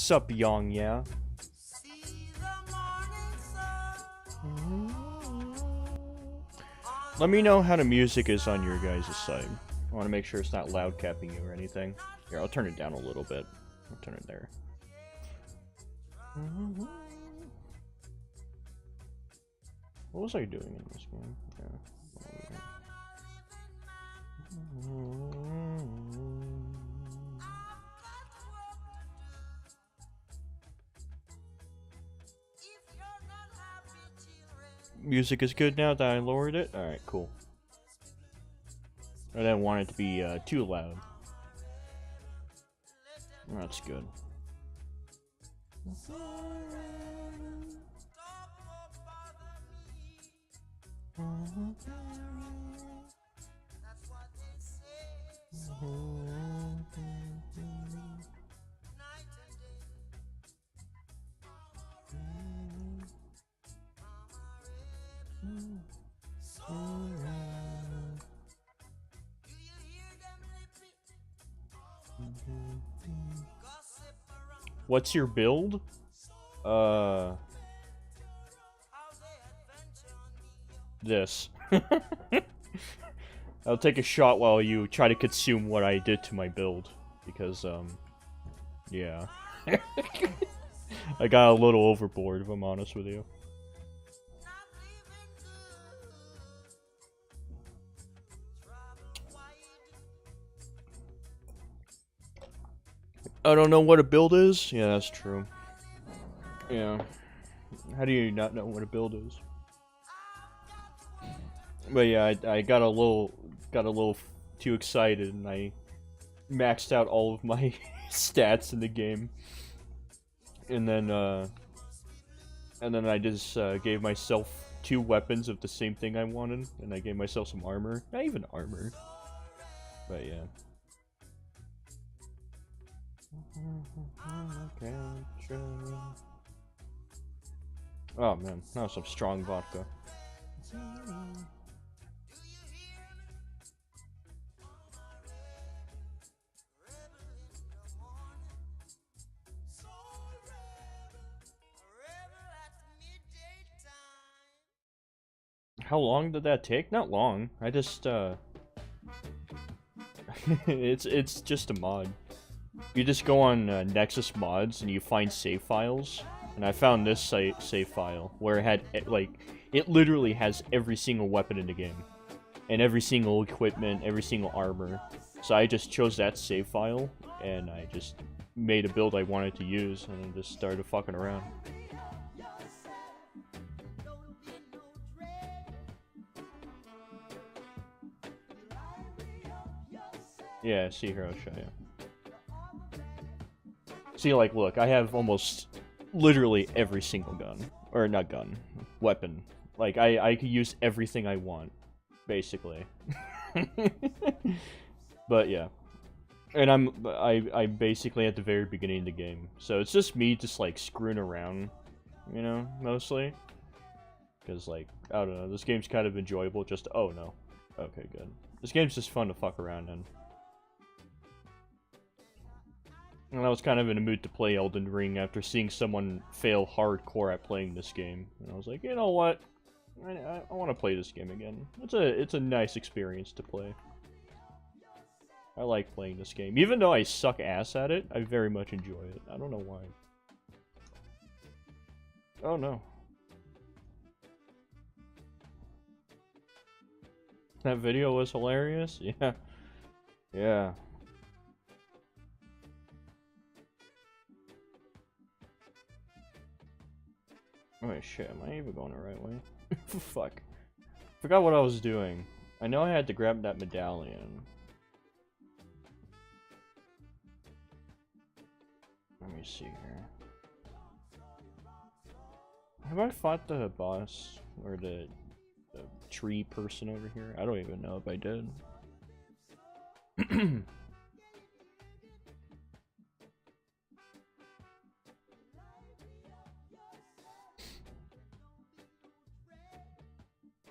Sup, young, yeah? Let me know how the music is on your guys' side. I want to make sure it's not loud capping you or anything. Here, I'll turn it down a little bit. I'll turn it there. What was I doing in this game? Yeah. Music is good now that I lowered it? Alright, cool. I didn't want it to be too loud. That's good. What's your build? This. I'll take a shot while you try to consume what I did to my build. Because, yeah. I got a little overboard, if I'm honest with you. I don't know what a build is? Yeah, that's true. Yeah. How do you not know what a build is? But yeah, I got a little too excited and I maxed out all of my stats in the game. And then I just gave myself 2 weapons of the same thing I wanted, and I gave myself some armor. Not even armor. But yeah. Oh man, that was some strong vodka. How long did that take? Not long. I just it's just a mod. You just go on Nexus Mods and you find save files, and I found this save file where it had it literally has every single weapon in the game, and every single equipment, every single armor. So I just chose that save file and I just made a build I wanted to use, and then just started fucking around. Yeah, see here, I'll show you. See, like, look, I have almost literally every single gun. Or, not gun. Weapon. Like, I could use everything I want. Basically. But, yeah. And I'm basically at the very beginning of the game. So, it's just me just, like, screwing around. You know, mostly. Because, like, I don't know, this game's kind of enjoyable just... Oh, no. Okay, good. This game's just fun to fuck around in. And I was kind of in a mood to play Elden Ring after seeing someone fail hardcore at playing this game. And I was like, you know what? I want to play this game again. It's a nice experience to play. I like playing this game. Even though I suck ass at it, I very much enjoy it. I don't know why. Oh no. That video was hilarious? Yeah. Yeah. Oh shit, am I even going the right way? Fuck. Forgot what I was doing. I know I had to grab that medallion. Let me see here. Have I fought the boss? Or the tree person over here? I don't even know if I did.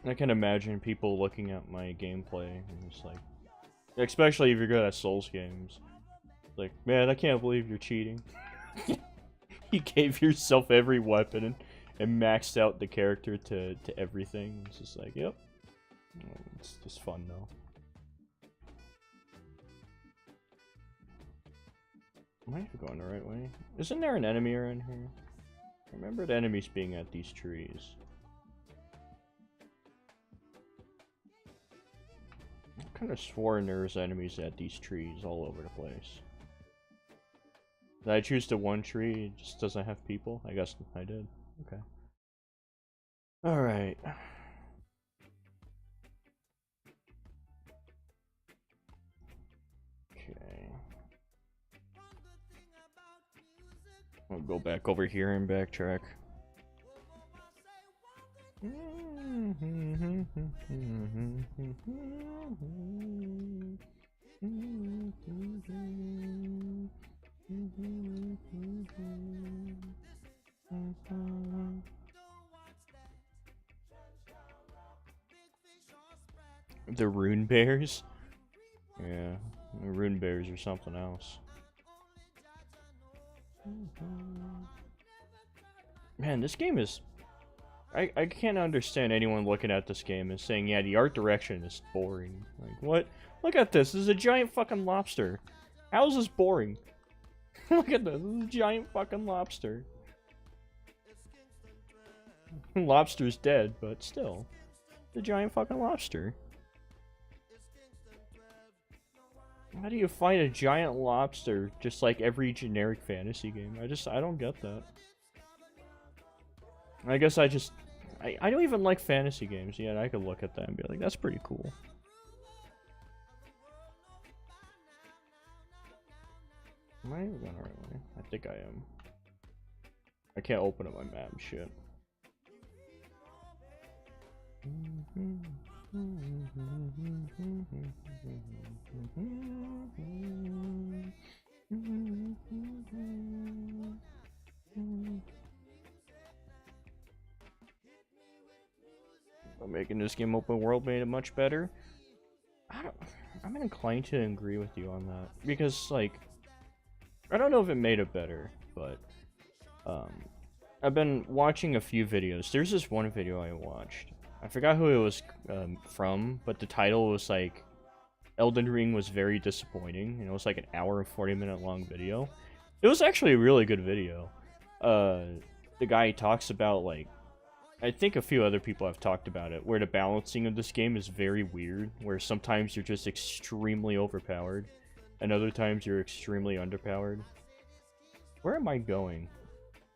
I can imagine people looking at my gameplay and just like, especially if you're good at Souls games, like, man, I can't believe you're cheating. You gave yourself every weapon and maxed out the character to everything. It's just like, yep. It's just fun though. Am I even going the right way? Isn't there an enemy around here? I remember the enemies being at these trees. I kind of swore there's enemies at these trees all over the place. Did I choose the one tree? It just doesn't have people? I guess I did. Okay. Alright. Okay. I'll go back over here and backtrack. The rune bears? Yeah, the rune bears are something else. Man, this game is... I can't understand anyone looking at this game and saying, yeah, the art direction is boring. Like, what? Look at this. This is a giant fucking lobster. How is this boring? Look at this. This is a giant fucking lobster. Lobster's dead, but still. It's a giant fucking lobster. How do you find a giant lobster just like every generic fantasy game? I don't get that. I guess I don't even like fantasy games yet. I could look at that and be like, that's pretty cool. Am I even going the right way? I think I am. I can't open up my map and shit. Making this game open world made it much better. I'm inclined to agree with you on that because, like, I don't know if it made it better, but I've been watching a few videos. There's this one video I watched. I forgot who it was from, but the title was like, Elden Ring was very disappointing, and it was like an hour and 40-minute long video. It was actually a really good video. The guy talks about, like, I think a few other people have talked about it, where the balancing of this game is very weird, where sometimes you're just extremely overpowered, and other times you're extremely underpowered. Where am I going?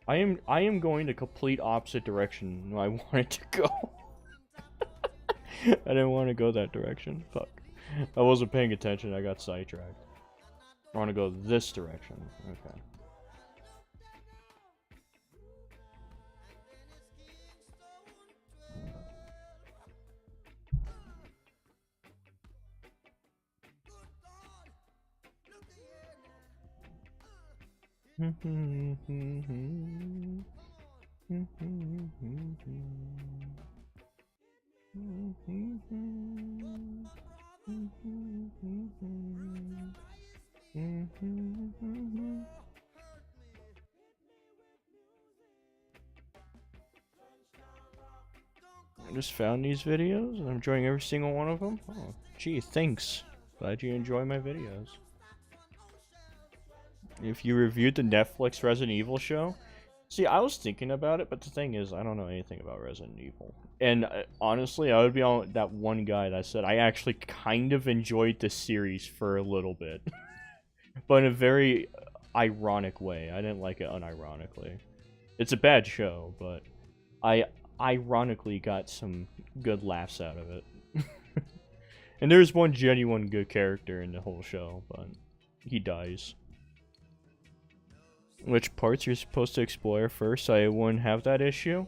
I am going the complete opposite direction I wanted to go. I didn't want to go that direction. Fuck. I wasn't paying attention, I got sidetracked. I want to go this direction. Okay. I just found these videos and I'm enjoying every single one of them. Oh, gee, thanks. Glad you enjoy my videos. If you reviewed the Netflix Resident Evil show, see, I was thinking about it, but the thing is, I don't know anything about Resident Evil. And honestly, I would be on that one guy that said I actually kind of enjoyed the series for a little bit, but in a very ironic way. I didn't like it unironically. It's a bad show, but I ironically got some good laughs out of it. And there's one genuine good character in the whole show, but he dies. Which parts you're supposed to explore first so I wouldn't have that issue?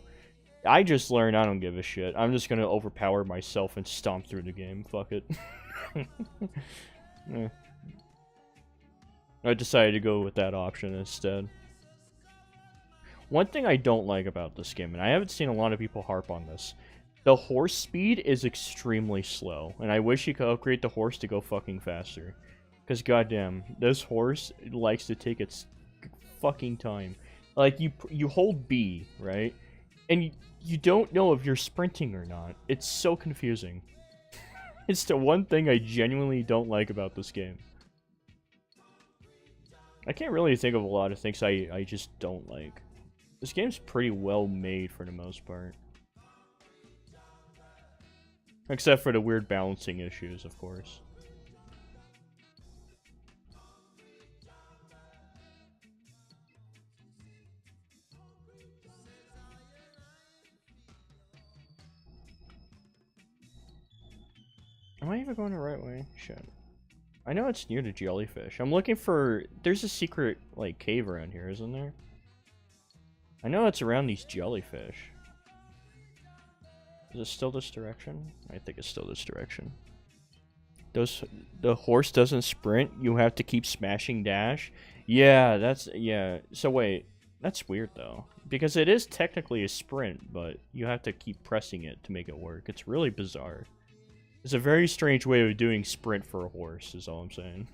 I just learned I don't give a shit. I'm just gonna overpower myself and stomp through the game. Fuck it. Yeah. I decided to go with that option instead. One thing I don't like about this game, and I haven't seen a lot of people harp on this, the horse speed is extremely slow, and I wish you could upgrade the horse to go fucking faster. Because goddamn, this horse likes to take its fucking time. Like, you hold B, right? And you don't know if you're sprinting or not. It's so confusing. It's the one thing I genuinely don't like about this game. I can't really think of a lot of things I just don't like. This game's pretty well made for the most part. Except for the weird balancing issues, of course. Am I even going the right way? Shit. I know it's near the jellyfish. I'm looking for... There's a secret, like, cave around here, isn't there? I know it's around these jellyfish. Is it still this direction? I think it's still this direction. The horse doesn't sprint. You have to keep smashing dash. Yeah, that's... Yeah. So wait. That's weird, though. Because it is technically a sprint, but you have to keep pressing it to make it work. It's really bizarre. It's a very strange way of doing sprint for a horse, is all I'm saying.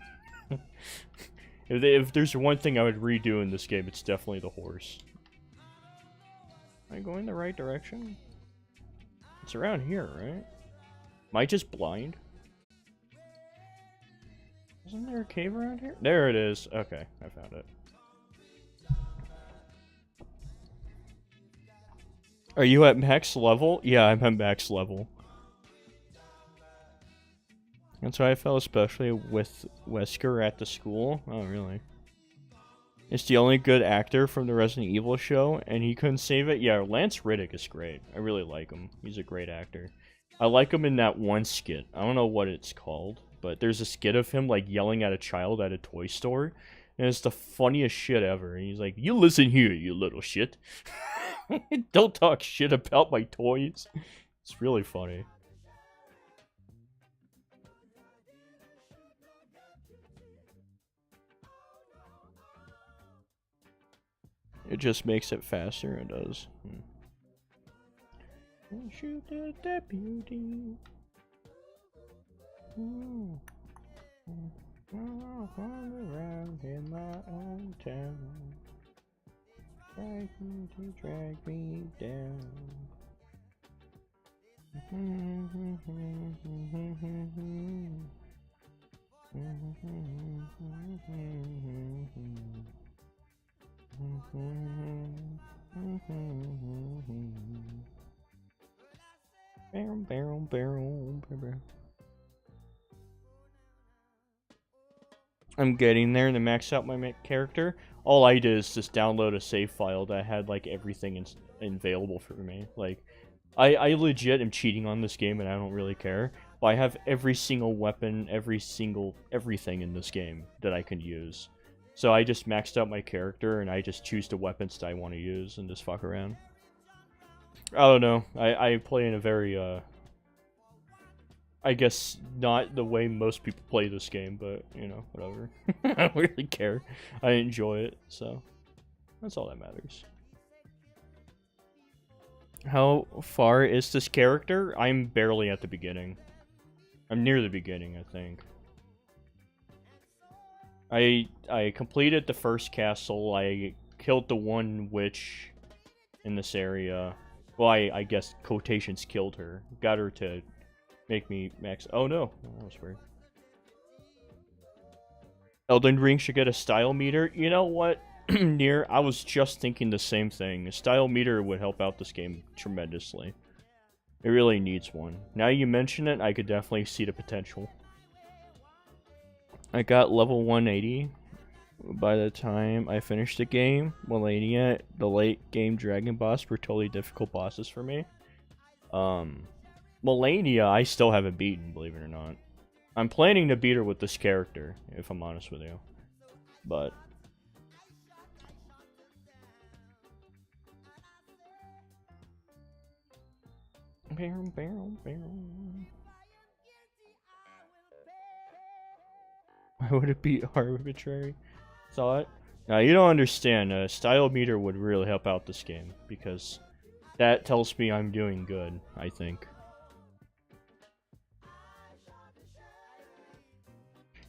If there's one thing I would redo in this game, it's definitely the horse. Am I going the right direction? It's around here, right? Am I just blind? Isn't there a cave around here? There it is. Okay, I found it. Are you at max level? Yeah, I'm at max level. That's why I felt especially with Wesker at the school. Oh, really? It's the only good actor from the Resident Evil show, and he couldn't save it? Yeah, Lance Riddick is great. I really like him. He's a great actor. I like him in that one skit. I don't know what it's called, but there's a skit of him, like, yelling at a child at a toy store, and it's the funniest shit ever. And he's like, you listen here, you little shit. Don't talk shit about my toys. It's really funny. It just makes it faster, it does. Shoot the deputy. Around in my own town. Trying to drag me down. Barrel. I'm getting there to max out my character. All I did is just download a save file that had like everything available for me. Like, I legit am cheating on this game and I don't really care. But I have every single weapon, everything in this game that I can use. So I just maxed out my character, and I just choose the weapons that I want to use, and just fuck around. I don't know. I play in a very, I guess not the way most people play this game, but, you know, whatever. I don't really care. I enjoy it, so that's all that matters. How far is this character? I'm barely at the beginning. I'm near the beginning, I think. I completed the first castle. I killed the one witch in this area. Well, I guess quotations killed her. Got her to make me max. Oh no, that was weird. Elden Ring should get a style meter. You know what, Nier? I was just thinking the same thing. A style meter would help out this game tremendously. It really needs one. Now you mention it, I could definitely see the potential. I got level 180 by the time I finished the game. Melania, the late game dragon boss were totally difficult bosses for me. Melania, I still haven't beaten, believe it or not. I'm planning to beat her with this character, if I'm honest with you. But why would it be arbitrary? Thought? Now, you don't understand. A style meter would really help out this game, because that tells me I'm doing good, I think.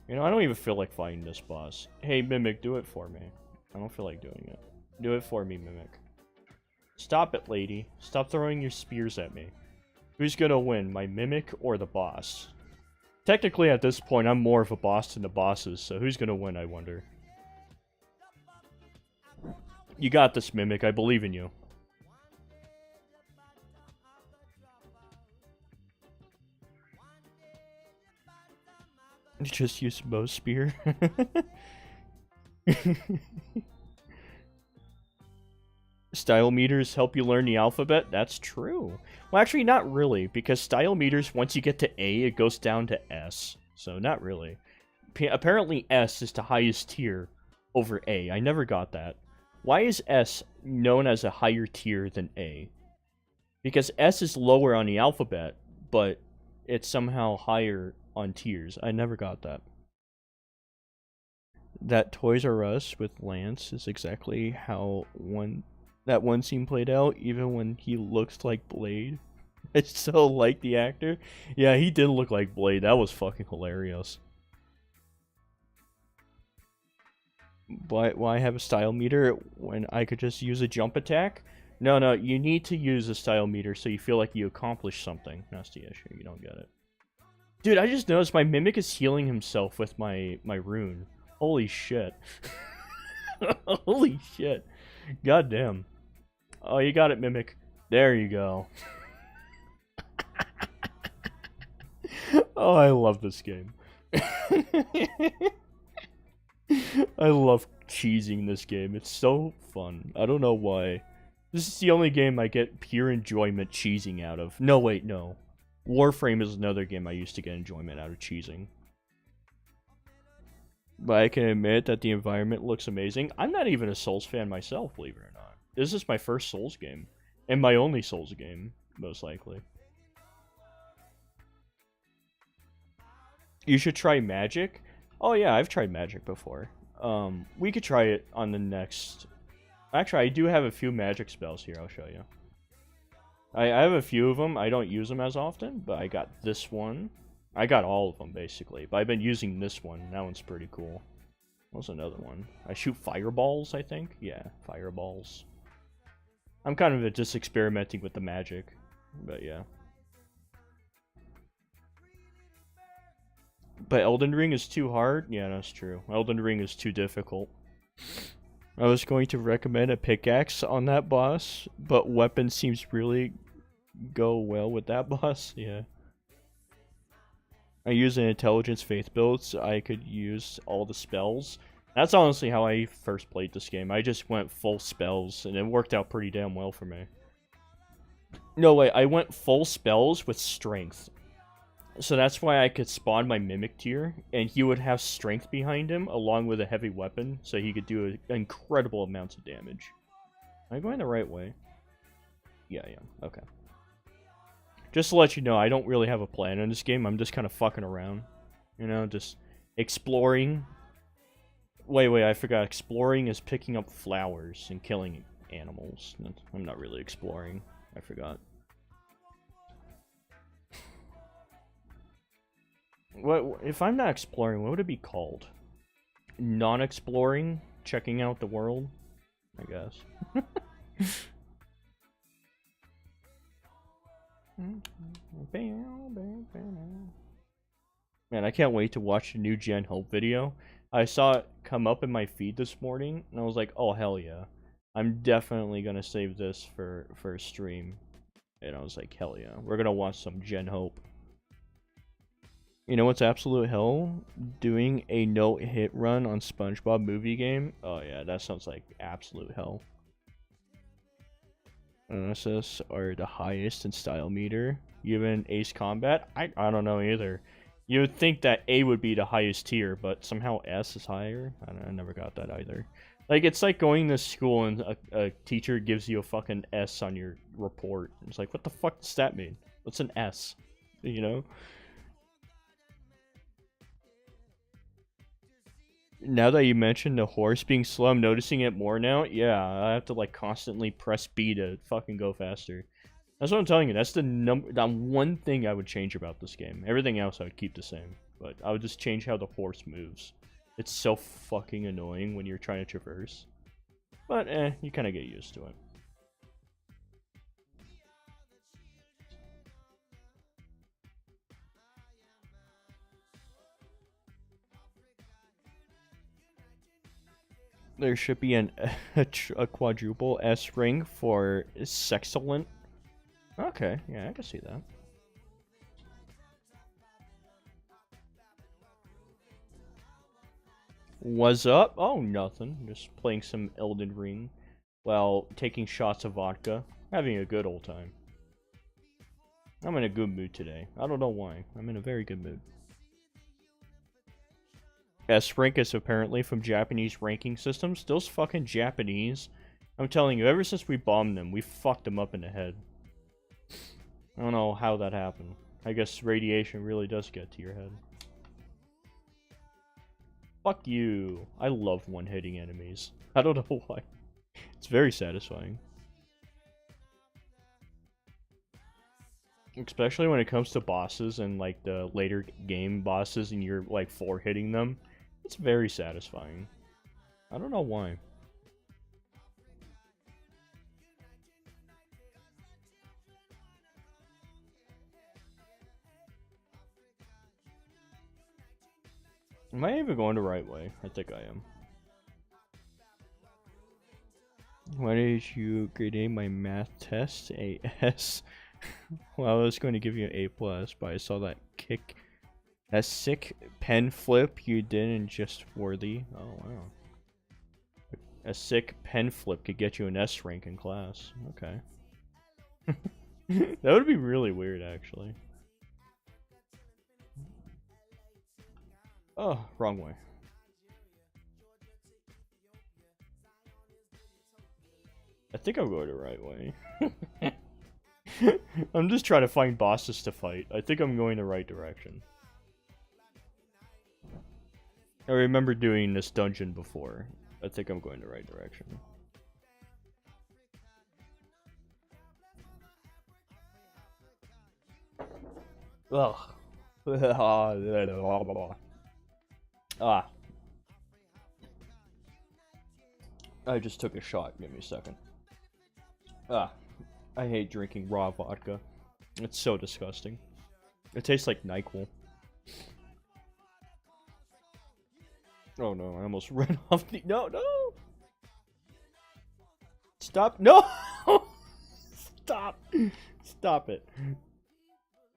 You know, I don't even feel like fighting this boss. Hey, Mimic, do it for me. I don't feel like doing it. Do it for me, Mimic. Stop it, lady. Stop throwing your spears at me. Who's gonna win, my Mimic or the boss? Technically, at this point, I'm more of a boss than the bosses, so who's gonna win, I wonder? You got this, Mimic. I believe in you. Just use Mo's spear. Style meters help you learn the alphabet? That's true. Well, actually, not really, because style meters, once you get to A, it goes down to S. So, not really. Apparently, S is the highest tier over A. I never got that. Why is S known as a higher tier than A? Because S is lower on the alphabet, but it's somehow higher on tiers. I never got that. That Toys R Us with Lance is exactly how that one scene played out, even when he looks like Blade. I so like the actor. Yeah, he did look like Blade. That was fucking hilarious. Why have a style meter when I could just use a jump attack? No, you need to use a style meter so you feel like you accomplished something. That's the issue. You don't get it. Dude, I just noticed my Mimic is healing himself with my rune. Holy shit. Holy shit. God damn. Oh, you got it, Mimic. There you go. Oh, I love this game. I love cheesing this game. It's so fun. I don't know why. This is the only game I get pure enjoyment cheesing out of. No, wait, no. Warframe is another game I used to get enjoyment out of cheesing. But I can admit that the environment looks amazing. I'm not even a Souls fan myself, believe it or not. This is my first Souls game. And my only Souls game, most likely. You should try Magic. Oh yeah, I've tried Magic before. We could try it on the next... Actually, I do have a few Magic spells here, I'll show you. I have a few of them. I don't use them as often, but I got this one. I got all of them, basically. But I've been using this one. That one's pretty cool. What's another one? I shoot fireballs, I think? Yeah, fireballs. I'm kind of just experimenting with the magic. But yeah. But Elden Ring is too hard? Yeah, that's true. Elden Ring is too difficult. I was going to recommend a pickaxe on that boss, but weapon seems really go well with that boss. Yeah. I use an intelligence faith build so I could use all the spells. That's honestly how I first played this game. I just went full spells and it worked out pretty damn well for me. No, wait, I went full spells with strength. So that's why I could spawn my Mimic tier, and he would have strength behind him, along with a heavy weapon, so he could do incredible amounts of damage. Am I going the right way? Yeah, okay. Just to let you know, I don't really have a plan in this game, I'm just kind of fucking around. You know, just exploring. Wait, I forgot. Exploring is picking up flowers and killing animals. I'm not really exploring. I forgot. What if I'm not exploring? What would it be called? Non-exploring, checking out the world, I guess. Man, I can't wait to watch the new Gen Hope video. I saw it come up in my feed this morning, and I was like, "Oh hell yeah! I'm definitely gonna save this for a stream." And I was like, "Hell yeah! We're gonna watch some Gen Hope." You know what's absolute hell? Doing a no-hit run on SpongeBob movie game? Oh yeah, that sounds like absolute hell. NSS are the highest in style meter. Even Ace Combat? I don't know either. You would think that A would be the highest tier, but somehow S is higher? I never got that either. Like, it's like going to school and a teacher gives you a fucking S on your report. It's like, what the fuck does that mean? What's an S? You know? Now that you mentioned the horse being slow, I'm noticing it more now. Yeah, I have to like constantly press B to fucking go faster. That's what I'm telling you. That's the one thing I would change about this game. Everything else I would keep the same, but I would just change how the horse moves. It's so fucking annoying when you're trying to traverse. But, you kind of get used to it. There should be a quadruple S ring for sexcellent. Okay, yeah, I can see that. What's up? Oh, nothing. Just playing some Elden Ring while taking shots of vodka. Having a good old time. I'm in a good mood today. I don't know why. I'm in a very good mood. S-rank is apparently from Japanese ranking systems. Those fucking Japanese. I'm telling you, ever since we bombed them, we fucked them up in the head. I don't know how that happened. I guess radiation really does get to your head. Fuck you. I love one-hitting enemies. I don't know why. It's very satisfying. Especially when it comes to bosses and like the later game bosses and you're like four-hitting them. It's very satisfying. I don't know why. Am I even going the right way? I think I am. Why did you grade my math test? A S? Well, I was going to give you an A+, but I saw that kick. That sick pen flip you did and just worthy. Oh, wow. A sick pen flip could get you an S rank in class. Okay. That would be really weird, actually. Oh, wrong way. I think I'm going the right way. I'm just trying to find bosses to fight. I think I'm going the right direction. I remember doing this dungeon before. I think I'm going the right direction. Ugh. Ah. I just took a shot. Give me a second. Ah. I hate drinking raw vodka. It's so disgusting. It tastes like NyQuil. Oh no, I almost ran off the... No, no! Stop. No! Stop. Stop it.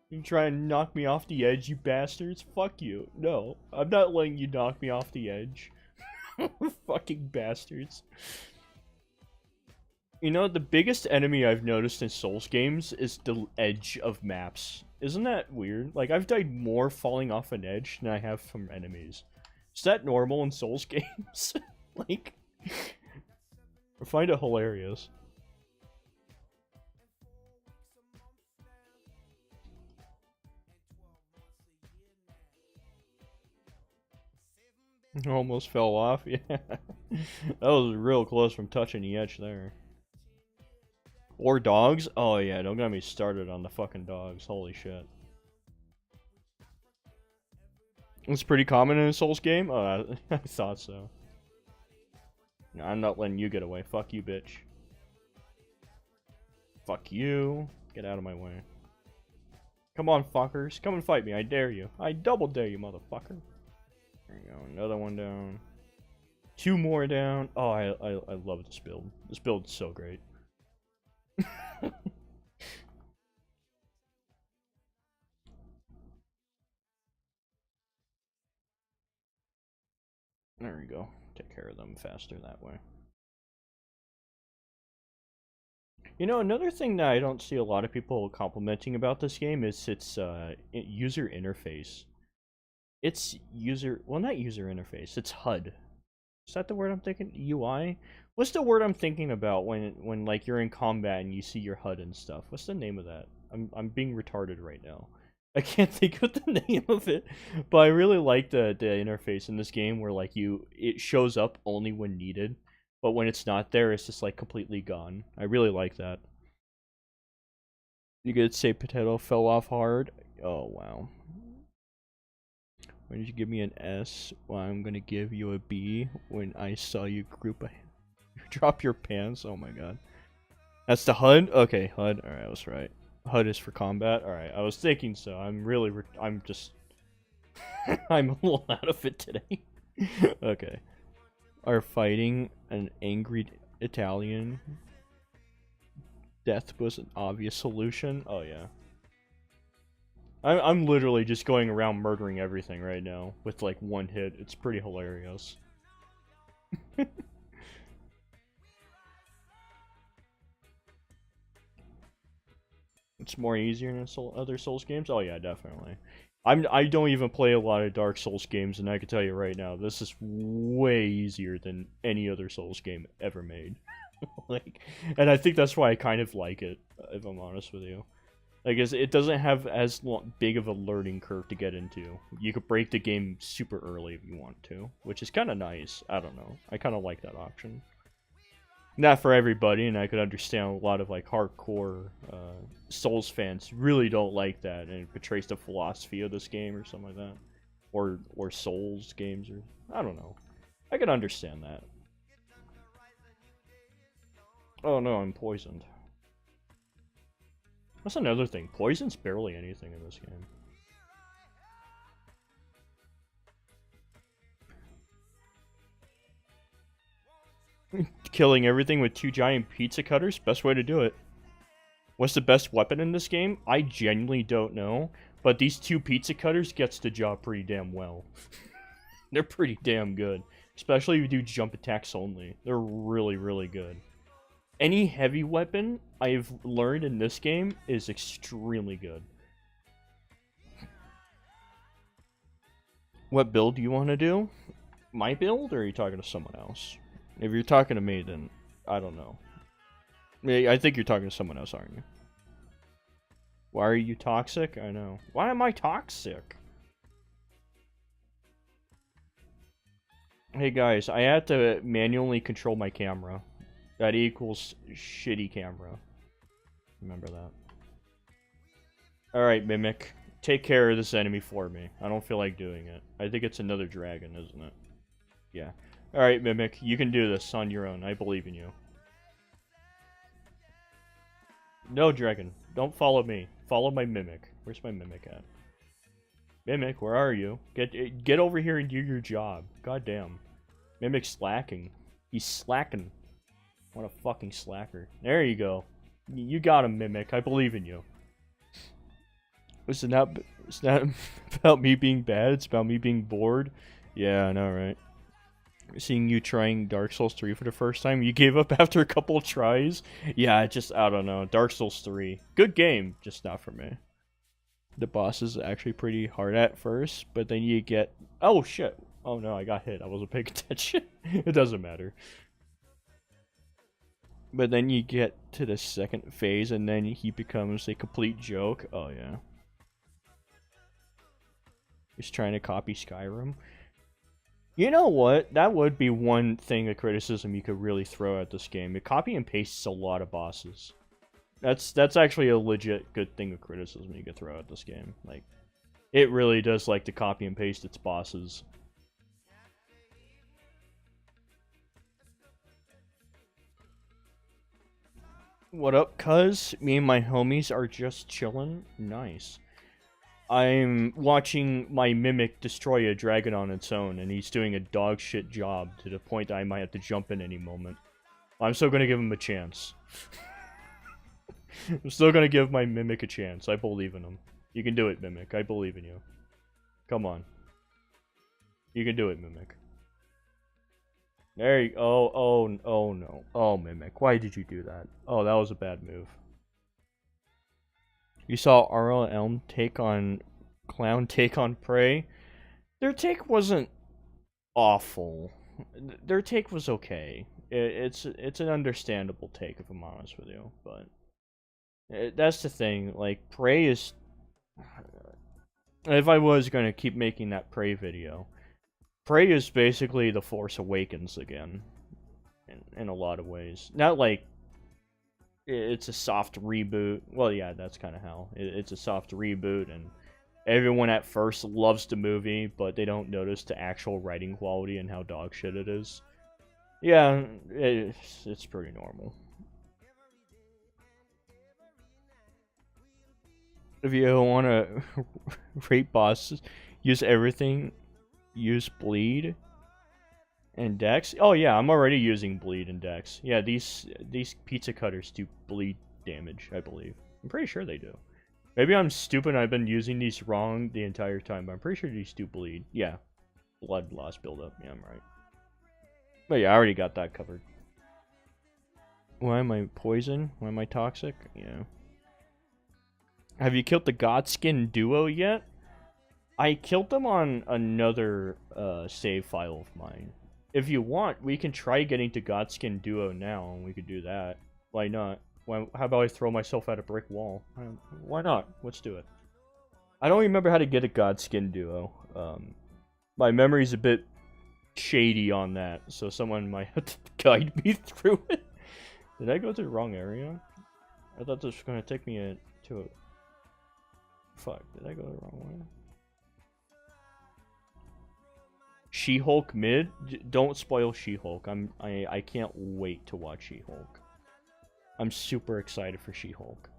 You try and knock me off the edge, you bastards? Fuck you. No, I'm not letting you knock me off the edge. Fucking bastards. You know, the biggest enemy I've noticed in Souls games is the edge of maps. Isn't that weird? Like, I've died more falling off an edge than I have from enemies. Is that normal in Souls games? Like, I find it hilarious. Almost fell off, yeah. That was real close from touching the edge there. Or dogs? Oh yeah, don't get me started on the fucking dogs. Holy shit. It's pretty common in a Souls game? Oh, I thought so. No, I'm not letting you get away. Fuck you, bitch. Fuck you. Get out of my way. Come on, fuckers. Come and fight me. I dare you. I double dare you, motherfucker. There you go. Another one down. Two more down. Oh, I love this build. This build's so great. There we go. Take care of them faster that way. You know, another thing that I don't see a lot of people complimenting about this game is its user interface. It's well, not user interface, it's HUD. Is that the word I'm thinking? UI? What's the word I'm thinking about when like you're in combat and you see your HUD and stuff? What's the name of that? I'm being retarded right now. I can't think of the name of it, but I really like the interface in this game where like it shows up only when needed, but when it's not there, it's just like completely gone. I really like that. You could say potato fell off hard. Oh wow. When did you give me an S? Well, I'm gonna give you a B when I saw you group a... Drop your pants. Oh my god. That's the HUD? Okay, HUD. Alright, I was right. HUD is for combat. Alright, I was thinking so. I'm just... I'm a little out of it today. Okay. Are fighting an angry Italian. Death was an obvious solution. Oh yeah. I'm literally just going around murdering everything right now with like one hit. It's pretty hilarious. It's more easier than other Souls games? Oh yeah, definitely. I don't even play a lot of Dark Souls games, and I can tell you right now, this is way easier than any other Souls game ever made. Like, and I think that's why I kind of like it, if I'm honest with you. Like, it doesn't have as big of a learning curve to get into. You could break the game super early if you want to, which is kind of nice. I don't know. I kind of like that option. Not for everybody, and I could understand a lot of like hardcore Souls fans really don't like that, and it betrays the philosophy of this game or something like that, or Souls games, or I don't know. I can understand that. Oh no, I'm poisoned. That's another thing. Poison's barely anything in this game. Killing everything with 2 giant pizza cutters? Best way to do it. What's the best weapon in this game? I genuinely don't know. But these 2 pizza cutters gets the job pretty damn well. They're pretty damn good. Especially if you do jump attacks only. They're really, really good. Any heavy weapon I've learned in this game is extremely good. What build do you want to do? My build, or are you talking to someone else? If you're talking to me, then I don't know. I think you're talking to someone else, aren't you? Why are you toxic? I know. Why am I toxic? Hey guys, I had to manually control my camera. That equals shitty camera. Remember that. Alright, Mimic. Take care of this enemy for me. I don't feel like doing it. I think it's another dragon, isn't it? Yeah. Alright, Mimic. You can do this on your own. I believe in you. No, dragon. Don't follow me. Follow my Mimic. Where's my Mimic at? Mimic, where are you? Get over here and do your job. Goddamn. Mimic's slacking. He's slacking. What a fucking slacker. There you go. You got him, Mimic. I believe in you. It's not about me being bad. It's about me being bored. Yeah, I know, right? Seeing you trying Dark Souls 3 for the first time. You gave up after a couple tries? Yeah, I don't know. Dark Souls 3. Good game, just not for me. The boss is actually pretty hard at first, but then you get... Oh, shit. Oh, no, I got hit. I wasn't paying attention. It doesn't matter. But then you get to the second phase, and then he becomes a complete joke. Oh, yeah. He's trying to copy Skyrim. You know what? That would be one thing of criticism you could really throw at this game. It copy and pastes a lot of bosses. That's actually a legit good thing of criticism you could throw at this game. Like, it really does like to copy and paste its bosses. What up, cuz? Me and my homies are just chilling. Nice. I'm watching my Mimic destroy a dragon on its own, and he's doing a dog shit job to the point that I might have to jump in any moment. I'm still gonna give him a chance. I'm still gonna give my Mimic a chance. I believe in him. You can do it, Mimic. I believe in you. Come on. You can do it, Mimic. There you go. Oh no. Oh, Mimic. Why did you do that? Oh, that was a bad move. You saw Arl and Elm take on Clown take on Prey. Their take wasn't awful. Their take was okay. It's an understandable take, if I'm honest with you. But that's the thing. Like, Prey is... If I was going to keep making that Prey video, Prey is basically The Force Awakens again. In a lot of ways. Not like it's a soft reboot. Well, yeah, that's kind of how. It's a soft reboot, and everyone at first loves the movie, but they don't notice the actual writing quality and how dog shit it is. Yeah, it's pretty normal. If you want to rate bosses, use everything. Use bleed and dex. Oh yeah, I'm already using bleed and dex. Yeah, these pizza cutters do bleed damage, I believe. I'm pretty sure they do. Maybe I'm stupid and I've been using these wrong the entire time, but I'm pretty sure these do bleed. Yeah. Blood loss buildup. Yeah, I'm right. But yeah, I already got that covered. Why am I poison? Why am I toxic? Yeah. Have you killed the Godskin duo yet? I killed them on another save file of mine. If you want, we can try getting to Godskin duo now, and we could do that. Why not? How about I throw myself at a brick wall? Why not? Let's do it. I don't remember how to get a Godskin duo. My memory's a bit shady on that, so someone might have to guide me through it. Did I go to the wrong area? I thought this was going to take me to a... Fuck, did I go the wrong way? She-Hulk mid? Don't spoil She-Hulk. I can't wait to watch She-Hulk. I'm super excited for She-Hulk.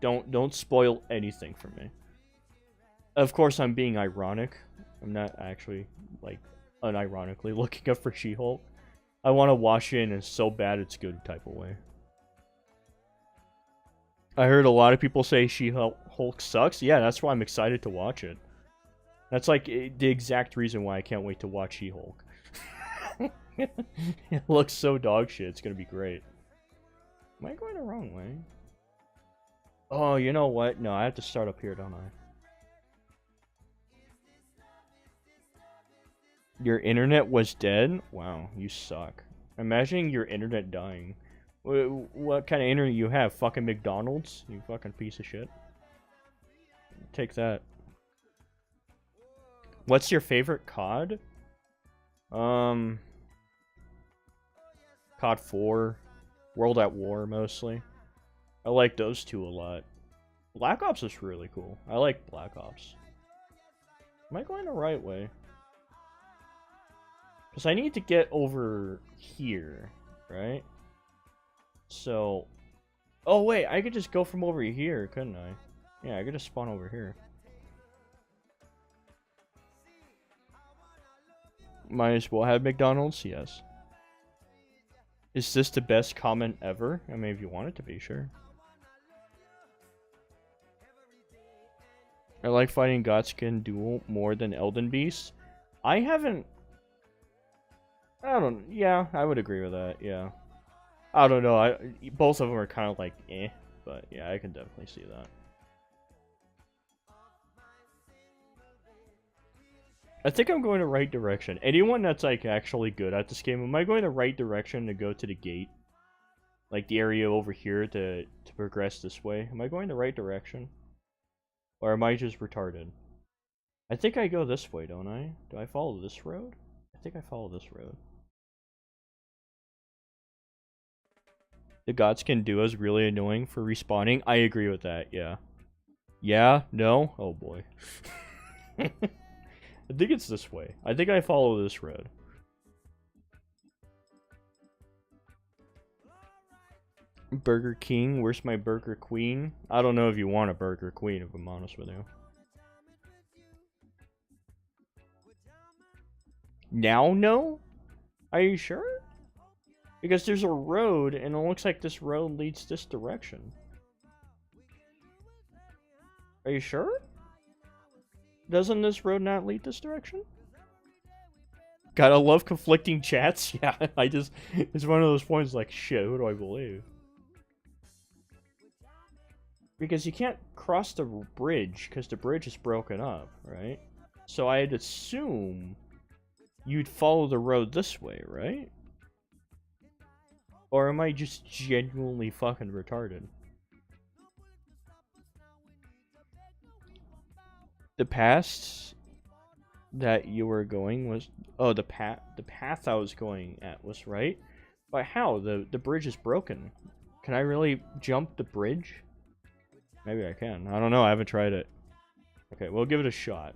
Don't spoil anything for me. Of course, I'm being ironic. I'm not actually, like, unironically looking up for She-Hulk. I want to watch it in a so bad it's good type of way. I heard a lot of people say She-Hulk sucks. Yeah, that's why I'm excited to watch it. That's like the exact reason why I can't wait to watch She-Hulk. It looks so dog shit. It's gonna be great. Am I going the wrong way? Oh, you know what? No, I have to start up here, don't I? Your internet was dead? Wow, you suck. Imagine your internet dying. What kind of internet you have? Fucking McDonald's? You fucking piece of shit. Take that. What's your favorite COD? COD 4. World at War, mostly. I like those two a lot. Black Ops is really cool. I like Black Ops. Am I going the right way? Because I need to get over here, right? So... Oh, wait, I could just go from over here, couldn't I? Yeah, I could just spawn over here. Might as well have McDonald's, yes. Is this the best comment ever? I mean, if you want it to be, sure. I like fighting Godskin Duel more than Elden Beast. I haven't... Yeah, I would agree with that, yeah. I don't know, both of them are kind of like, eh. But yeah, I can definitely see that. I think I'm going the right direction. Anyone that's like actually good at this game, am I going the right direction to go to the gate? Like the area over here to progress this way? Am I going the right direction? Or am I just retarded? I think I go this way, don't I? Do I follow this road? I think I follow this road. The Godskin Duo is really annoying for respawning. I agree with that, yeah. Yeah? No? Oh boy. I think it's this way. I think I follow this road. Burger King, where's my Burger Queen? I don't know if you want a Burger Queen, if I'm honest with you. Now, no? Are you sure? Because there's a road, and it looks like this road leads this direction. Are you sure? Doesn't this road not lead this direction? Gotta love conflicting chats. Yeah, it's one of those points like, shit, who do I believe? Because you can't cross the bridge, because the bridge is broken up, right? So I'd assume you'd follow the road this way, right? Or am I just genuinely fucking retarded? The path that you were going was... Oh, the path I was going at was right. But how? The bridge is broken. Can I really jump the bridge? Maybe I can. I don't know. I haven't tried it. Okay, we'll give it a shot.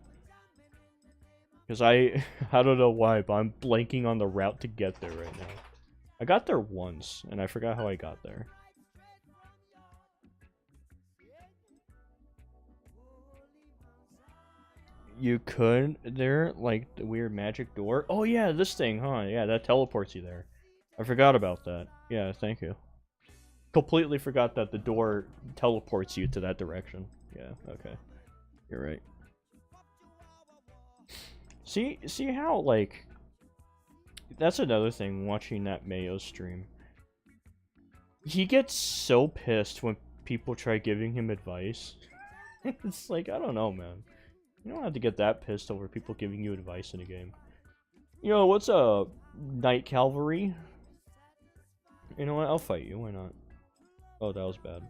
Because I don't know why, but I'm blanking on the route to get there right now. I got there once, and I forgot how I got there. You could there, like the weird magic door. Oh yeah, this thing, huh? Yeah, that teleports you there. I forgot about that. Yeah, thank you. Completely forgot that the door teleports you to that direction. Yeah, okay. You're right. See how, like... That's another thing, watching that Mayo stream. He gets so pissed when people try giving him advice. It's like, I don't know, man. You don't have to get that pissed over people giving you advice in a game. Yo, what's up, Knight Cavalry? You know what? I'll fight you. Why not? Oh, that was bad.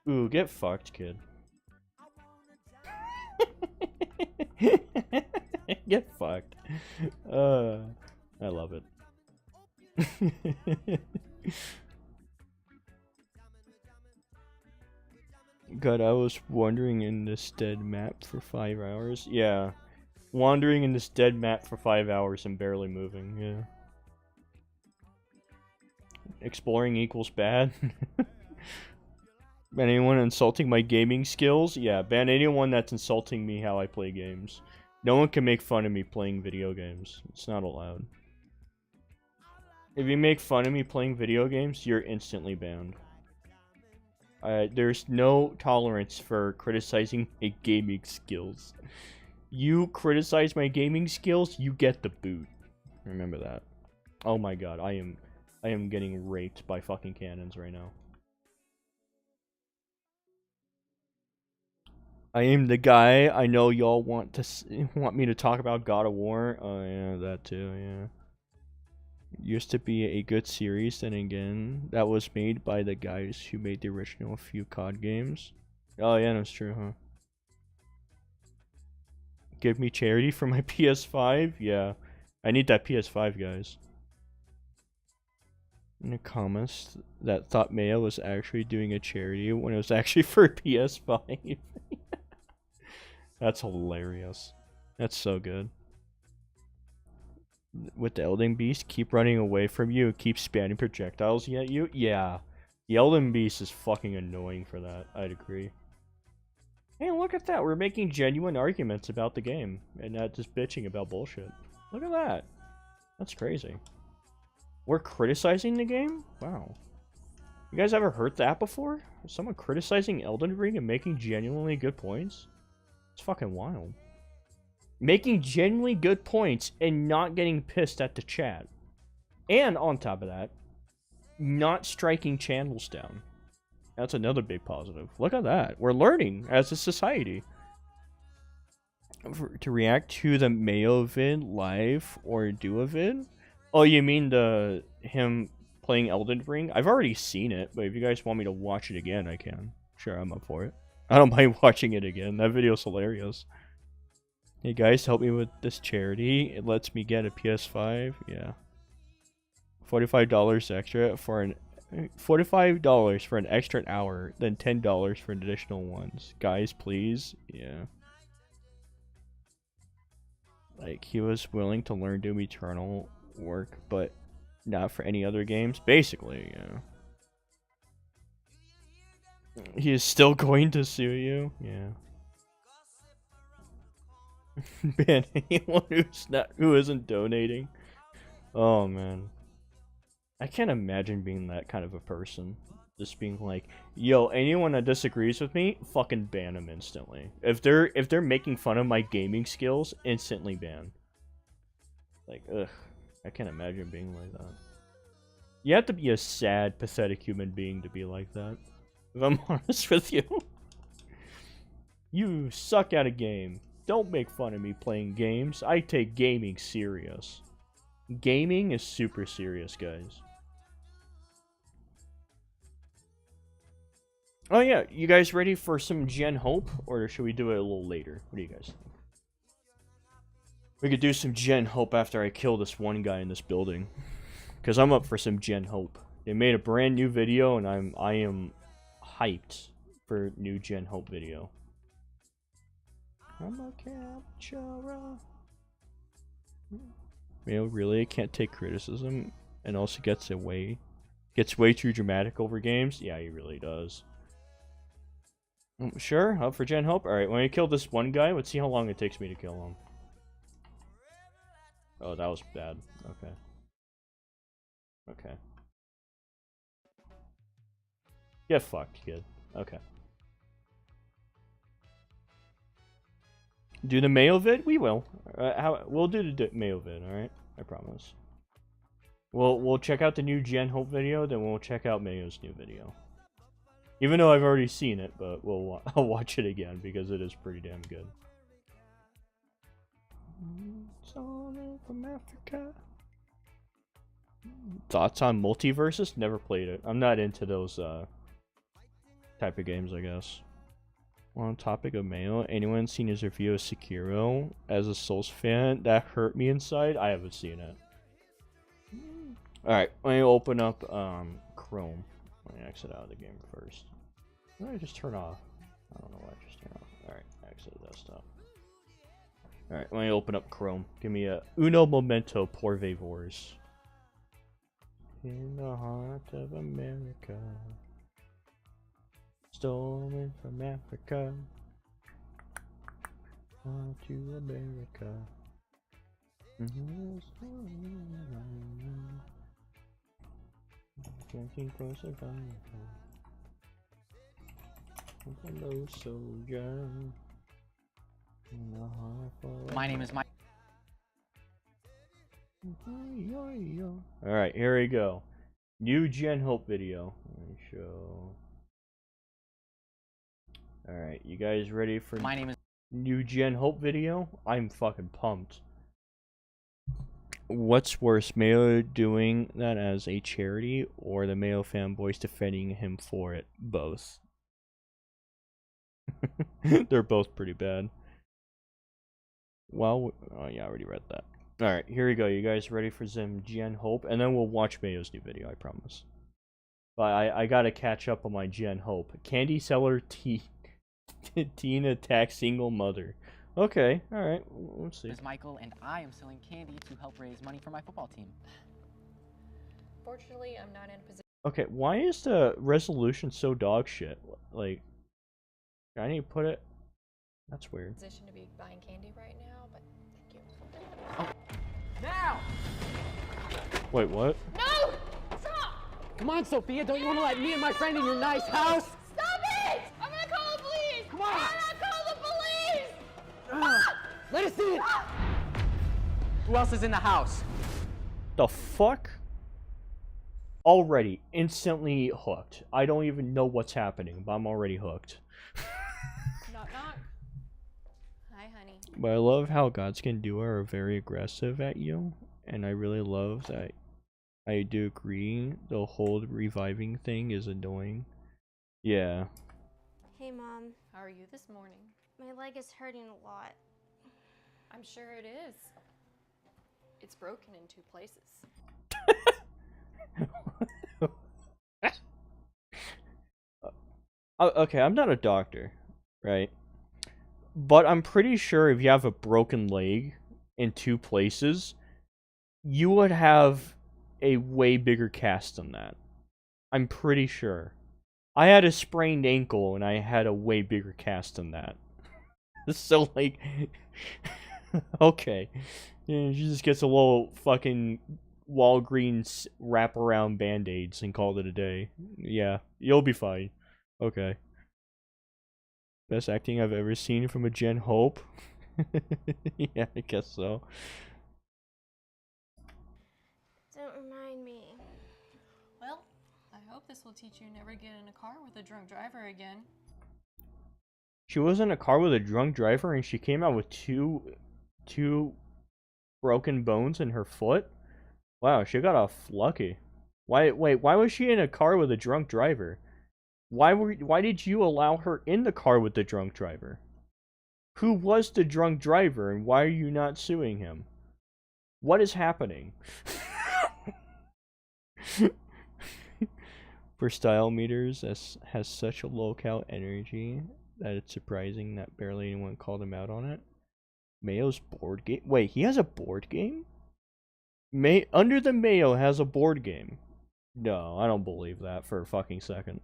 Ooh, get fucked, kid. Get fucked. I love it. God, I was wandering in this dead map for 5 hours. Yeah. Wandering in this dead map for 5 hours and barely moving, yeah. Exploring equals bad. Ban anyone insulting my gaming skills? Yeah, ban anyone that's insulting me how I play games. No one can make fun of me playing video games. It's not allowed. If you make fun of me playing video games, you're instantly banned. There's no tolerance for criticizing my gaming skills. You criticize my gaming skills, you get the boot. Remember that. Oh my god, I am getting raped by fucking cannons right now. I am the guy. I know y'all want me to talk about God of War. Oh yeah, that too. Yeah. Used to be a good series, then again, that was made by the guys who made the original few COD games. Oh yeah, that's true, huh? Give me charity for my PS5? Yeah. I need that PS5, guys. In the comments that thought Mayo was actually doing a charity when it was actually for PS5. That's hilarious. That's so good. With the Elden Beast, keep running away from you, keep spamming projectiles at you? Yeah. The Elden Beast is fucking annoying for that, I'd agree. Hey, look at that, we're making genuine arguments about the game, and not just bitching about bullshit. Look at that. That's crazy. We're criticizing the game? Wow. You guys ever heard that before? Someone criticizing Elden Ring and making genuinely good points? It's fucking wild. Making genuinely good points and not getting pissed at the chat. And on top of that, not striking channels down. That's another big positive. Look at that. We're learning as a society. To react to the Mayo vid live or do a vid? Oh, you mean him playing Elden Ring? I've already seen it, but if you guys want me to watch it again, I can. Sure, I'm up for it. I don't mind watching it again. That video's hilarious. Hey guys, help me with this charity. It lets me get a PS5. Yeah. $45 extra for an $45 for an extra hour, then $10 for additional ones. Guys, please. Yeah. Like, he was willing to learn Doom Eternal work, but not for any other games. Basically, yeah. He is still going to sue you? Yeah. Ban anyone who isn't donating. Oh man. I can't imagine being that kind of a person. Just being like, yo, anyone that disagrees with me, fucking ban them instantly. If they're making fun of my gaming skills, instantly ban. Like, ugh. I can't imagine being like that. You have to be a sad, pathetic human being to be like that. If I'm honest with you. You suck at a game. Don't make fun of me playing games. I take gaming serious. Gaming is super serious, guys. Oh yeah, you guys ready for some Gen Hope? Or should we do it a little later? What do you guys think? We could do some Gen Hope after I kill this one guy in this building. Because I'm up for some Gen Hope. They made a brand new video and I am hyped for new Gen Hope video. I'm a capturer. Mayo really can't take criticism and also gets way too dramatic over games. Yeah, he really does. Sure, up for Gen Hope. Alright, when I kill this one guy, let's see how long it takes me to kill him. Oh, that was bad. Okay. Okay. Get fucked, kid. Okay. Do the Mayo vid? We will. We'll do the Mayo vid, alright? I promise. We'll check out the new Gen Hope video, then we'll check out Mayo's new video. Even though I've already seen it, but I'll watch it again because it is pretty damn good. From Africa. Thoughts on multiverses? Never played it. I'm not into those type of games, I guess. On topic of Mayo, anyone seen his review of Sekiro? As a Souls fan, that hurt me inside. I haven't seen it. Alright, let me open up Chrome. Let me exit out of the game first. What did I just turn off? I don't know what I just turned off. Alright, exit desktop. Alright, let me open up Chrome. Give me a Uno Momento por favors. In the heart of America. Stolen from Africa. On to America. Hello, soldier. My name is Mike. Alright, here we go. New Gen Hope video. Let me show. Alright, you guys ready for My name is new Gen Hope video? I'm fucking pumped. What's worse, Mayo doing that as a charity or the Mayo fanboys defending him for it? Both. They're both pretty bad. Well, oh yeah, I already read that. Alright, here we go. You guys ready for some Gen Hope? And then we'll watch Mayo's new video, I promise. But I gotta catch up on my Gen Hope. Candy seller teen attack single mother. Okay, alright, let's see. My name is Michael, and I am selling candy to help raise money for my football team. Fortunately, I'm not in a position. Okay, why is the resolution so dog shit? Like, I need to put it. That's weird. Position to be buying candy right now, but thank you. Oh. Now! Wait, what? No! Stop! Come on, Sophia, don't you want to let me and my friend in your nice house? Stop it! I'm gonna call the police! Come on! I'm gonna call the police! Let us in! Who else is in the house? The fuck? Already instantly hooked. I don't even know what's happening, but I'm already hooked. Knock, knock. Hi, honey. But I love how Godskin Duo are very aggressive at you, and I really love that. I do agree the whole reviving thing is annoying. Yeah. Hey, Mom. How are you this morning? My leg is hurting a lot. I'm sure it is. It's broken in 2 places. Okay, I'm not a doctor, right? But I'm pretty sure if you have a broken leg in 2 places, you would have a way bigger cast than that. I'm pretty sure. I had a sprained ankle and I had a way bigger cast than that. So, like, okay. Yeah, she just gets a little fucking Walgreens wraparound band-aids and called it a day. Yeah, you'll be fine. Okay. Best acting I've ever seen from a Gen Hope? Yeah, I guess so. Don't remind me. Well, I hope this will teach you never get in a car with a drunk driver again. She was in a car with a drunk driver and she came out with two broken bones in her foot? Wow, she got off lucky. Wait, why was she in a car with a drunk driver? Why did you allow her in the car with the drunk driver? Who was the drunk driver and why are you not suing him? What is happening? For style meters, has such a low cal energy that it's surprising that barely anyone called him out on it. Mayo's board game. Wait, he has a board game? Under the Mayo has a board game. No, I don't believe that for a fucking second.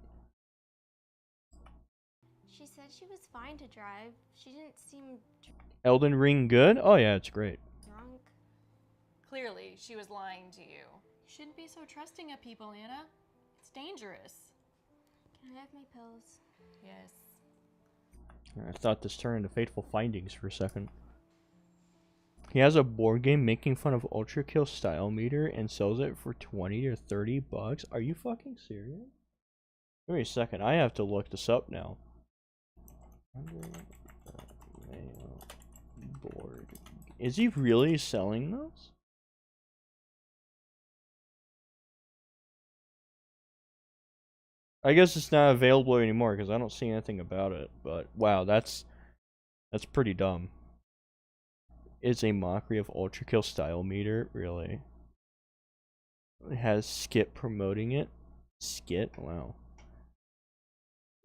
She said she was fine to drive. She didn't seem Elden Ring good? Oh yeah, it's great. drunk. Clearly, she was lying to you. You shouldn't be so trusting of people, Anna. It's dangerous. Can I have my pills? Yes. I thought this turned into Fateful Findings for a second. He has a board game making fun of Ultra Kill Style Meter and sells it for 20 or 30 bucks. Are you fucking serious? Give me a second. I have to look this up now. Under the Mayo board. Is he really selling those? I guess it's not available anymore because I don't see anything about it. But wow, that's pretty dumb. It's a mockery of Ultra Kill Style Meter, really. It has Skit promoting it. Skit? Wow.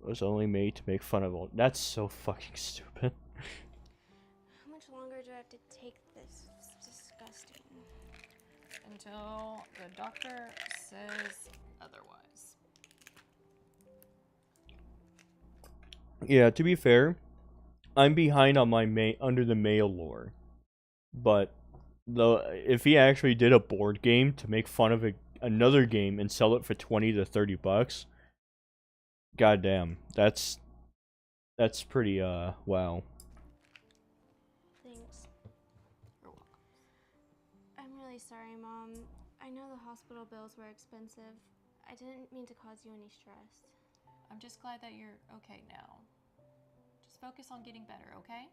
It was only made to make fun of all. That's so fucking stupid. How much longer do I have to take this? It's disgusting. Until the doctor says otherwise. Yeah, to be fair, I'm behind on my Under the Mayo lore. But if he actually did a board game to make fun of another game and sell it for 20 to 30 bucks, goddamn, that's pretty wow. Thanks. You're welcome. I'm really sorry, Mom. I know the hospital bills were expensive. I didn't mean to cause you any stress. I'm just glad that you're okay now. Just focus on getting better, okay?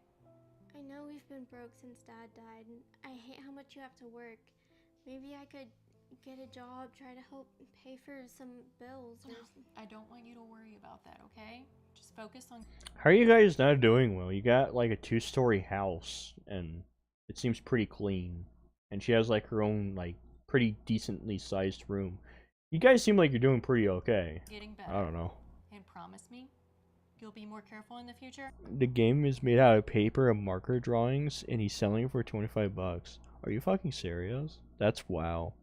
I know we've been broke since Dad died, and I hate how much you have to work. Maybe I could get a job, try to help pay for some bills or something. I don't want you to worry about that, okay? Just focus on... How are you guys not doing well? You got like a 2-story house, and it seems pretty clean. And she has like her own like pretty decently sized room. You guys seem like you're doing pretty okay. getting better. I don't know. And promise me, you'll be more careful in the future? The game is made out of paper and marker drawings, and he's selling it for 25 bucks. Are you fucking serious? That's wow.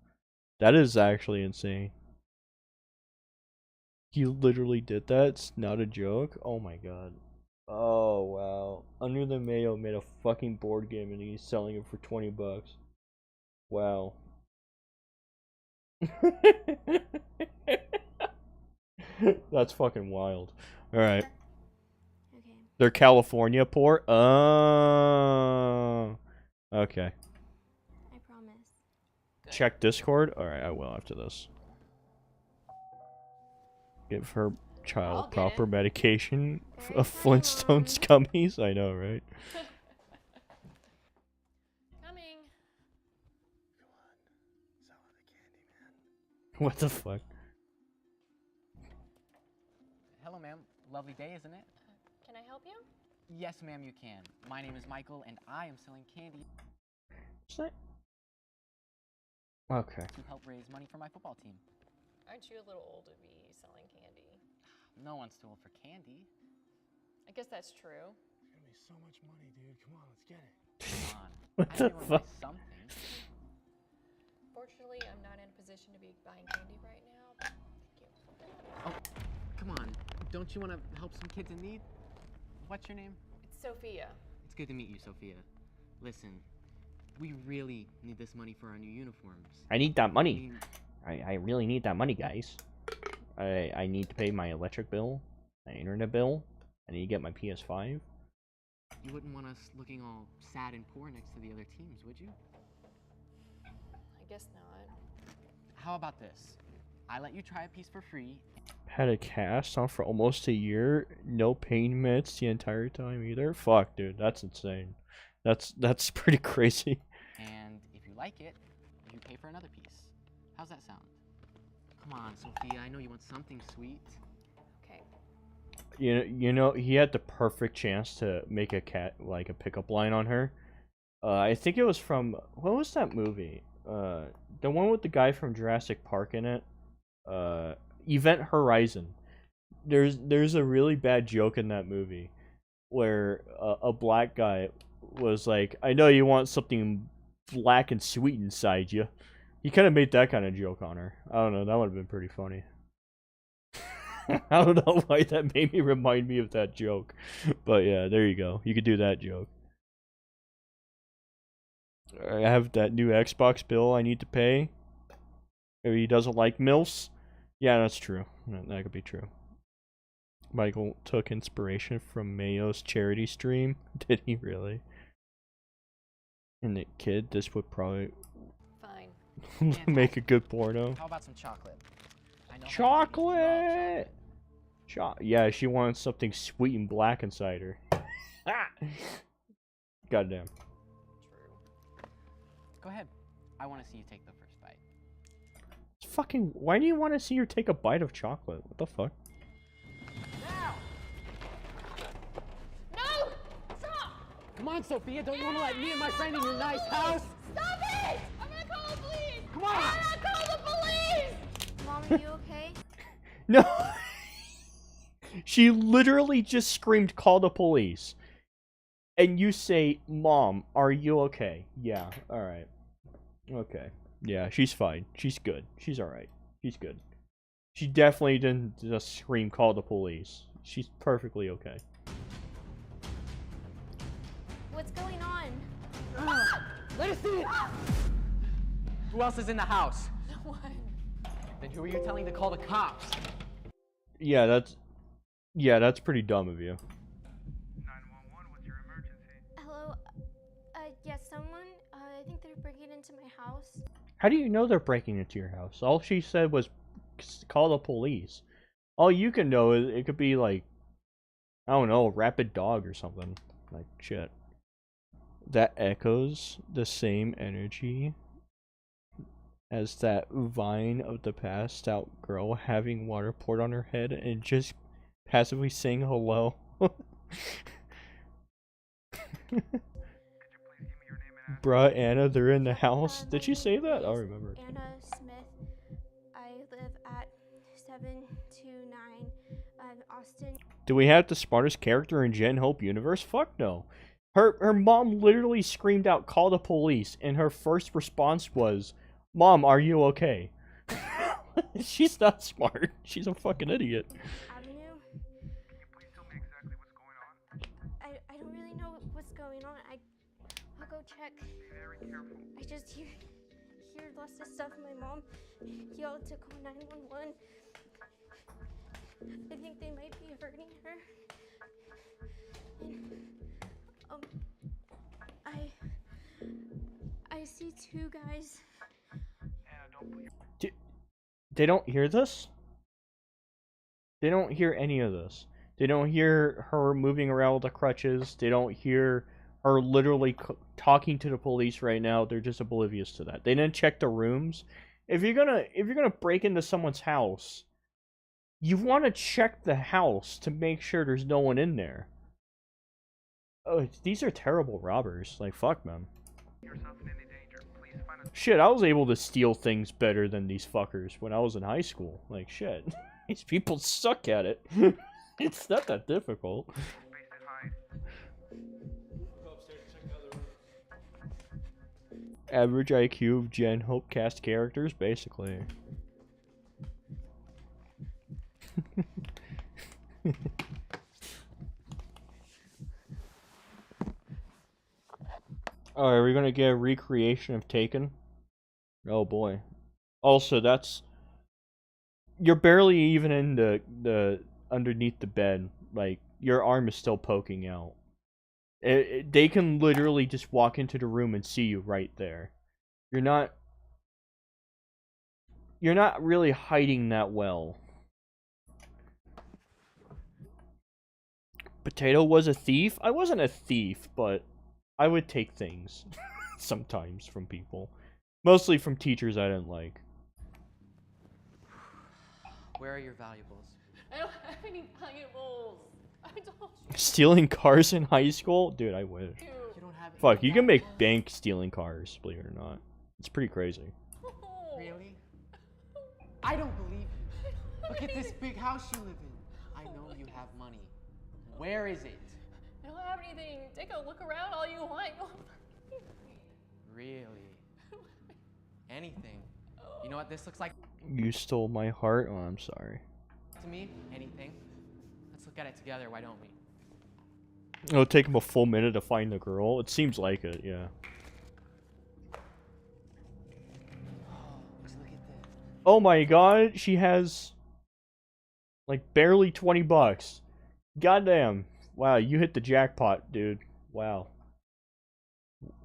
That is actually insane. He literally did that? It's not a joke? Oh my god. Oh wow. Under the Mayo made a fucking board game and he's selling it for 20 bucks. Wow. That's fucking wild. Alright. Okay. They're California poor? Oh. Okay. I promise. Check Discord? Alright, I will after this. Give her I'll child get proper it. medication Very of funny, Flintstones gummies. I know, right? Coming. What the fuck? Hello, ma'am. Lovely day, isn't it? Can I help you? Yes, ma'am, you can. My name is Michael, and I am selling candy Is that? Okay. to help raise money for my football team. Aren't you a little old to be selling candy? No one's too old for candy. I guess that's true. It's gonna be so much money, dude. Come on, let's get it. Come on. What the Everyone fuck? buys something. Fortunately, I'm not in a position to be buying candy right now. But thank you. Oh, come on. Don't you want to help some kids in need? What's your name? It's Sophia. It's good to meet you, Sophia. Listen, we really need this money for our new uniforms. I need that I money. mean, I really need that money, guys. I need to pay my electric bill, my internet bill. I need to get my PS5. you wouldn't want us looking all sad and poor next to the other teams, would you? I guess not. How about this? I let you try a piece for free. Had a cast on for almost a year. No pain meds the entire time either. Fuck, dude, that's insane. That's pretty crazy. And if you like it, you pay for another piece. How's that sound? Come on, Sophia, I know you want something sweet. Okay. You know, he had the perfect chance to make a pickup line on her. I think it was from what was that movie? The one with the guy from Jurassic Park in it. Event Horizon. There's a really bad joke in that movie where a black guy was like, "I know you want something black and sweet inside you." He kind of made that kind of joke on her. I don't know. That would have been pretty funny. I don't know why that made me remind me of that joke, but yeah, there you go. You could do that joke. I have that new Xbox bill I need to pay. Maybe he doesn't like MILFs. Yeah, that's true. That could be true. Michael took inspiration from Mayo's charity stream. Did he really? And the kid, this would probably Fine. make a good porno. How about some chocolate? I know Chocolate! Yeah, she wants something sweet and black inside her. Goddamn. True. Go ahead. I want to see you take the first bite. Fucking, why do you want to see her take a bite of chocolate? What the fuck? No! Stop! Come on, Sophia. Don't you want to let me and my friend in your nice house? Stop it! I'm gonna call the police! Come on! I'm gonna call the police! Mom, are you okay? No! She literally just screamed, "Call the police." And you say, "Mom, are you okay?" Yeah, alright. Okay. Yeah, she's fine. She's good. She's alright. She's good. She definitely didn't just scream, "Call the police." She's perfectly okay. What's going on? Let us see it! Who else is in the house? No one. Then who are you telling to call the cops? Yeah, that's pretty dumb of you. 911, what's your emergency? Hello? Yes, someone? I think they're breaking into my house. How do you know they're breaking into your house? All she said was, "Call the police." All you can know is it could be like, I don't know, a rabid dog or something. Like, shit. That echoes the same energy as that vine of the passed out girl having water poured on her head and just passively saying hello. Bruh, Anna, they're in the house. My Did she name say that? I is remember. Anna Smith. I live at 729 Austin. Do we have the smartest character in Gen Hope universe? Fuck no. Her mom literally screamed out, "Call the police," and her first response was, "Mom, are you okay?" She's not smart. She's a fucking idiot. Avenue. Can you please tell me exactly what's going on? I don't really know what's going on. I'll go check. Be very careful. I just hear lots of stuff. My mom yelled to call 911. I think they might be hurting her. And, I see two guys. Anna, don't put your... They don't hear this? They don't hear any of this. They don't hear her moving around with the crutches. They don't hear her literally talking to the police right now. They're just oblivious to that. They didn't check the rooms. If you're gonna break into someone's house, you want to check the house to make sure there's no one in there. Oh, these are terrible robbers. Like, fuck, man. yourself in any danger. Please find a... Shit, I was able to steal things better than these fuckers when I was in high school. Like, shit. These people suck at it. It's not that difficult. space to hide. Average IQ of Gen Hope cast characters, basically. Oh, are we gonna get a recreation of Taken? Oh boy. Also, that's... You're barely even in the underneath the bed. Like, your arm is still poking out. They can literally just walk into the room and see you right there. You're not really hiding that well. Potato was a thief? I wasn't a thief, but I would take things sometimes from people. Mostly from teachers I didn't like. Where are your valuables? I don't have any valuables. I told you. Stealing cars in high school? Dude, I wish. You don't have Fuck, you can make bank stealing cars, believe it or not. It's pretty crazy. Really? I don't believe you. Look at this big house you live in. I know you have money. Where is it? I don't have anything. Take a look around all you want. Really? Anything. You know what this looks like You stole my heart. Oh, I'm sorry. to me? Anything. Let's look at it together, why don't we? It'll take him a full minute to find the girl. It seems like it, yeah. Oh, would you look at this? Oh my god, she has like barely 20 bucks. Goddamn. Wow, you hit the jackpot, dude. Wow.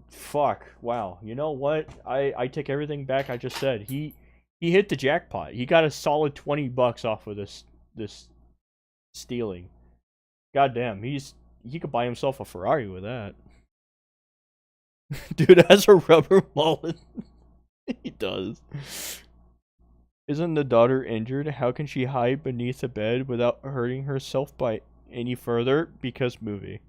Fuck. Wow. You know what? I take everything back I just said. He hit the jackpot. He got a solid 20 bucks off of this stealing. Goddamn, he could buy himself a Ferrari with that. Dude has a rubber mullet. He does. Isn't the daughter injured? How can she hide beneath a bed without hurting herself by any further? Because movie.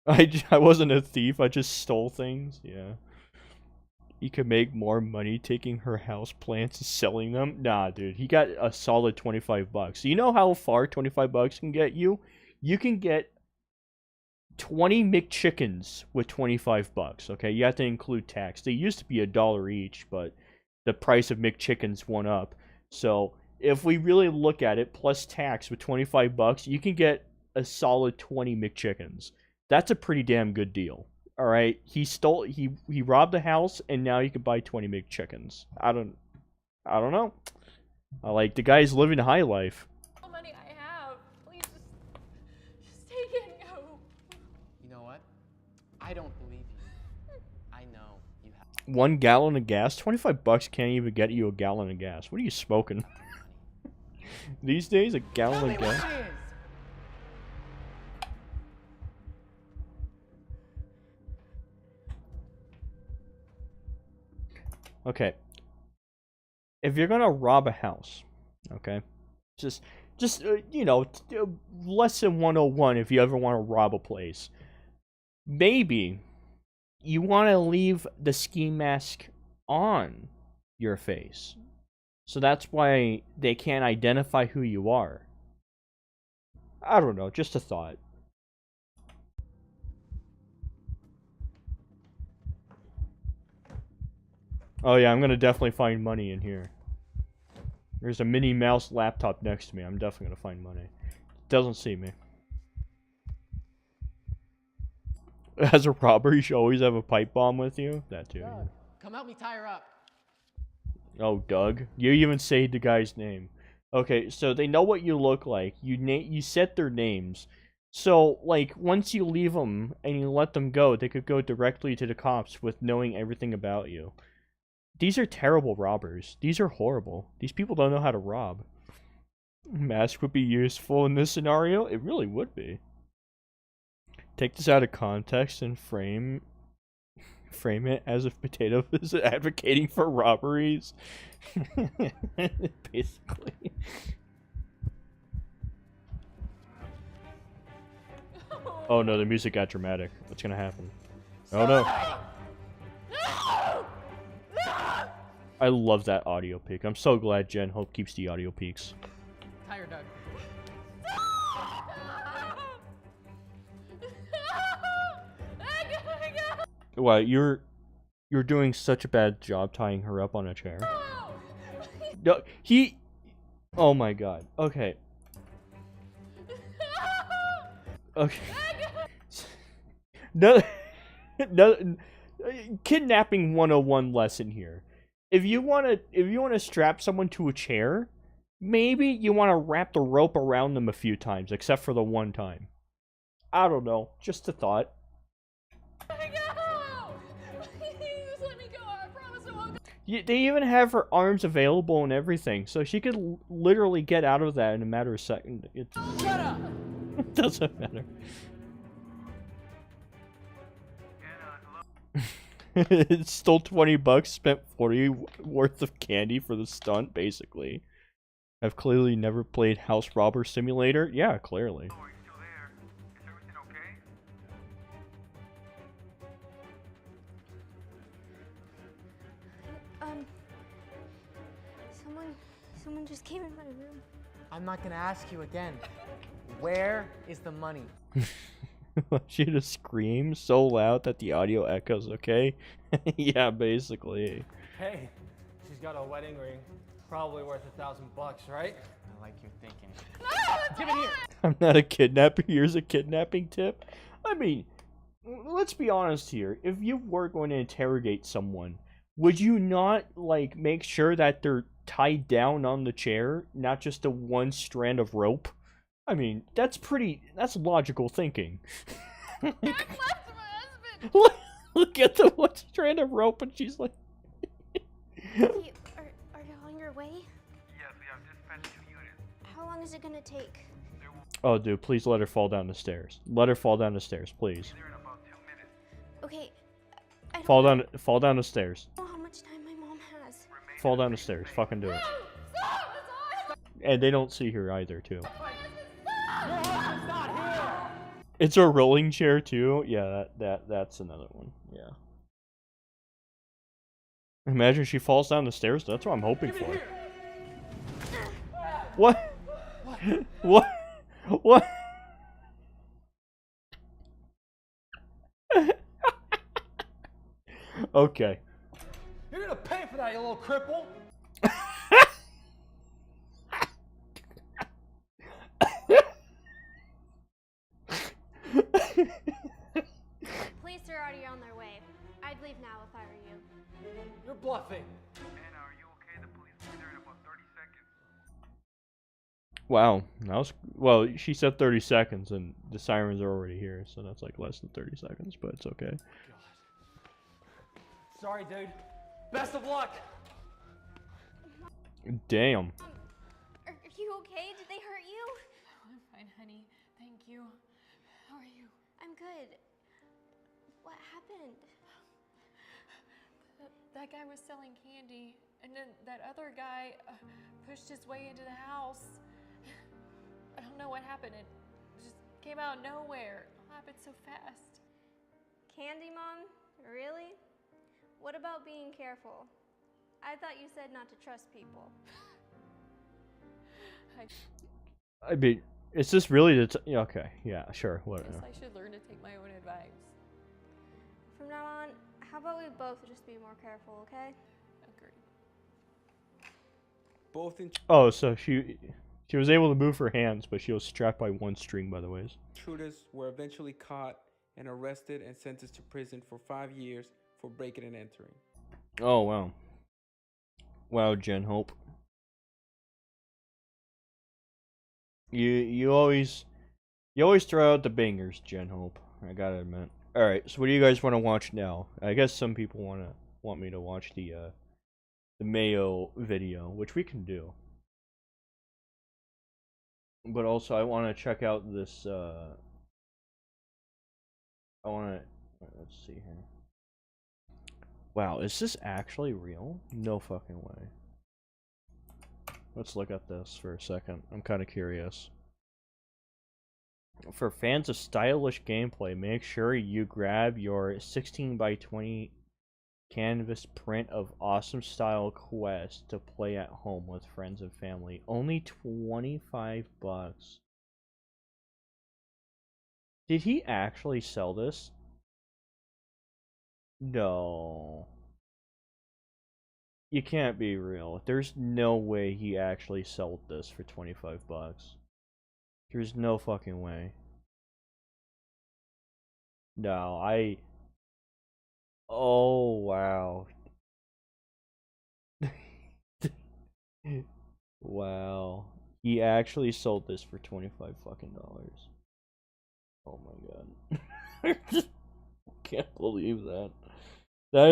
I wasn't a thief, I just stole things. Yeah. He could make more money taking her house plants and selling them. Nah, dude, he got a solid 25 bucks. You know how far 25 bucks can get you? You can get 20 McChickens with 25 bucks, okay? You have to include tax. They used to be $1 each, but the price of McChickens went up. So, if we really look at it, plus tax with 25 bucks, you can get a solid 20 McChickens. That's a pretty damn good deal. All right, he robbed the house, and now you can buy 20 McChickens. I don't know. I like the guy's living a high life. All money I have. Please just take it and go. You know what? I don't believe you. I know you have 1 gallon of gas, 25 bucks can't even get you a gallon of gas. What are you smoking? These days, a gallon of gas. it is. Okay. If you're gonna rob a house, okay, just you know, lesson 101 if you ever want to rob a place. Maybe you want to leave the ski mask on your face. So that's why they can't identify who you are. I don't know, just a thought. Oh yeah, I'm gonna definitely find money in here. There's a Minnie Mouse laptop next to me. I'm definitely gonna find money. Doesn't see me. As a robber, you should always have a pipe bomb with you. That too. Doug, come help me tie her up. Oh, Doug. You even say the guy's name. Okay, so they know what you look like. You set their names. So, like, once you leave them and you let them go, they could go directly to the cops with knowing everything about you. These are terrible robbers. These are horrible. These people don't know how to rob. Mask would be useful in this scenario? It really would be. Take this out of context and frame it as if Potato is advocating for robberies. Basically. Oh no, the music got dramatic. What's gonna happen? Oh no. I love that audio peak. I'm so glad Jen Hope keeps the audio peaks. Tie her, Doug. What, you're doing such a bad job tying her up on a chair. No, oh my god. Okay. Okay. No, no, kidnapping 101 lesson here. If you want to strap someone to a chair, maybe you want to wrap the rope around them a few times, except for the one time. I don't know, just a thought. They even have her arms available and everything, so she could literally get out of that in a matter of seconds. Shut up! It doesn't matter. It stole 20 bucks, spent 40 worth of candy for the stunt, basically. I've clearly never played House Robber Simulator. Yeah, clearly. Oh, are you still there? Is everything okay? Someone just came in my room. I'm not gonna ask you again. Where is the money? She just screams so loud that the audio echoes, okay? Yeah, basically. Hey, she's got a wedding ring. Probably worth $1,000, right? I like your thinking. Give it here. I'm not a kidnapper. Here's a kidnapping tip. I mean, let's be honest here. If you were going to interrogate someone, would you not, like, make sure that they're tied down on the chair, not just a one strand of rope? I mean, that's logical thinking. Jack left my husband. Look at the one strand of rope, and she's like... Are you on your way? Yes, we have dispatched 2 units. How long is it gonna take? Oh, dude, please let her fall down the stairs. Let her fall down the stairs, please. They're in about 2 minutes. Okay. I don't Fall down the stairs. know how much time my mom has. Fall down the stairs. Fucking do it. And they don't see her either, too. It's a rolling chair too. Yeah, that's another one. Yeah. Imagine she falls down the stairs. That's what I'm hoping for. What? What? What? Okay. You're gonna pay for that, you little cripple. Police are already on their way. I'd leave now if I were you. You're bluffing. Anna, are you okay? The police will be there in about 30 seconds. Wow. That was, well, she said 30 seconds and the sirens are already here, so that's like less than 30 seconds, but it's okay. God. Sorry, dude. Best of luck. Damn. Are you okay? Did they hurt you? I'm fine, honey. Thank you. How are you? I'm good. What happened? That guy was selling candy, and then that other guy pushed his way into the house. I don't know what happened. It just came out of nowhere. It all happened so fast. Candy, Mom? Really? What about being careful? I thought you said not to trust people. I mean, is this really the okay, yeah, sure, I whatever. guess I should learn to take my own advice. From now on, how about we both just be more careful, okay? Agreed. Both Oh, so she was able to move her hands, but she was strapped by one string, by the way. intruders were eventually caught and arrested and sentenced to prison for 5 years for breaking and entering. Oh, wow. Wow, Jen Hope. You always throw out the bangers, Jen Hope. I gotta admit. All right, so what do you guys want to watch now? I guess some people want me to watch the Mayo video, which we can do. But also, I want to check out this. I want to. Let's see here. Wow, is this actually real? No fucking way. Let's look at this for a second. I'm kind of curious. For fans of stylish gameplay, make sure you grab your 16 by 20 canvas print of awesome style Quest to play at home with friends and family. Only 25 bucks. Did he actually sell this? No. You can't be real. There's no way he actually sold this for 25 bucks. There's no fucking way. No, oh, wow. Wow. He actually sold this for 25 fucking dollars. Oh my god. Just can't believe that. That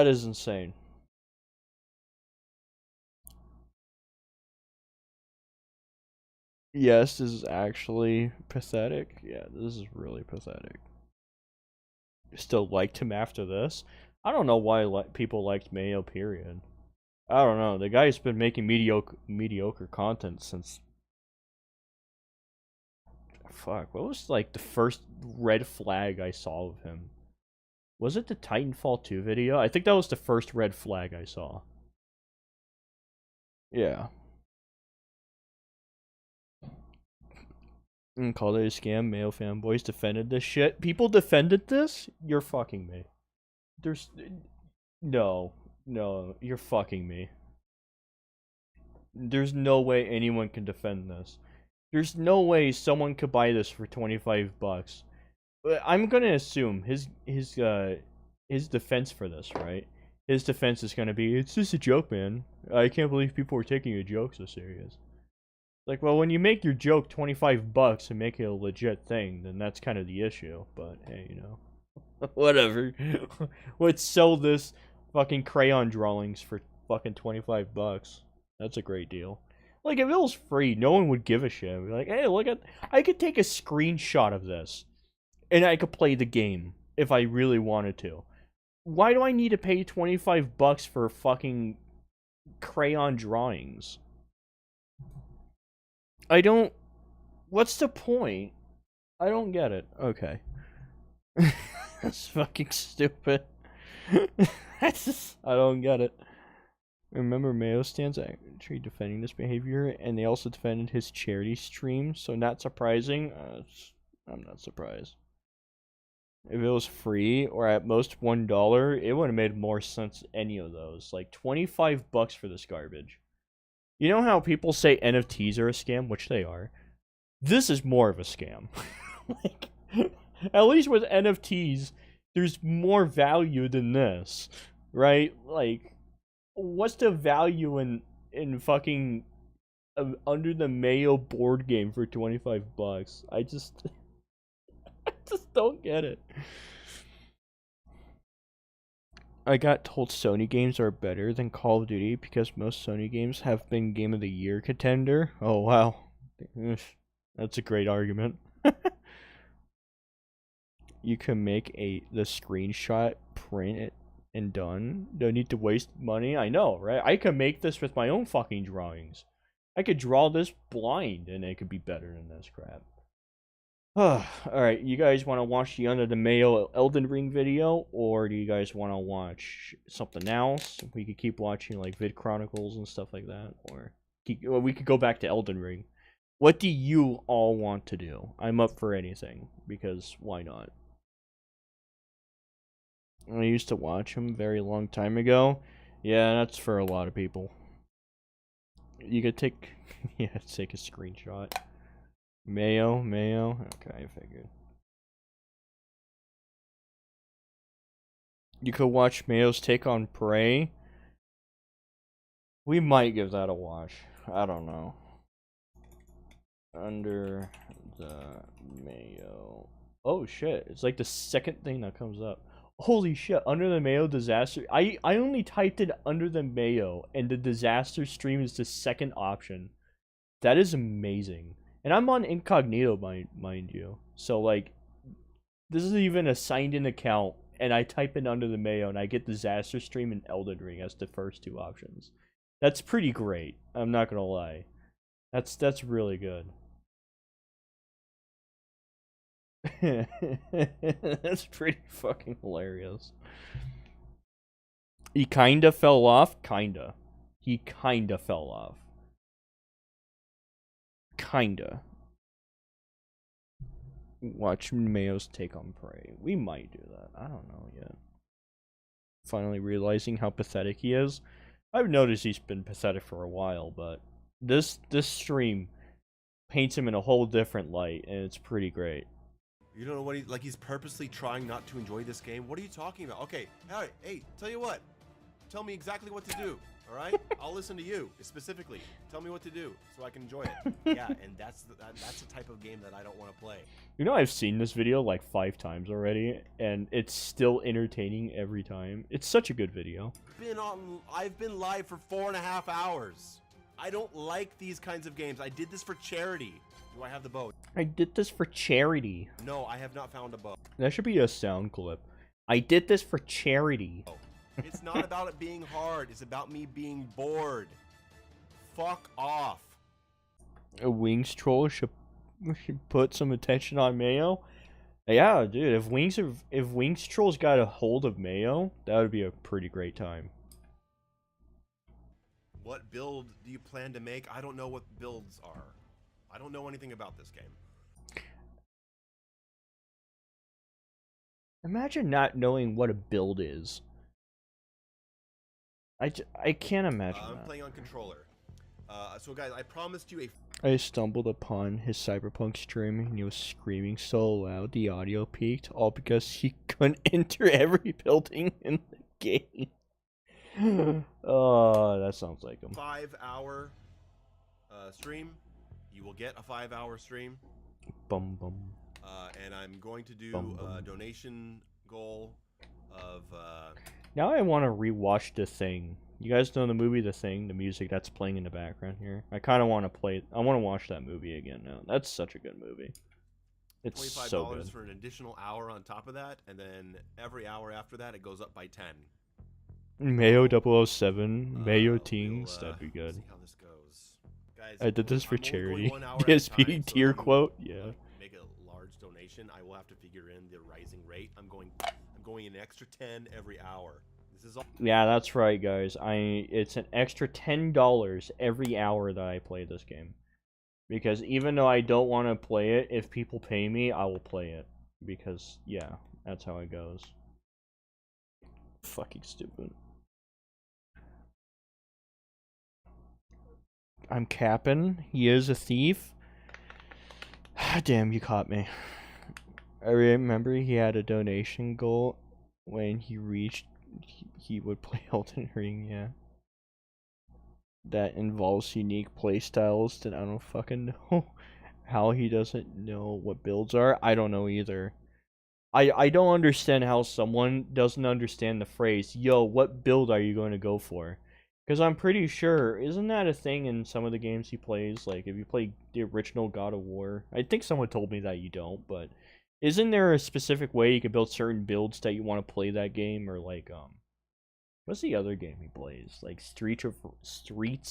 is insane. Yes, this is actually pathetic. Yeah, this is really pathetic. Still liked him after this? I don't know why people liked Mayo, period. I don't know. The guy's been making mediocre content since... Fuck, what was like the first red flag I saw of him? Was it the Titanfall 2 video? I think that was the first red flag I saw. Yeah. And called it a scam. Mayo fanboys defended this shit. People defended this? You're fucking me. There's... No. No, you're fucking me. There's no way anyone can defend this. There's no way someone could buy this for 25 bucks. I'm gonna assume his defense for this, right? His defense is gonna be, it's just a joke, man. I can't believe people are taking a joke so serious. Like, well, when you make your joke 25 bucks and make it a legit thing, then that's kind of the issue. But hey, you know, whatever. Let's sell this fucking crayon drawings for fucking 25 bucks. That's a great deal. Like, if it was free, no one would give a shit. Be like, hey, look at, I could take a screenshot of this, and I could play the game if I really wanted to. Why do I need to pay 25 bucks for fucking crayon drawings? I don't... What's the point? I don't get it. Okay. That's fucking stupid. That's just... I don't get it. Remember, Mayo stands actually defending this behavior, and they also defended his charity stream, so not surprising. I'm not surprised. If it was free, or at most $1, it would have made more sense any of those. Like, 25 bucks for this garbage. You know how people say NFTs are a scam? Which they are. This is more of a scam. Like, at least with NFTs, there's more value than this. Right? Like, what's the value in fucking Under the Mayo board game for 25 bucks? I just don't get it. I got told Sony games are better than Call of Duty because most Sony games have been Game of the Year contender. Oh, wow. That's a great argument. You can make the screenshot, print it, and done. Don't need to waste money. I know, right? I could make this with my own fucking drawings. I could draw this blind, and it could be better than this crap. Alright, you guys want to watch the Under the Mayo Elden Ring video, or do you guys want to watch something else? We could keep watching, like, Vid Chronicles and stuff like that, or we could go back to Elden Ring. What do you all want to do? I'm up for anything, because why not? I used to watch him a very long time ago. Yeah, that's for a lot of people. You could take... yeah, take a screenshot. Mayo. Okay, I figured. You could watch Mayo's take on Prey. We might give that a watch. I don't know. Under the Mayo. Oh shit, it's like the second thing that comes up. Holy shit, Under the Mayo disaster. I only typed in Under the Mayo, and the disaster stream is the second option. That is amazing. And I'm on incognito, mind you. So, like, this is even a signed-in account, and I type in Under the Mayo, and I get Disaster Stream and Elden Ring as the first two options. That's pretty great. I'm not gonna lie. That's really good. That's pretty fucking hilarious. He kinda fell off? Kinda. He kinda fell off. Kinda. Watch Mayo's take on Prey. We might do that. I don't know yet. Finally realizing how pathetic he is. I've noticed he's been pathetic for a while, but this stream paints him in a whole different light, and it's pretty great. You don't know what he's purposely trying not to enjoy this game? What are you talking about? Okay, hey, tell you what. Tell me exactly what to do. All right, I'll listen to you specifically. Tell me what to do so I can enjoy it. Yeah, and that's the type of game that I don't want to play. You know, I've seen this video like 5 times already, and it's still entertaining every time. It's such a good video. I've been live for 4.5 hours. I don't like these kinds of games. I did this for charity. Do I have the bow? I did this for charity. No, I have not found a bow. That should be a sound clip. I did this for charity. It's not about it being hard. It's about me being bored. Fuck off. A Wings troll should put some attention on Mayo. Yeah, dude. If Wings trolls got a hold of Mayo, that would be a pretty great time. What build do you plan to make? I don't know what builds are. I don't know anything about this game. Imagine not knowing what a build is. I can't imagine I'm that. playing on controller. So guys, I promised you a I stumbled upon his Cyberpunk stream and he was screaming so loud the audio peaked, all because he couldn't enter every building in the game. Oh, that sounds like him. 5-hour stream. You will get a 5-hour stream. Bum bum. And I'm going to do Bum, a bum. donation goal of Now I want to rewatch The Thing. You guys know the movie The Thing, the music that's playing in the background here? I kind of want to play. I want to watch that movie again now. That's such a good movie. It's $25 so good. for an additional hour on top of that, and then every hour after that it goes up by 10. Mayo 007, Mayo Teens, We'll, that'd be good. see how this goes. Guys, I did this for I'm only charity. going 1 hour at a DSP time, so tier if you, quote, yeah. make a large donation, I will have to figure in the rising rate. I'm going an extra 10 every hour. This is all. Yeah, that's right, guys. It's an extra $10 every hour that I play this game. Because even though I don't want to play it, if people pay me, I will play it. Because, yeah, that's how it goes. Fucking stupid. I'm capping. He is a thief. Damn, you caught me. I remember he had a donation goal when he reached. He would play Elden Ring, yeah. That involves unique playstyles that I don't fucking know. How he doesn't know what builds are, I don't know either. I don't understand how someone doesn't understand the phrase, yo, what build are you going to go for? Because I'm pretty sure, isn't that a thing in some of the games he plays? Like, if you play the original God of War, I think someone told me that you don't, but isn't there a specific way you can build certain builds that you want to play that game? Or like, what's the other game he plays? Like Streets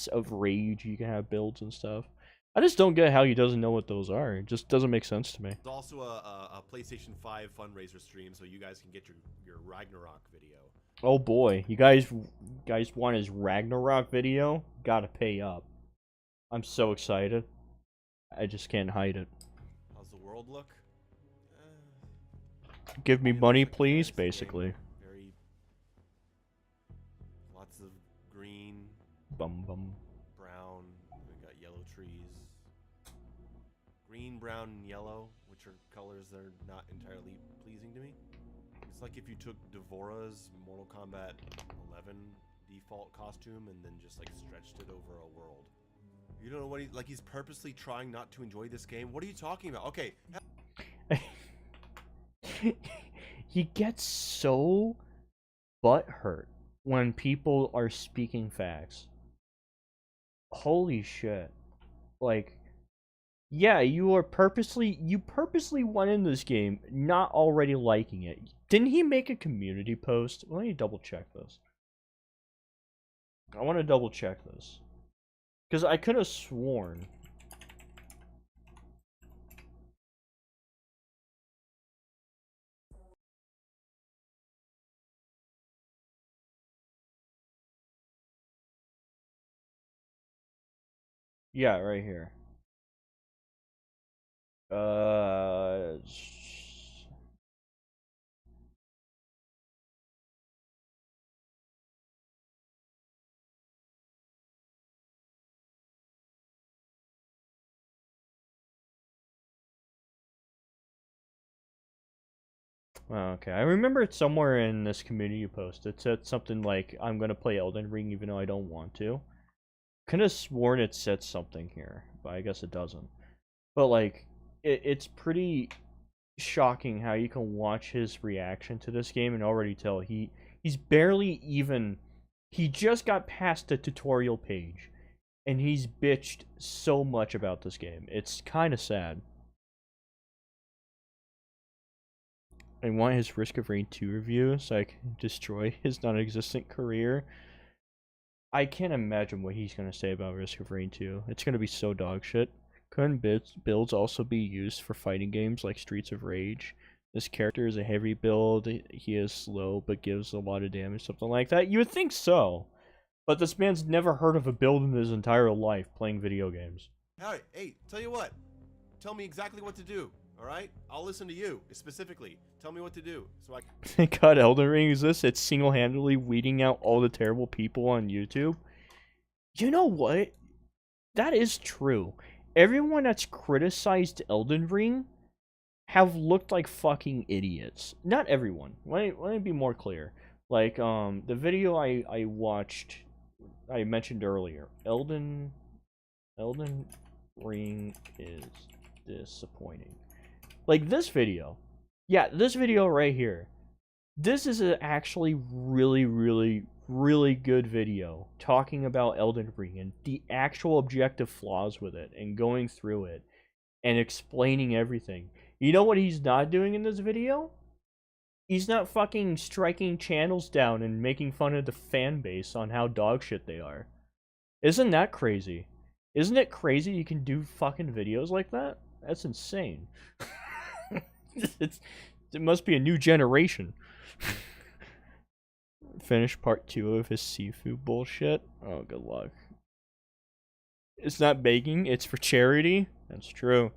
of Rage, you can have builds and stuff. I just don't get how he doesn't know what those are. It just doesn't make sense to me. There's also a PlayStation 5 fundraiser stream, so you guys can get your Ragnarok video. Oh boy, you guys want his Ragnarok video? Gotta pay up. I'm so excited. I just can't hide it. How's the world look? Give me It money, looks like a please, nice game. basically. Very lots of green, Bum bum. brown. We got yellow trees. Green, brown, and yellow, which are colors that are not entirely pleasing to me. It's like if you took Devora's Mortal Kombat 11 default costume and then just like stretched it over a world. You don't know what he's purposely trying not to enjoy this game. What are you talking about? Okay. He gets so butthurt when people are speaking facts. Holy shit. Like, yeah, you purposely went in this game not already liking it. Didn't he make a community post? Let me double check this. I want to double check this. Because I could have sworn. Yeah, right here. Okay, I remember it somewhere in this community post. It said something like, I'm gonna play Elden Ring even though I don't want to. Could have sworn it said something here, but I guess it doesn't. But like, it's pretty shocking how you can watch his reaction to this game and already tell he's barely even. He just got past the tutorial page, and he's bitched so much about this game. It's kind of sad. I want his Risk of Rain 2 review so I can destroy his non-existent career. I can't imagine what he's going to say about Risk of Rain 2. It's going to be so dog shit. Couldn't builds also be used for fighting games like Streets of Rage? This character is a heavy build, he is slow but gives a lot of damage, something like that? You would think so. But this man's never heard of a build in his entire life playing video games. Alright, hey, tell you what. Tell me exactly what to do. All right? I'll listen to you specifically. Tell me what to do. So I. Thank God Elden Ring exists. It's single-handedly weeding out all the terrible people on YouTube. You know what? That is true. Everyone that's criticized Elden Ring have looked like fucking idiots. Not everyone. Let me be more clear. Like, the video I watched, I mentioned earlier. Elden Ring is disappointing. Like, this video. Yeah, this video right here. This is a actually really, really, really good video talking about Elden Ring and the actual objective flaws with it and going through it and explaining everything. You know what he's not doing in this video? He's not fucking striking channels down and making fun of the fan base on how dog shit they are. Isn't that crazy? Isn't it crazy you can do fucking videos like that? That's insane. It must be a new generation. Finish part 2 of his Sifu bullshit. Oh, good luck. It's not begging, it's for charity. That's true.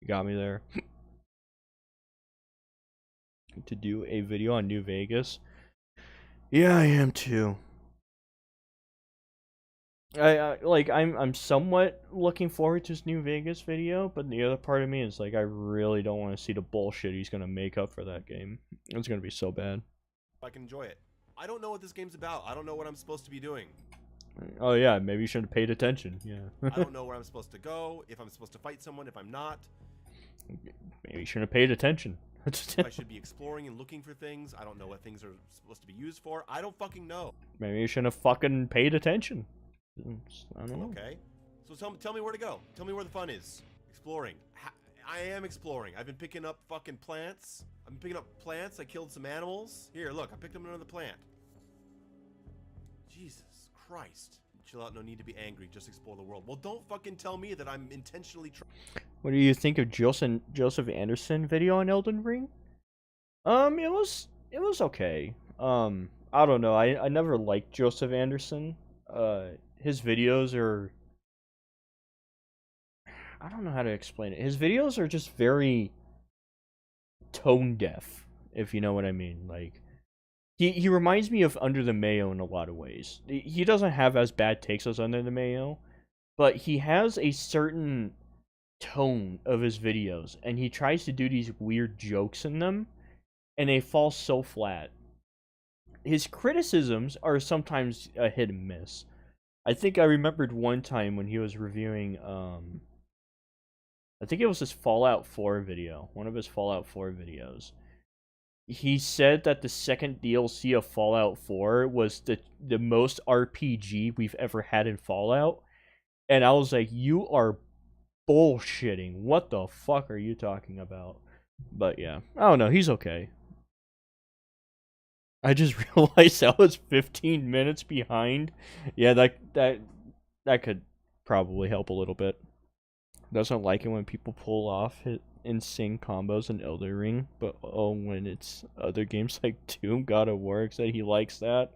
You got me there. To do a video on New Vegas. Yeah, I am too. I'm somewhat looking forward to his New Vegas video, but the other part of me is like, I really don't want to see the bullshit he's gonna make up for that game. It's gonna be so bad. I can enjoy it. I don't know what this game's about. I don't know what I'm supposed to be doing. Oh yeah, maybe you should have paid attention. Yeah. I don't know where I'm supposed to go. If I'm supposed to fight someone, if I'm not. Maybe you should have paid attention. If I should be exploring and looking for things. I don't know what things are supposed to be used for. I don't fucking know. Maybe you shouldn't have fucking paid attention. I don't know. Okay. So tell me where to go. Tell me where the fun is. Exploring. I am exploring. I've been picking up fucking plants. I've been picking up plants. I killed some animals. Here, look. I picked up another plant. Jesus Christ. Chill out. No need to be angry. Just explore the world. Well, don't fucking tell me that I'm intentionally What do you think of Joseph Anderson video on Elden Ring? It was okay. I don't know. I never liked Joseph Anderson. His videos are, I don't know how to explain it. His videos are just very tone deaf, if you know what I mean. Like, he reminds me of Under the Mayo in a lot of ways. He doesn't have as bad takes as Under the Mayo, but he has a certain tone of his videos, and he tries to do these weird jokes in them, and they fall so flat. His criticisms are sometimes a hit and miss. I think I remembered one time when he was reviewing, I think it was his Fallout 4 video, one of his Fallout 4 videos. He said that the second DLC of Fallout 4 was the most RPG we've ever had in Fallout, and I was like, you are bullshitting. What the fuck are you talking about? But yeah, I don't know, he's okay. I just realized I was 15 minutes behind. Yeah, that could probably help a little bit. Doesn't like it when people pull off insane combos in Elden Ring, but when it's other games like Doom, God of War, said he likes that.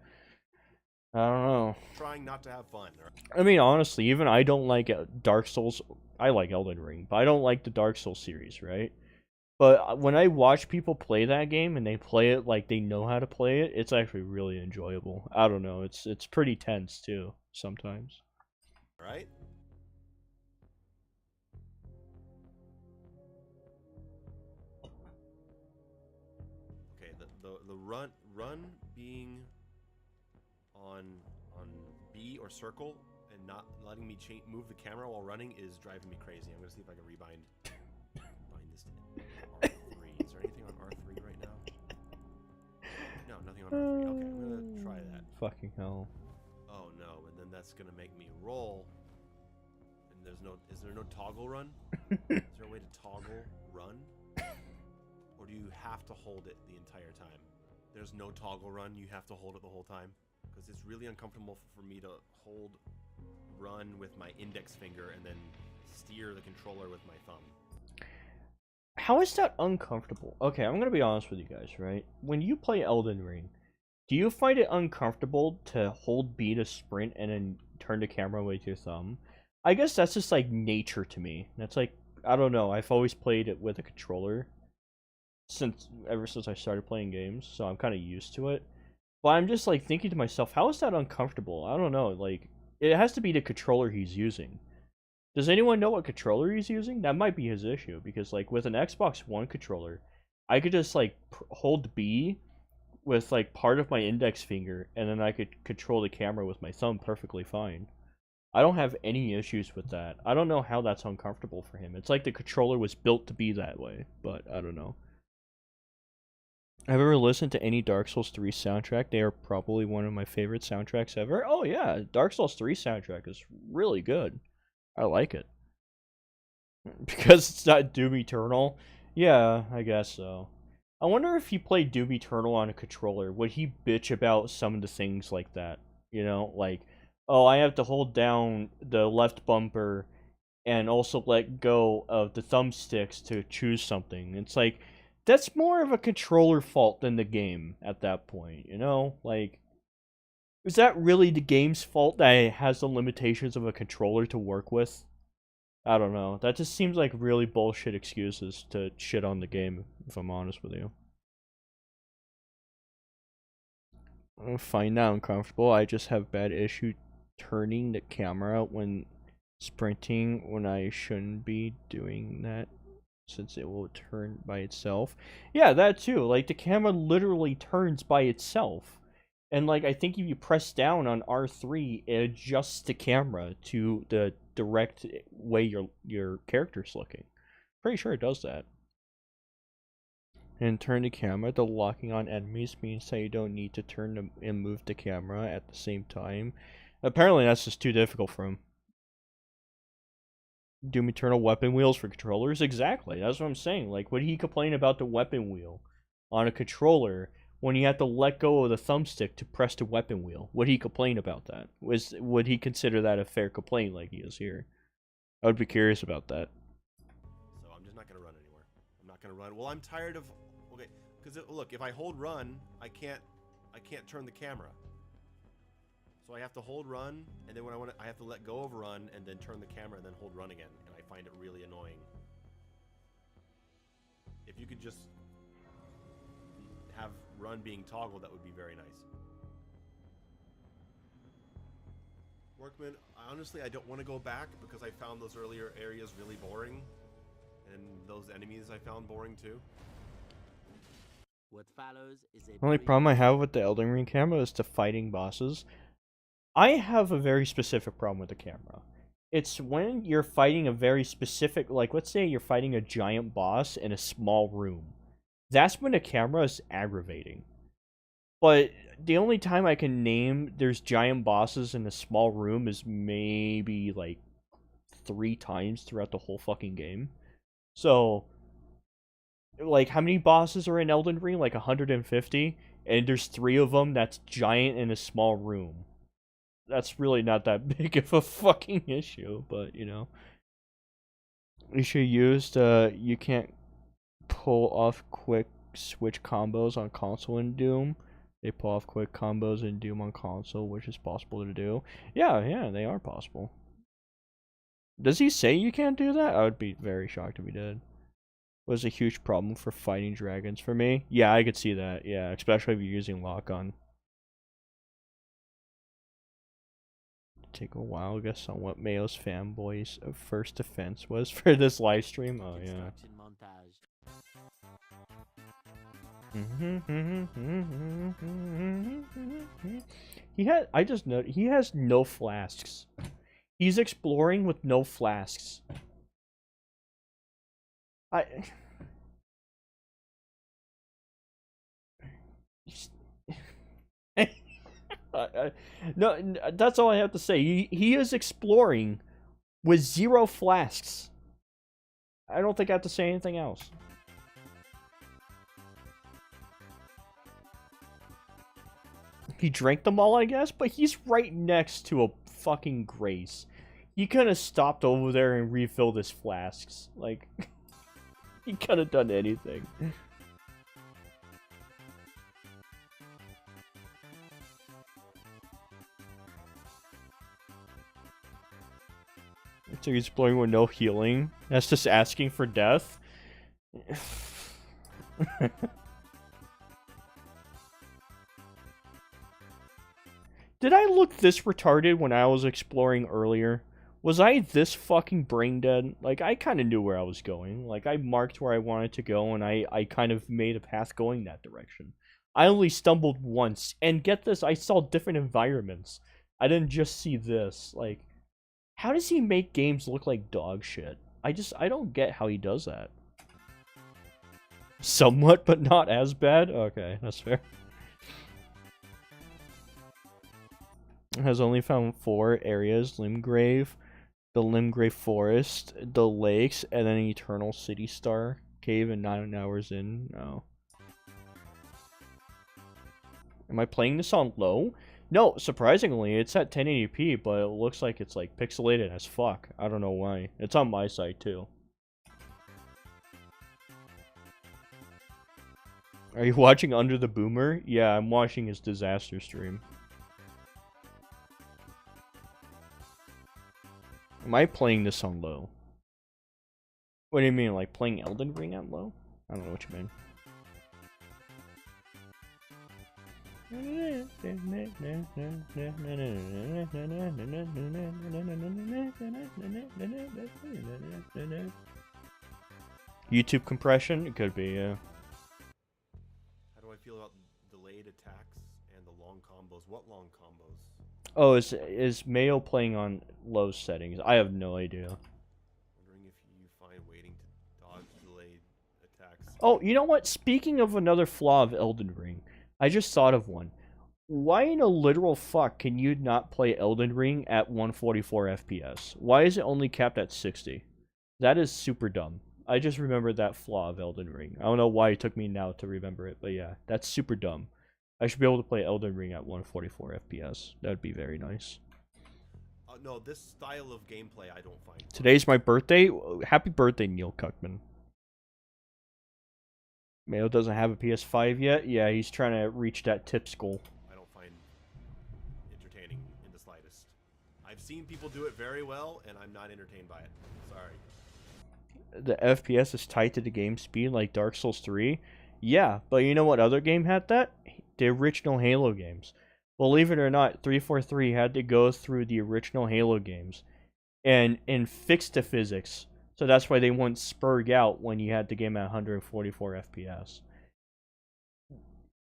I don't know. Trying not to have fun. I mean, honestly, even I don't like Dark Souls. I like Elden Ring, but I don't like the Dark Souls series, right? But when I watch people play that game and they play it like they know how to play it, it's actually really enjoyable. I don't know, it's pretty tense too sometimes. Right? Okay, the run being on B or circle and not letting me move the camera while running is driving me crazy. I'm gonna see if I can rebind this to R3. Is there anything on R3 right now? No, nothing on R3. Okay, I'm gonna try that. Fucking hell. Oh no, and then that's gonna make me roll. And is there no toggle run? Is there a way to toggle run? Or do you have to hold it the entire time? There's no toggle run, you have to hold it the whole time? Because it's really uncomfortable for me to hold run with my index finger and then steer the controller with my thumb. How is that uncomfortable? Okay, I'm gonna be honest with you guys, right? When you play Elden Ring, do you find it uncomfortable to hold B to sprint and then turn the camera with your thumb? I guess that's just like nature to me. That's like I don't know. I've always played it with a controller ever since I started playing games, so I'm kind of used to it. But I'm just like thinking to myself, how is that uncomfortable? I don't know. Like, it has to be the controller he's using. Does anyone know what controller he's using? That might be his issue, because like with an Xbox One controller, I could just like hold B with like part of my index finger, and then I could control the camera with my thumb perfectly fine. I don't have any issues with that. I don't know how that's uncomfortable for him. It's like the controller was built to be that way, but I don't know. Have you ever listened to any Dark Souls 3 soundtrack? They are probably one of my favorite soundtracks ever. Oh yeah, Dark Souls 3 soundtrack is really good. I like it. Because it's not Doom Eternal? Yeah, I guess so. I wonder if he played Doom Eternal on a controller, would he bitch about some of the things like that? You know, like, oh, I have to hold down the left bumper and also let go of the thumbsticks to choose something. It's like, that's more of a controller fault than the game at that point, you know? Like, is that really the game's fault that it has the limitations of a controller to work with? I don't know. That just seems like really bullshit excuses to shit on the game, if I'm honest with you. I find that uncomfortable. I just have bad issue turning the camera when sprinting when I shouldn't be doing that, since it will turn by itself. Yeah, that too. Like, the camera literally turns by itself. And, like, I think if you press down on R3, it adjusts the camera to the direct way your character's looking. Pretty sure it does that. And turn the camera. The locking on enemies means that you don't need to turn and move the camera at the same time. Apparently, that's just too difficult for him. Doom Eternal weapon wheels for controllers? Exactly. That's what I'm saying. Like, would he complain about the weapon wheel on a controller when you have to let go of the thumbstick to press the weapon wheel? Would he complain about that? Would he consider that a fair complaint like he is here? I would be curious about that. So I'm just not gonna run anywhere. I'm not gonna run. Well, I'm tired of. Okay, because look, if I hold run, I can't turn the camera. So I have to hold run, and then when I have to let go of run, and then turn the camera, and then hold run again, and I find it really annoying. If you could just have run being toggled, that would be very nice. Workman, honestly, I don't want to go back because I found those earlier areas really boring, and those enemies I found boring too. What follows is a The only problem I have with the Elden Ring camera is the fighting bosses. I have a very specific problem with the camera. It's when you're fighting a very specific, like, let's say you're fighting a giant boss in a small room. That's when the camera is aggravating. But the only time I can name there's giant bosses in a small room is maybe, like, 3 times throughout the whole fucking game. So, like, how many bosses are in Elden Ring? Like 150? And there's 3 of them that's giant in a small room. That's really not that big of a fucking issue, but, you know. You should use you can't pull off quick switch combos on console in Doom. They pull off quick combos in Doom on console, which is possible to do. Yeah, they are possible. Does he say you can't do that? I would be very shocked if he did. Was a huge problem for fighting dragons for me. Yeah, I could see that. Yeah, especially if you're using lock-on. Take a while, guess on what Mayo's fanboys' first defense was for this live stream. Oh yeah. I just know he has no flasks. He's exploring with no flasks. No, that's all I have to say. He is exploring with 0 flasks. I don't think I have to say anything else. He drank them all, I guess, but he's right next to a fucking Grace. He could have stopped over there and refilled his flasks. Like, he could have done anything. So he's exploring with no healing. That's just asking for death. Did I look this retarded when I was exploring earlier? Was I this fucking brain dead? Like, I kind of knew where I was going. Like, I marked where I wanted to go, and I kind of made a path going that direction. I only stumbled once, and get this, I saw different environments. I didn't just see this. Like, how does he make games look like dog shit? I don't get how he does that. Somewhat, but not as bad? Okay, that's fair. Has only found 4 areas: Limgrave, the Limgrave Forest, the lakes, and then Eternal City Star Cave, and 9 hours in. Oh. Am I playing this on low? No, surprisingly, it's at 1080p, but it looks like it's like pixelated as fuck. I don't know why. It's on my side too. Are you watching Under the Boomer? Yeah, I'm watching his disaster stream. Am I playing this on low? What do you mean, like playing Elden Ring on low? I don't know what you mean. YouTube compression? It could be, yeah. How do I feel about delayed attacks and the long combos? What long combos? Oh, is Mayo playing on low settings? I have no idea. Wondering if you find waiting to dodge delayed attacks. Oh, you know what? Speaking of another flaw of Elden Ring, I just thought of one. Why in a literal fuck can you not play Elden Ring at 144 FPS? Why is it only capped at 60? That is super dumb. I just remembered that flaw of Elden Ring. I don't know why it took me now to remember it, but yeah, that's super dumb. I should be able to play Elden Ring at 144 FPS. That would be very nice. No, this style of gameplay I don't find. Today's my birthday. Happy birthday, Neil Cuckman. Mayo doesn't have a PS5 yet. Yeah, he's trying to reach that tips goal. I don't find entertaining in the slightest. I've seen people do it very well, and I'm not entertained by it. Sorry. The FPS is tied to the game speed like Dark Souls 3. Yeah, but you know what other game had that? The original Halo games. Believe it or not, 343 had to go through the original Halo games and fix the physics. So that's why they wouldn't spurg out when you had the game at 144 FPS.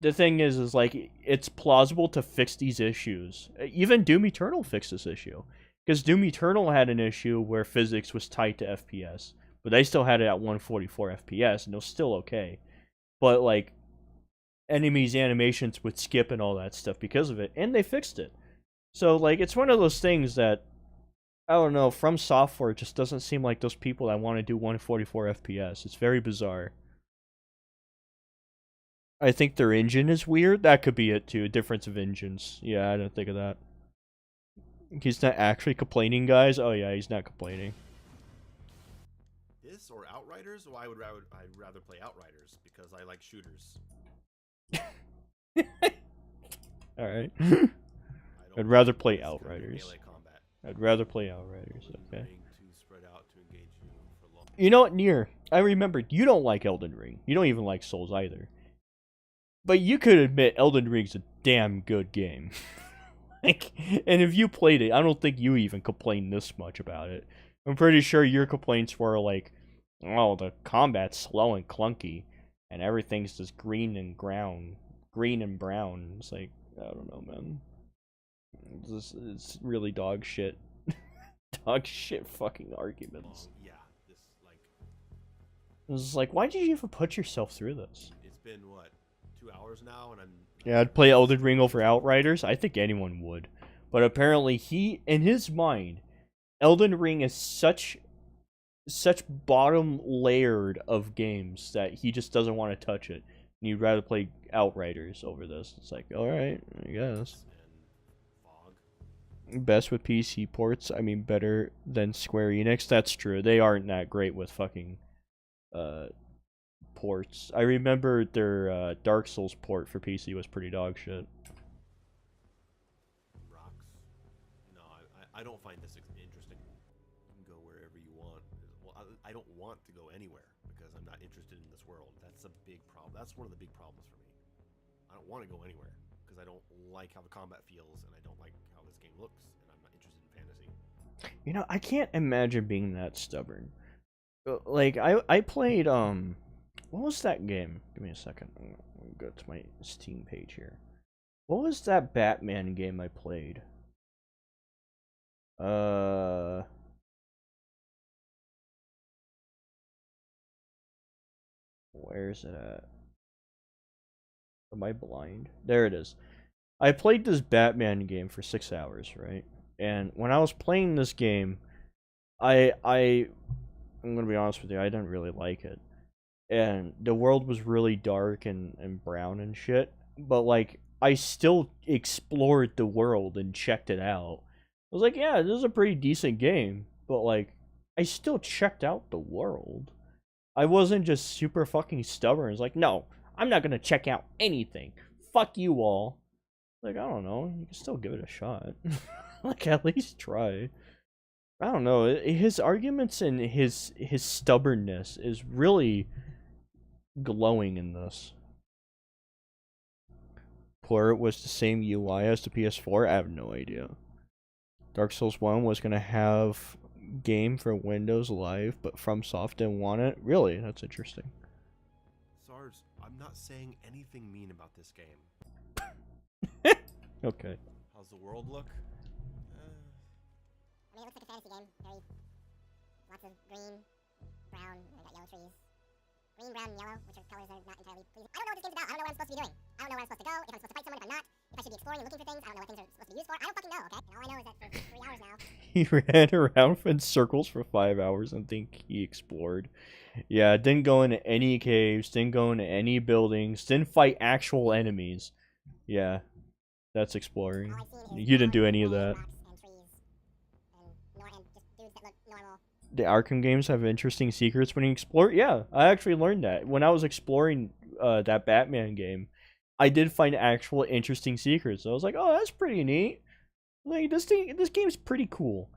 The thing is like, it's plausible to fix these issues. Even Doom Eternal fixed this issue. Because Doom Eternal had an issue where physics was tied to FPS. But they still had it at 144 FPS, and it was still okay. But, like, enemies' animations would skip and all that stuff because of it, and they fixed it. So, like, it's one of those things that, I don't know, From Software just doesn't seem like those people that want to do 144 FPS. It's very bizarre. I think their engine is weird. That could be it, too. Difference of engines. Yeah, I didn't think of that. He's not actually complaining, guys. Oh, yeah, he's not complaining. This or Outriders? Well, I'd rather play Outriders because I like shooters. Alright. I'd rather play Outriders. I'd rather play Outriders, okay. You know what, Nier? I remembered, you don't like Elden Ring. You don't even like Souls either. But you could admit Elden Ring's a damn good game. Like, and if you played it, I don't think you even complained this much about it. I'm pretty sure your complaints were like, oh, the combat's slow and clunky, and everything's just green and brown. It's like, I don't know, man. It's really dog shit. Dog shit fucking arguments. Yeah, this, like... It's like, why did you even put yourself through this? It's been, what, 2 hours now, and I'm... Yeah, I'd play Elden Ring over Outriders. I think anyone would. But apparently he, in his mind, Elden Ring is such bottom layered of games that he just doesn't want to touch it. And you'd rather play Outriders over this. It's like, alright, I guess. Best with PC ports. I mean, better than Square Enix. That's true. They aren't that great with fucking ports. I remember their Dark Souls port for PC was pretty dog shit. Rocks. No, I don't find this interesting. You can go I don't want to go anywhere because I'm not interested in this world. That's a big problem. That's one of the big problems for me. I don't want to go anywhere because I don't like how the combat feels and I don't like how this game looks and I'm not interested in fantasy. You know, I can't imagine being that stubborn. Like I played what was that game? Give me a second. I'm gonna go to my Steam page here. What was that Batman game I played? Where's it at? Am I blind? There it is. I played this Batman game for 6 hours, right? And when I was playing this game, I'm gonna be honest with you, I didn't really like it. And the world was really dark and brown and shit. But like I still explored the world and checked it out. I was like, yeah, this is a pretty decent game. But like I still checked out the world. I wasn't just super fucking stubborn. It's like, no, I'm not gonna check out anything. Fuck you all. Like, I don't know. You can still give it a shot. Like, at least try. I don't know. His arguments and his stubbornness is really glowing in this. Port was the same UI as the PS4? I have no idea. Dark Souls 1 was gonna have game for Windows Live, but FromSoft didn't want it? Really? That's interesting. Sarge, I'm not saying anything mean about this game. Okay. How's the world look? I mean, it looks like a fantasy game. Very, lots of green, brown, I got yellow trees. Green, brown, and yellow, which are colors that are not entirely pleasing. I don't know what this game's about. I don't know what I'm supposed to be doing. I don't know where I'm supposed to go, if I'm supposed to fight someone, if I'm not, if I should be exploring and looking for things. I don't know what things are supposed to be used for. I don't fucking know, okay? And all I know is that for 3 hours now. He ran around in circles for 5 hours and think he explored. Yeah, didn't go into any caves, didn't go into any buildings, didn't fight actual enemies. Yeah, that's exploring. You didn't do any of that. The Arkham games have interesting secrets when you explore. Yeah, I actually learned that when I was exploring that Batman game. I did find actual interesting secrets. I was like, oh, that's pretty neat. Like this game's pretty cool.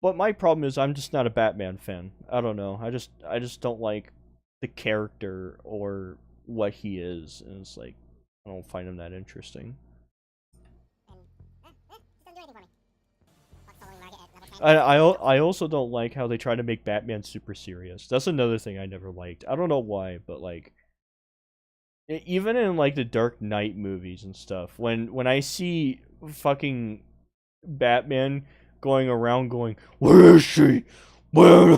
But my problem is I'm just not a Batman fan. I don't know. I just don't like the character or what he is, and it's like I don't find him that interesting. I also don't like how they try to make Batman super serious. That's another thing I never liked. I don't know why, but like even in like the Dark Knight movies and stuff, when I see fucking Batman going around going, "Where is she? Where?"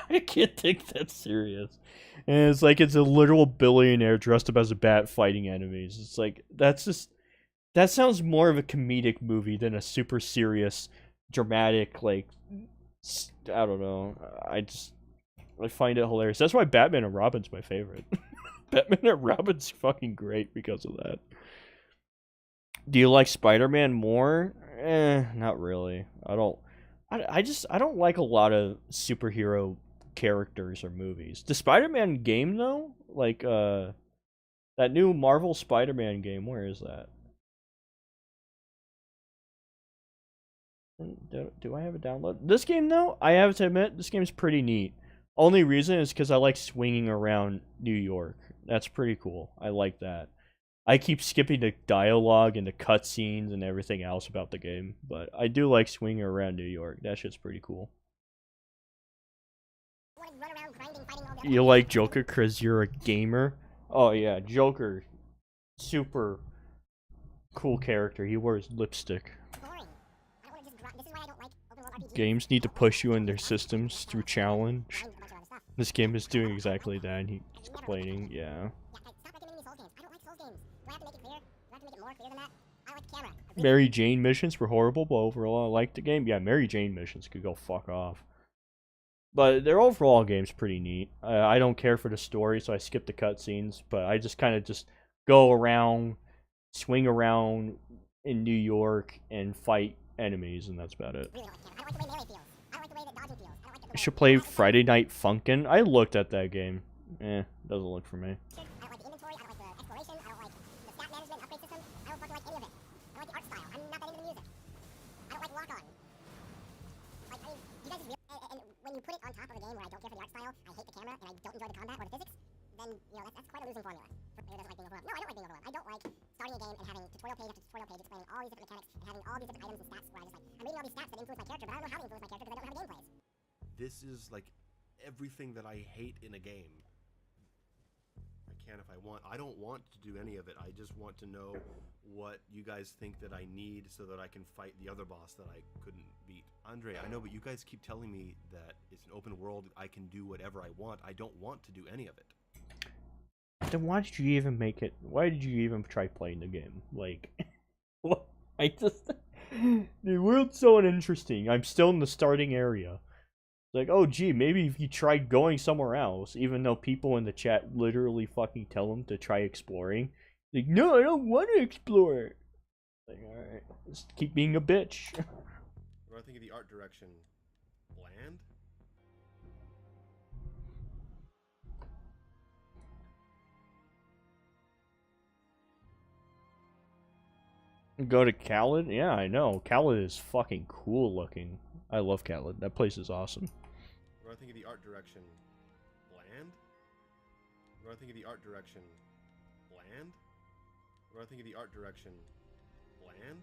I can't take that serious. And it's like it's a literal billionaire dressed up as a bat fighting enemies. It's like that sounds more of a comedic movie than a super serious dramatic, like, I don't know. I find it hilarious. That's why Batman and Robin's my favorite. Batman and Robin's fucking great because of that. Do you like Spider-Man more? Not really. I don't like a lot of superhero characters or movies. The Spider-Man game though, like that new Marvel Spider-Man game, where is that? Do I have it download? This game, though, I have to admit, this game's pretty neat. Only reason is because I like swinging around New York. That's pretty cool. I like that. I keep skipping the dialogue and the cutscenes and everything else about the game, but I do like swinging around New York. That shit's pretty cool. You like Joker because you're a gamer? Oh yeah, Joker. Super cool character. He wears lipstick. Games need to push you in their systems through challenge. This game is doing exactly that, and he's complaining, yeah. Mary Jane missions were horrible, but overall I liked the game. Yeah, Mary Jane missions could go fuck off. But their overall game's pretty neat. I don't care for the story, so I skip the cutscenes, but I just kind of just go around, swing around in New York, and fight enemies, and that's about it. I should play Friday Night Funkin'. I looked at that game. Doesn't look for me. When you put it on top of a game where I don't care for the art style, style, I hate the camera, and I don't enjoy the combat or the physics, then, you know, that's quite a losing formula. Maybe doesn't like being overwhelmed. No, I don't like being overwhelmed. I don't like starting a game and having tutorial page after tutorial page explaining all these different mechanics and having all these different items and stats where I just like, I'm reading all these stats that influence my character, but I don't know how to influence my character because I don't know how the game plays. This is like everything that I hate in a game. I can if I want. I don't want to do any of it. I just want to know what you guys think that I need so that I can fight the other boss that I couldn't beat. Andre, I know, but you guys keep telling me that it's an open world, I can do whatever I want. I don't want to do any of it. Then why did you even make it? Why did you even try playing the game? Like, what? I just... The world's so uninteresting. I'm still in the starting area. Like, oh gee, maybe if you tried going somewhere else, even though people in the chat literally fucking tell them to try exploring. Like, no, I don't want to explore. Like, alright, just keep being a bitch. What do I think of the art direction? Bland? Go to Khaled? Yeah, I know. Khaled is fucking cool looking. I love Khaled. That place is awesome. What do I think of the art direction? Bland? What do I think of the art direction? Bland? What do I think of the art direction? Bland?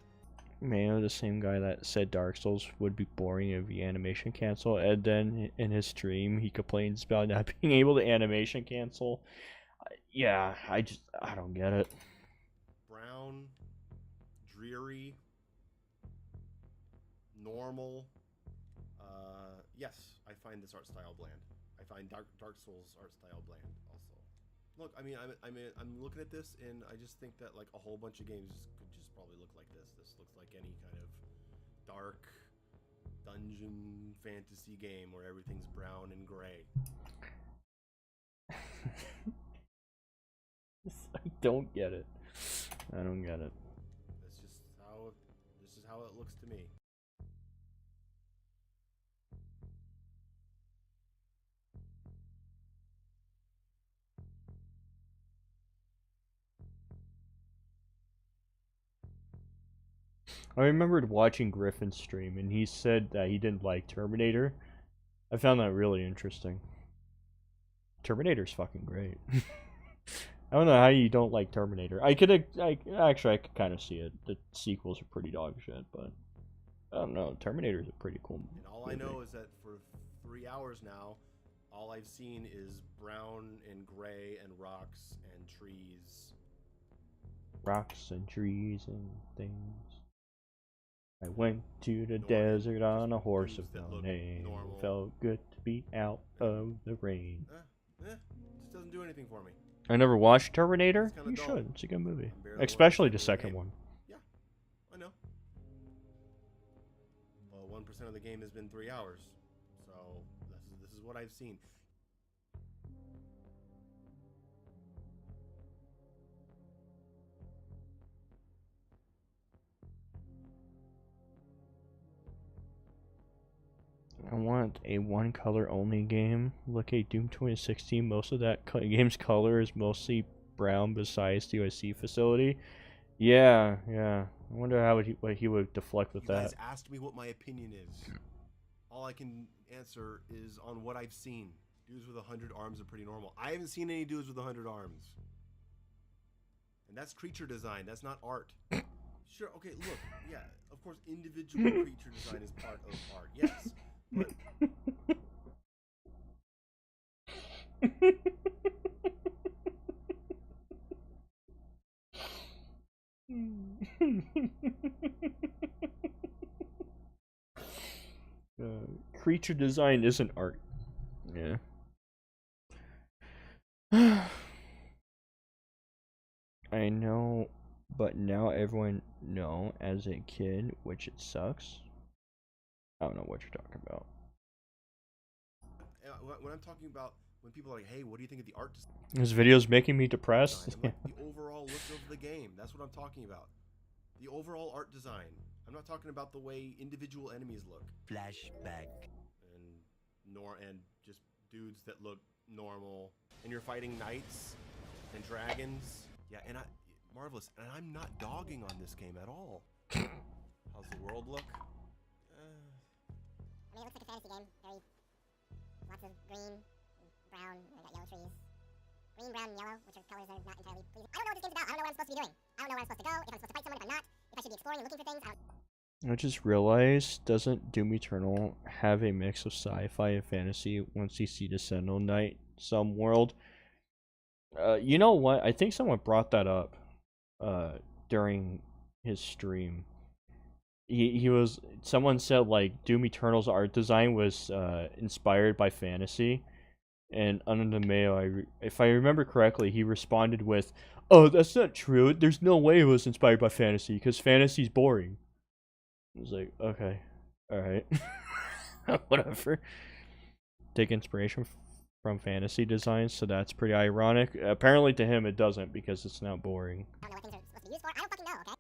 Man, the same guy that said Dark Souls would be boring if the animation cancel, and then in his stream he complains about not being able to animation cancel. Yeah, I don't get it. Brown, dreary, normal. Yes, I find this art style bland. I find Dark Souls art style bland also. Look, I mean, I'm looking at this and I just think that like a whole bunch of games could just probably look like this. This looks like any kind of dark dungeon fantasy game where everything's brown and gray. I don't get it. I don't get it. This is how it looks to me. I remembered watching Griffin's stream, and he said that he didn't like Terminator. I found that really interesting. Terminator's fucking great. I don't know how you don't like Terminator. I could kind of see it. The sequels are pretty dog shit, but I don't know. Terminator's a pretty cool movie. And all I know is that for 3 hours now, all I've seen is brown and gray and rocks and trees. Rocks and trees and things. I went to the desert on a horse of no name. Felt good to be out of the rain. Just doesn't do anything for me. I never watched Terminator. You dull. should. It's a good movie, especially the second one. Yeah, I know. Well, 1% of the game has been 3 hours, so this is what I've seen. I want a one color only game. Look at Doom 2016. Most of that game's color is mostly brown besides the USC facility. Yeah. I wonder how what he would deflect with You that. guys asked me what my opinion is. All I can answer is on what I've seen. Dudes with 100 arms are pretty normal. I haven't seen any dudes with 100 arms. And that's creature design. That's not art. Sure, okay, look. Yeah, of course, individual creature design is part of art. Yes. But creature design isn't art. Yeah. I know, but now everyone know as a kid, which it sucks. I don't know what you're talking about. when I'm talking about when people are like, hey, what do you think of the art design? This video's making me depressed. Like the overall look of the game. That's what I'm talking about. The overall art design. I'm not talking about the way individual enemies look. Flashback. And just dudes that look normal. And you're fighting knights and dragons. Yeah, and marvelous. And I'm not dogging on this game at all. How's the world look? I mean, it looks like a fantasy game. Very lots of green, brown, and we got yellow trees. Green, brown, and yellow, which are colors that are not entirely pleasing. I don't know what this game's about. I don't know what I'm supposed to be doing. I don't know where I'm supposed to go, if I'm supposed to fight someone, if I'm not, if I should be exploring and looking for things. I just realized, doesn't Doom Eternal have a mix of sci-fi and fantasy once you see the Sentinel Knight some world? You know what? I think someone brought that up during his stream. Someone said like Doom Eternal's art design was inspired by fantasy, and under the mayo, if I remember correctly, he responded with, "Oh, that's not true. There's no way it was inspired by fantasy because fantasy's boring." I was like, okay, all right, whatever. Take inspiration from fantasy designs, so that's pretty ironic. Apparently, to him, it doesn't because it's not boring. I don't know what things are supposed to be used for. I don't fucking know, okay?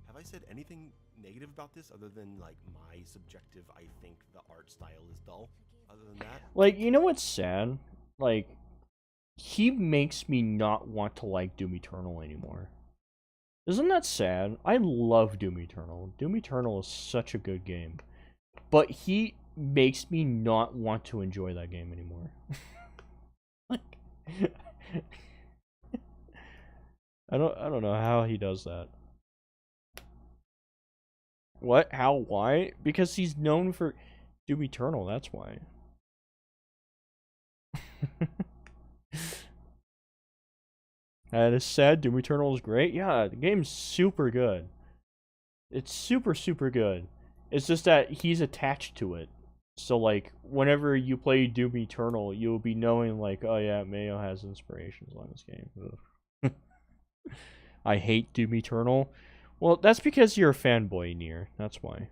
Have I said anything negative about this other than like my subjective? I think the art style is dull. Other than that, Like, you know what's sad? Like, he makes me not want to like Doom Eternal anymore. Isn't that sad? I love Doom Eternal. Doom Eternal is such a good game. But he makes me not want to enjoy that game anymore. Like, I don't know how he does that. What? How? Why? Because he's known for Doom Eternal, that's why. That is sad. Doom Eternal is great. Yeah, the game's super good. It's super good. It's just that he's attached to it. So like whenever you play Doom Eternal, you'll be knowing like, oh yeah, Mayo has inspirations on this game. I hate Doom Eternal. Well, that's because you're a fanboy, Nier. That's why.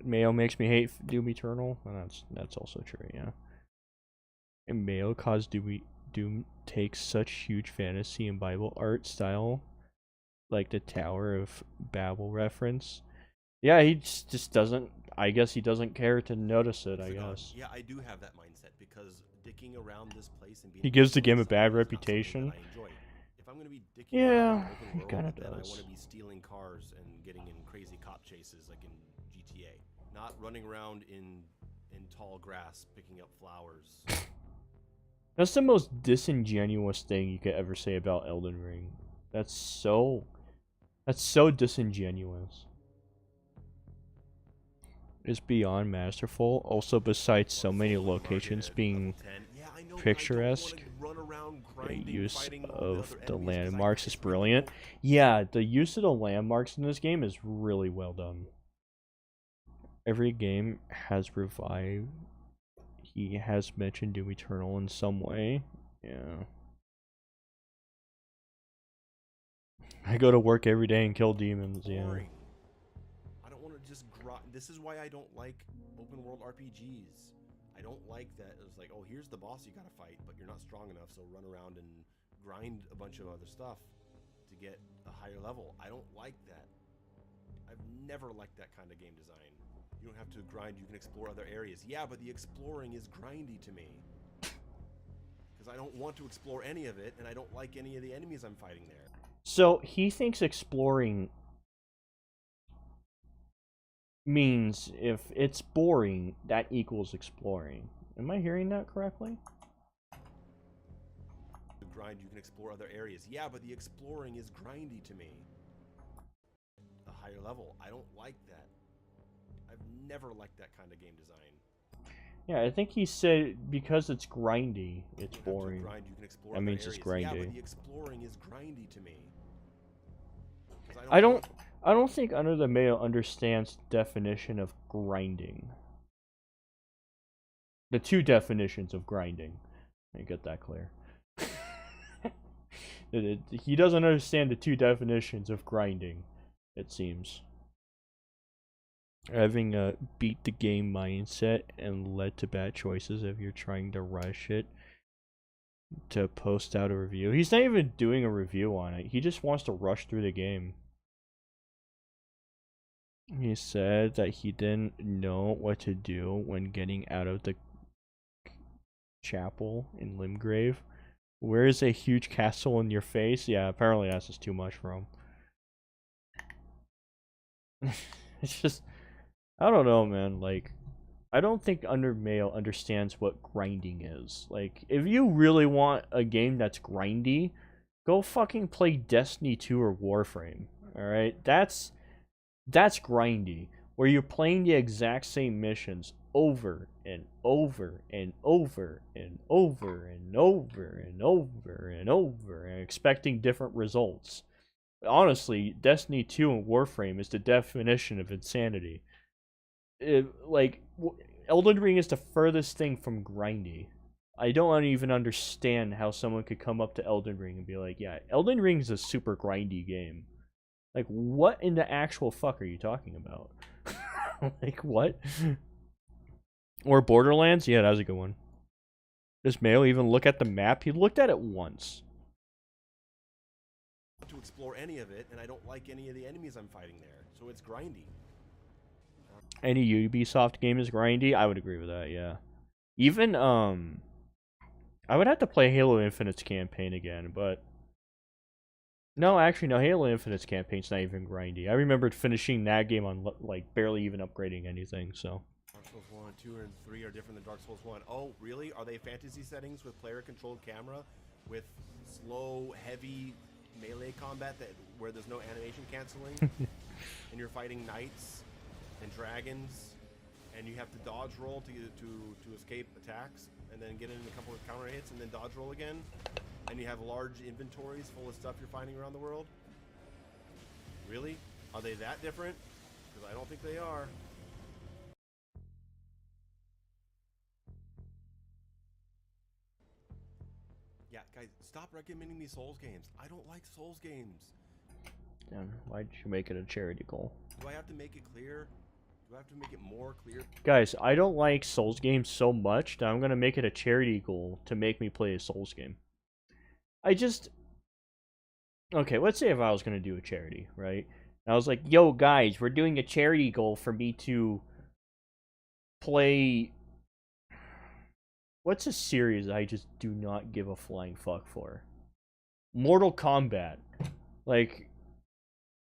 Mayo makes me hate Doom Eternal. Well, that's also true, yeah. And Mayo caused Doom takes such huge fantasy and Bible art style, like the Tower of Babel reference. Yeah, he just doesn't. I guess he doesn't care to notice it. I guess. yeah, I do have that mindset because dicking around this place and being. He gives the game a bad reputation. I enjoy. If I'm gonna be dicking Yeah, around in he open kind world, of then I does. want to be stealing cars and getting in crazy cop chases like in GTA, not running around in tall grass picking up flowers. That's the most disingenuous thing you could ever say about Elden Ring. That's so disingenuous. It's beyond masterful. Also, besides so many locations being picturesque, the use of the landmarks is brilliant. Yeah, the use of the landmarks in this game is really well done. Every game has revived. He has mentioned Doom Eternal in some way. Yeah. I go to work every day and kill demons, yeah. Boring. I don't want to just grind. This is why I don't like open world RPGs. I don't like that it's like, oh, here's the boss you gotta fight, but you're not strong enough, so run around and grind a bunch of other stuff to get a higher level. I don't like that. I've never liked that kind of game design. You don't have to grind, you can explore other areas. Yeah, but the exploring is grindy to me. Because I don't want to explore any of it, and I don't like any of the enemies I'm fighting there. So, he thinks exploring means if it's boring, that equals exploring. Am I hearing that correctly? To grind, you can explore other areas. Yeah, but the exploring is grindy to me. A higher level. I don't like that. I've never liked that kind of game design. Yeah, I think he said because it's grindy, it's You don't have to boring. grind, you can explore That other means it's areas. Yeah, grindy. but the exploring is grindy to me. 'Cause I don't think Under the Mayo understands the definition of grinding. The two definitions of grinding. Let me get that clear. He doesn't understand the two definitions of grinding, it seems. Having a beat the game mindset and led to bad choices if you're trying to rush it to post out a review. He's not even doing a review on it. He just wants to rush through the game. He said that he didn't know what to do when getting out of the chapel in Limgrave. Where is a huge castle in your face? Yeah, apparently that's just too much for him. It's just, I don't know, man. Like, I don't think Mayo understands what grinding is. Like, if you really want a game that's grindy, go fucking play Destiny 2 or Warframe. Alright? That's grindy. Where you're playing the exact same missions over and over and over and over and over and over and over and expecting different results. Honestly, Destiny 2 and Warframe is the definition of insanity. Elden Ring is the furthest thing from grindy. I don't even understand how someone could come up to Elden Ring and be like, yeah, Elden Ring is a super grindy game. Like, what in the actual fuck are you talking about? Like, what? Or Borderlands? Yeah, that was a good one. Does Mayo even look at the map? He looked at it once. To explore any of it, and I don't like any of the enemies I'm fighting there, so it's grindy. Any Ubisoft game is grindy? I would agree with that, yeah. Even, I would have to play Halo Infinite's campaign again, but... No, actually, no, Halo Infinite's campaign's not even grindy. I remembered finishing that game on, like, barely even upgrading anything, so... Dark Souls 1, 2, and 3 are different than Dark Souls 1. Oh, really? Are they fantasy settings with player-controlled camera? With slow, heavy melee combat where there's no animation canceling? And you're fighting knights and dragons, and you have to dodge roll to escape attacks, and then get in a couple of counter hits, and then dodge roll again? And you have large inventories full of stuff you're finding around the world? Really? Are they that different? Because I don't think they are. Yeah, guys, stop recommending me Souls games. I don't like Souls games. Damn, why'd you make it a charity goal? Do I have to make it clear? Do I have to make it more clear? Guys, I don't like Souls games so much that I'm gonna make it a charity goal to make me play a Souls game. Okay, let's say if I was gonna do a charity, right? And I was like, yo, guys, we're doing a charity goal for me to play... What's a series I just do not give a flying fuck for? Mortal Kombat. Like,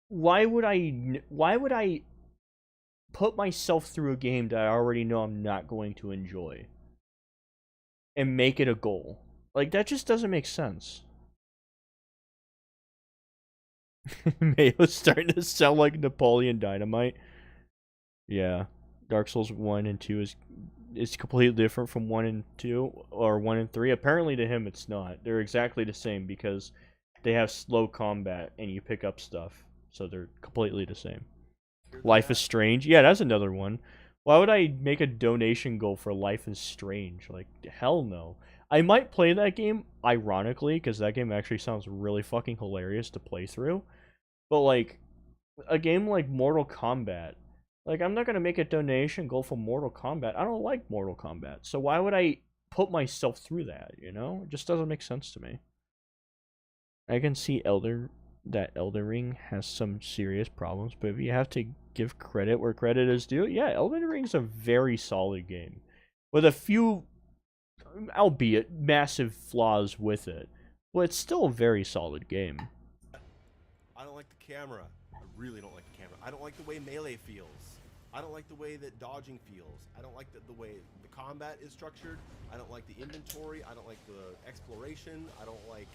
why would I put myself through a game that I already know I'm not going to enjoy and make it a goal? Like, that just doesn't make sense. Mayo's starting to sound like Napoleon Dynamite. Yeah. Dark Souls 1 and 2 is completely different from 1 and 2, or 1 and 3. Apparently to him it's not. They're exactly the same because they have slow combat and you pick up stuff. So they're completely the same. Life is Strange. Yeah, that's another one. Why would I make a donation goal for Life is Strange? Like, hell no. I might play that game, ironically, because that game actually sounds really fucking hilarious to play through. But, like, a game like Mortal Kombat, like, I'm not going to make a donation goal for Mortal Kombat. I don't like Mortal Kombat. So why would I put myself through that, you know? It just doesn't make sense to me. I can see Elden Ring has some serious problems, but if you have to give credit where credit is due, yeah, Elden Ring's a very solid game. With a few, albeit massive flaws with it, but it's still a very solid game. I don't like the camera. I really don't like the camera. I don't like the way melee feels. I don't like the way that dodging feels. I don't like the way the combat is structured. I don't like the inventory. I don't like the exploration. I don't like...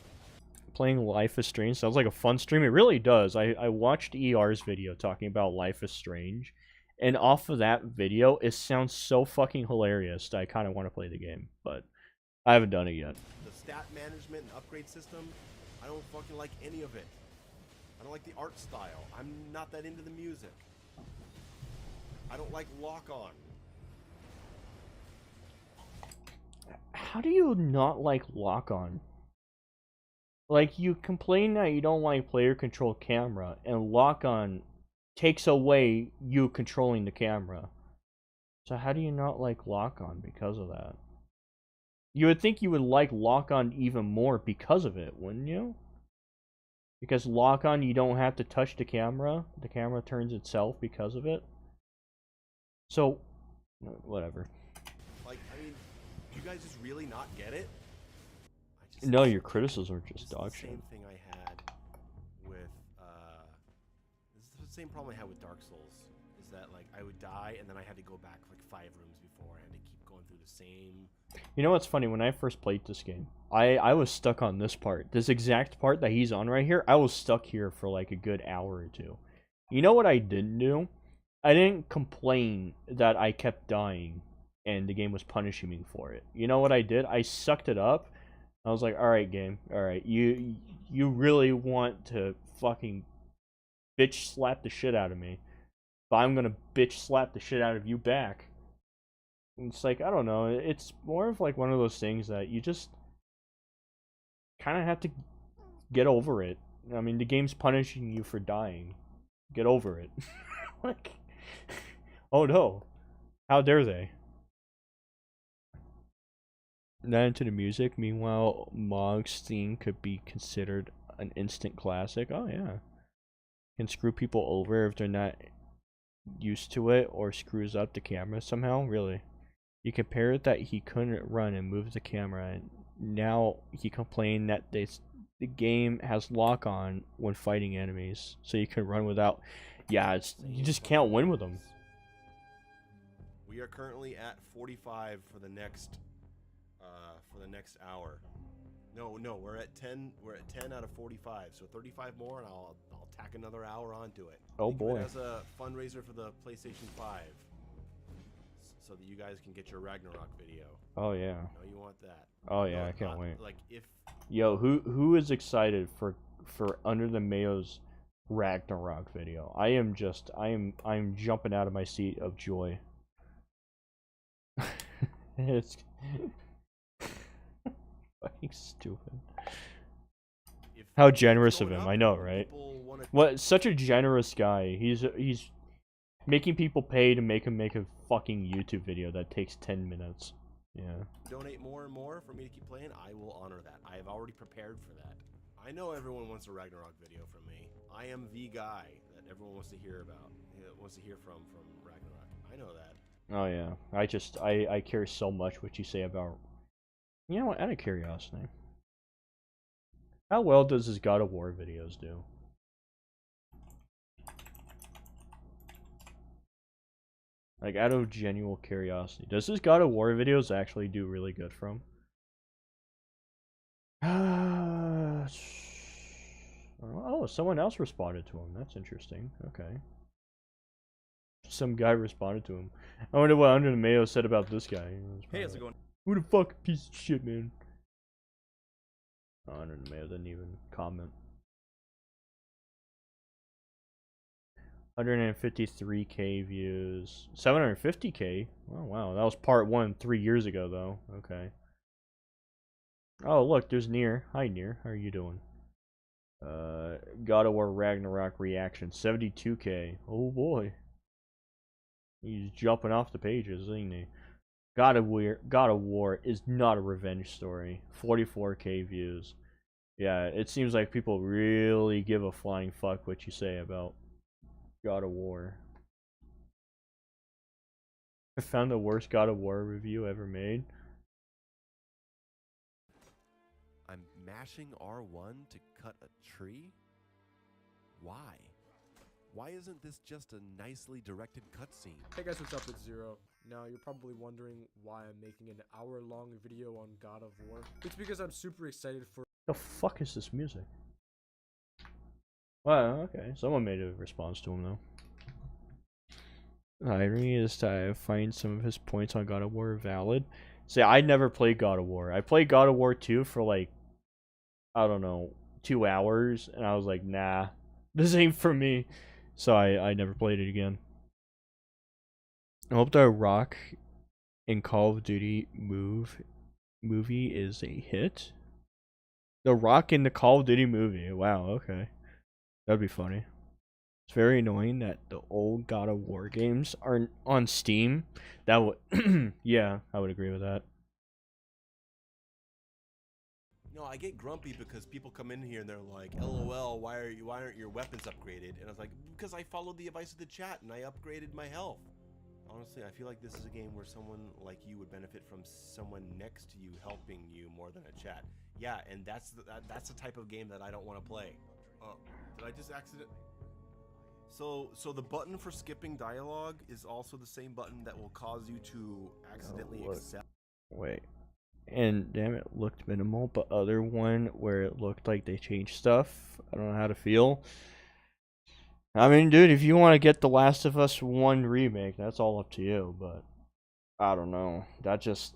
Playing Life is Strange sounds like a fun stream. It really does. I watched ER's video talking about Life is Strange, and off of that video, it sounds so fucking hilarious that I kind of want to play the game, but I haven't done it yet. The stat management and upgrade system, I don't fucking like any of it. I don't like the art style. I'm not that into the music. I don't like lock-on. How do you not like lock-on? Like, you complain that you don't like player-controlled camera, and lock-on takes away you controlling the camera. So how do you not like lock-on because of that? You would think you would like lock-on even more because of it, wouldn't you? Because lock-on, you don't have to touch the camera turns itself because of it. So, whatever. Like, I mean, do you guys just really not get it? No, your criticisms are just dog shit. Same thing I had with, this is the same problem I had with Dark Souls, is is that like I would die and then I had to go back like 5 rooms before. I had to keep going through the same. You know what's funny? When I first played this game, I was stuck on this part. This exact part that he's on right here, I was stuck here for like a good hour or two. You know what I didn't do? I didn't complain that I kept dying and the game was punishing me for it. You know what I did? I sucked it up. I was like, alright game, alright, you really want to fucking bitch slap the shit out of me. But I'm gonna bitch slap the shit out of you back. And it's like, I don't know, it's more of like one of those things that you just kind of have to get over it. I mean, the game's punishing you for dying. Get over it. Like, oh no, how dare they? Then into the music. Meanwhile, Mog's theme could be considered an instant classic. Oh yeah, can screw people over if they're not used to it or screws up the camera somehow. Really, you compare it that he couldn't run and move the camera, and now he complained that the game has lock on when fighting enemies, so you can run without. Yeah, you just can't win with them. We are currently at 45 for the next hour. No, we're at 10. We're at 10 out of 45. So 35 more, and I'll tack another hour onto it. Oh boy! As a fundraiser for the PlayStation 5, so that you guys can get your Ragnarok video. Oh yeah. No, you want that. Oh yeah, I can't wait. Like if. Yo, who is excited for Under the Mayo's Ragnarok video? I'm jumping out of my seat of joy. It's fucking stupid. How generous of him, I know, right? What, such a generous guy. He's making people pay to make him make a fucking YouTube video that takes 10 minutes. Yeah. Donate more and more for me to keep playing, I will honor that. I have already prepared for that. I know everyone wants a Ragnarok video from me. I am the guy that everyone wants to hear about. Wants to hear from Ragnarok. I know that. Oh yeah. I care so much what you say about. You know what? Out of curiosity, how well does his God of War videos do? Like, out of genuine curiosity, does his God of War videos actually do really good from? Oh, someone else responded to him. That's interesting. Okay. Some guy responded to him. I wonder what Under the Mayo said about this guy. Hey, how's it going? Who the fuck, piece of shit, man? Oh, Under the Mayo didn't even comment. 153k views. 750k? Oh, wow. That was part 1 3 years ago, though. Okay. Oh, look, there's Nier. Hi, Nier. How are you doing? God of War Ragnarok reaction. 72k. Oh, boy. He's jumping off the pages, isn't he? God of War is not a revenge story. 44k views. Yeah, it seems like people really give a flying fuck what you say about God of War. I found the worst God of War review ever made. I'm mashing R1 to cut a tree? Why? Why isn't this just a nicely directed cutscene? Hey guys, what's up? It's Zero. Now you're probably wondering why I'm making an hour-long video on God of War. It's because I'm super excited for. The fuck is this music? Well, okay. Someone made a response to him though. The irony is that I find some of his points on God of War valid. See, I never played God of War. I played God of War 2 for like, I don't know, 2 hours, and I was like, nah, this ain't for me. So I never played it again. I hope the Rock in Call of Duty movie is a hit. The Rock in the Call of Duty movie. Wow, okay. That'd be funny. It's very annoying that the old God of War games aren't on Steam. That would yeah, I would agree with that. No, I get grumpy because people come in here and they're like, "LOL, why aren't your weapons upgraded?" And I was like, "Because I followed the advice of the chat and I upgraded my health." Honestly, I feel like this is a game where someone like you would benefit from someone next to you helping you more than a chat. Yeah, and that's the type of game that I don't want to play. Oh, did I just accident? So the button for skipping dialogue is also the same button that will cause you to accidentally look. accept. Wait. And damn it, looked minimal, but other one where it looked like they changed stuff. I don't know how to feel. I mean, dude, if you want to get The Last of Us 1 remake, that's all up to you, but I don't know. That just,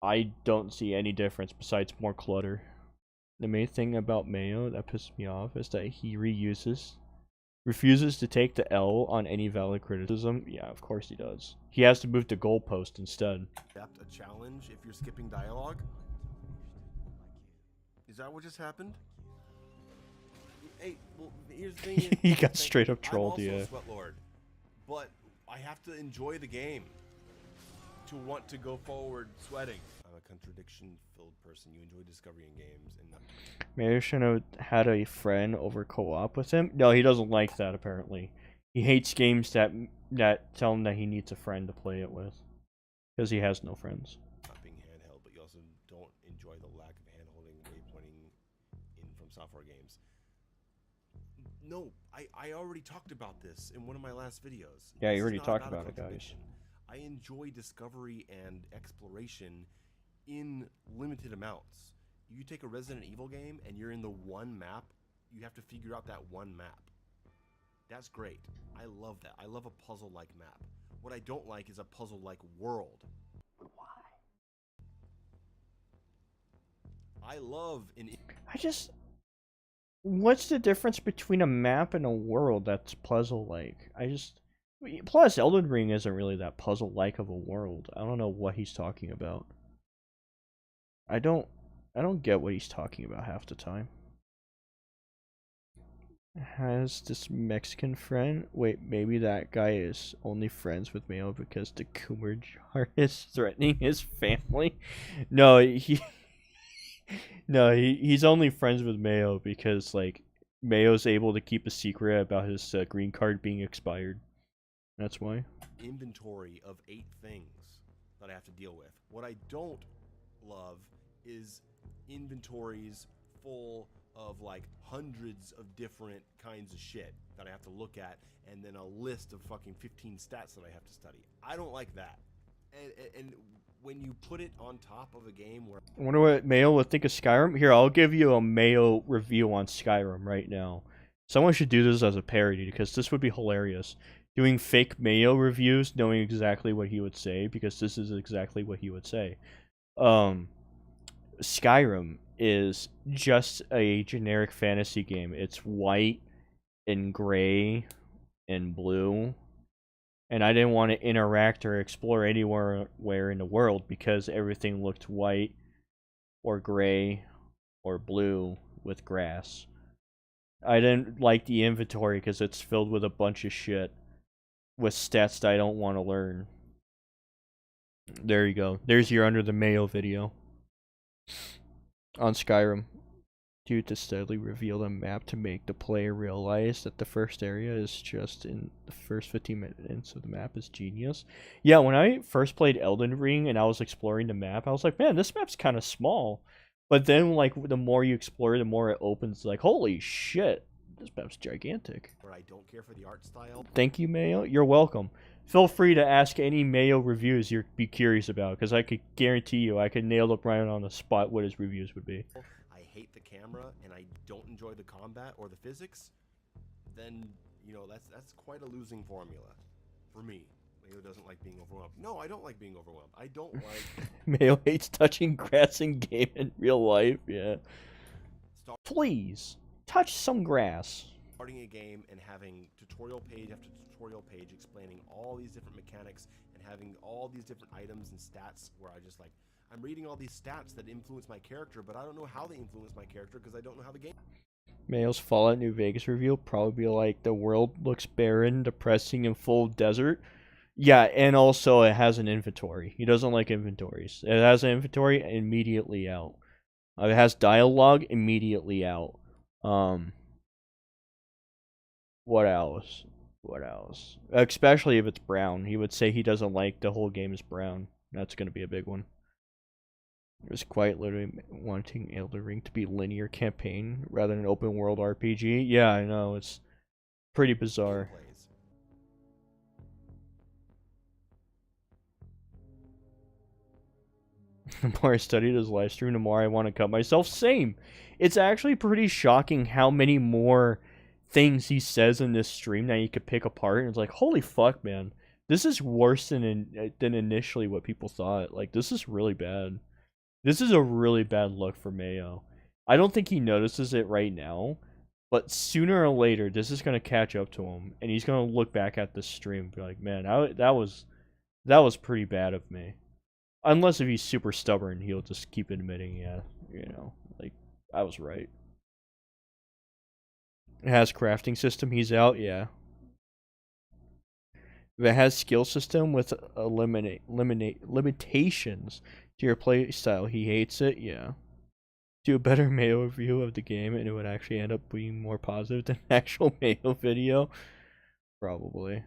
I don't see any difference besides more clutter. The main thing about Mayo that pisses me off is that he refuses to take the L on any valid criticism. Yeah, of course he does. He has to move the goalpost instead. Accept a challenge if you're skipping dialogue. Is that what just happened? Hey, well, here's the thing. He got straight up trolled, I'm also yeah. a sweat lord, but I have to enjoy the game to want to go forward sweating. I'm a contradiction-filled person. You enjoy discovery in games, and Maybe I should have had a friend over co-op with him. No, he doesn't like that. Apparently, he hates games that tell him that he needs a friend to play it with, because he has no friends. not being handheld, but you also don't enjoy the lack of handholding, waypointing in from software games. No, I already talked about this in one of my last videos. Yeah, you This is already not talked a about it, guys. contradiction. I enjoy discovery and exploration in limited amounts. You take a Resident Evil game and you're in the one map, you have to figure out that one map. That's great. I love that. I love a puzzle-like map. What I don't like is a puzzle-like world. Why? I love an... What's the difference between a map and a world that's puzzle-like? Plus, Elden Ring isn't really that puzzle-like of a world. I don't know what he's talking about. I don't get what he's talking about half the time. Has this Mexican friend? Wait, maybe that guy is only friends with Mayo because the Coomer jar is threatening his family? No, he's only friends with Mayo because, like, Mayo's able to keep a secret about his green card being expired. That's why. Inventory of 8 things that I have to deal with. What I don't love is inventories full of like hundreds of different kinds of shit that I have to look at, and then a list of fucking 15 stats that I have to study. I don't like that. And when you put it on top of a game where... I wonder what Mayo would think of Skyrim. Here, I'll give you a Mayo review on Skyrim right now. Someone should do this as a parody because this would be hilarious. Doing fake Mayo reviews, knowing exactly what he would say, because this is exactly what he would say. Skyrim is just a generic fantasy game. It's white and gray and blue. And I didn't want to interact or explore anywhere in the world because everything looked white or gray or blue with grass. I didn't like the inventory because it's filled with a bunch of shit with stats that I don't want to learn. There you go. There's your Under the Mayo video on Skyrim. Due to steadily reveal the map to make the player realize that the first area is just in the first 15 minutes of the map is genius. Yeah, when I first played Elden Ring and I was exploring the map, I was like, man, this map's kind of small. But then, like, the more you explore, the more it opens. Like, holy shit, this map's gigantic. Where I don't care for the art style. Thank you, Mayo. You're welcome. Feel free to ask any Mayo reviews you'd be curious about, because I could guarantee you I could nail up right on the spot what his reviews would be. I hate the camera and I don't enjoy the combat or the physics, then, you know, that's quite a losing formula for me. Mayo doesn't like being overwhelmed. No, I don't like being overwhelmed. I don't like... Mayo hates touching grass in game in real life, yeah. Please, touch some grass. Starting a game and having tutorial page after tutorial page explaining all these different mechanics and having all these different items and stats where I just like, I'm reading all these stats that influence my character, but I don't know how they influence my character because I don't know how the game... Mayo's Fallout New Vegas review will probably be like, the world looks barren, depressing, and full of desert. Yeah, and also it has an inventory. He doesn't like inventories. It has an inventory immediately out. It has dialogue immediately out. What else? What else? Especially if it's brown. He would say he doesn't like the whole game is brown. That's going to be a big one. It was quite literally wanting Elden Ring to be linear campaign rather than an open world RPG. Yeah, I know. Pretty bizarre. gameplays. The more I studied his live stream, the more I want to cut myself. Same. It's actually pretty shocking how many more things he says in this stream that you could pick apart. And it's like, holy fuck, man. This is worse than initially what people thought. Like, this is really bad. This is a really bad look for Mayo. I don't think he notices it right now, but sooner or later, this is going to catch up to him, and he's going to look back at this stream and be like, man, that was pretty bad of me. Unless if he's super stubborn, he'll just keep admitting, yeah, you know, like, I was right. It has crafting system, he's out, yeah. If it has skill system with limitations to your playstyle, he hates it, yeah. Do a better Mayo review of the game and it would actually end up being more positive than actual Mayo video? Probably.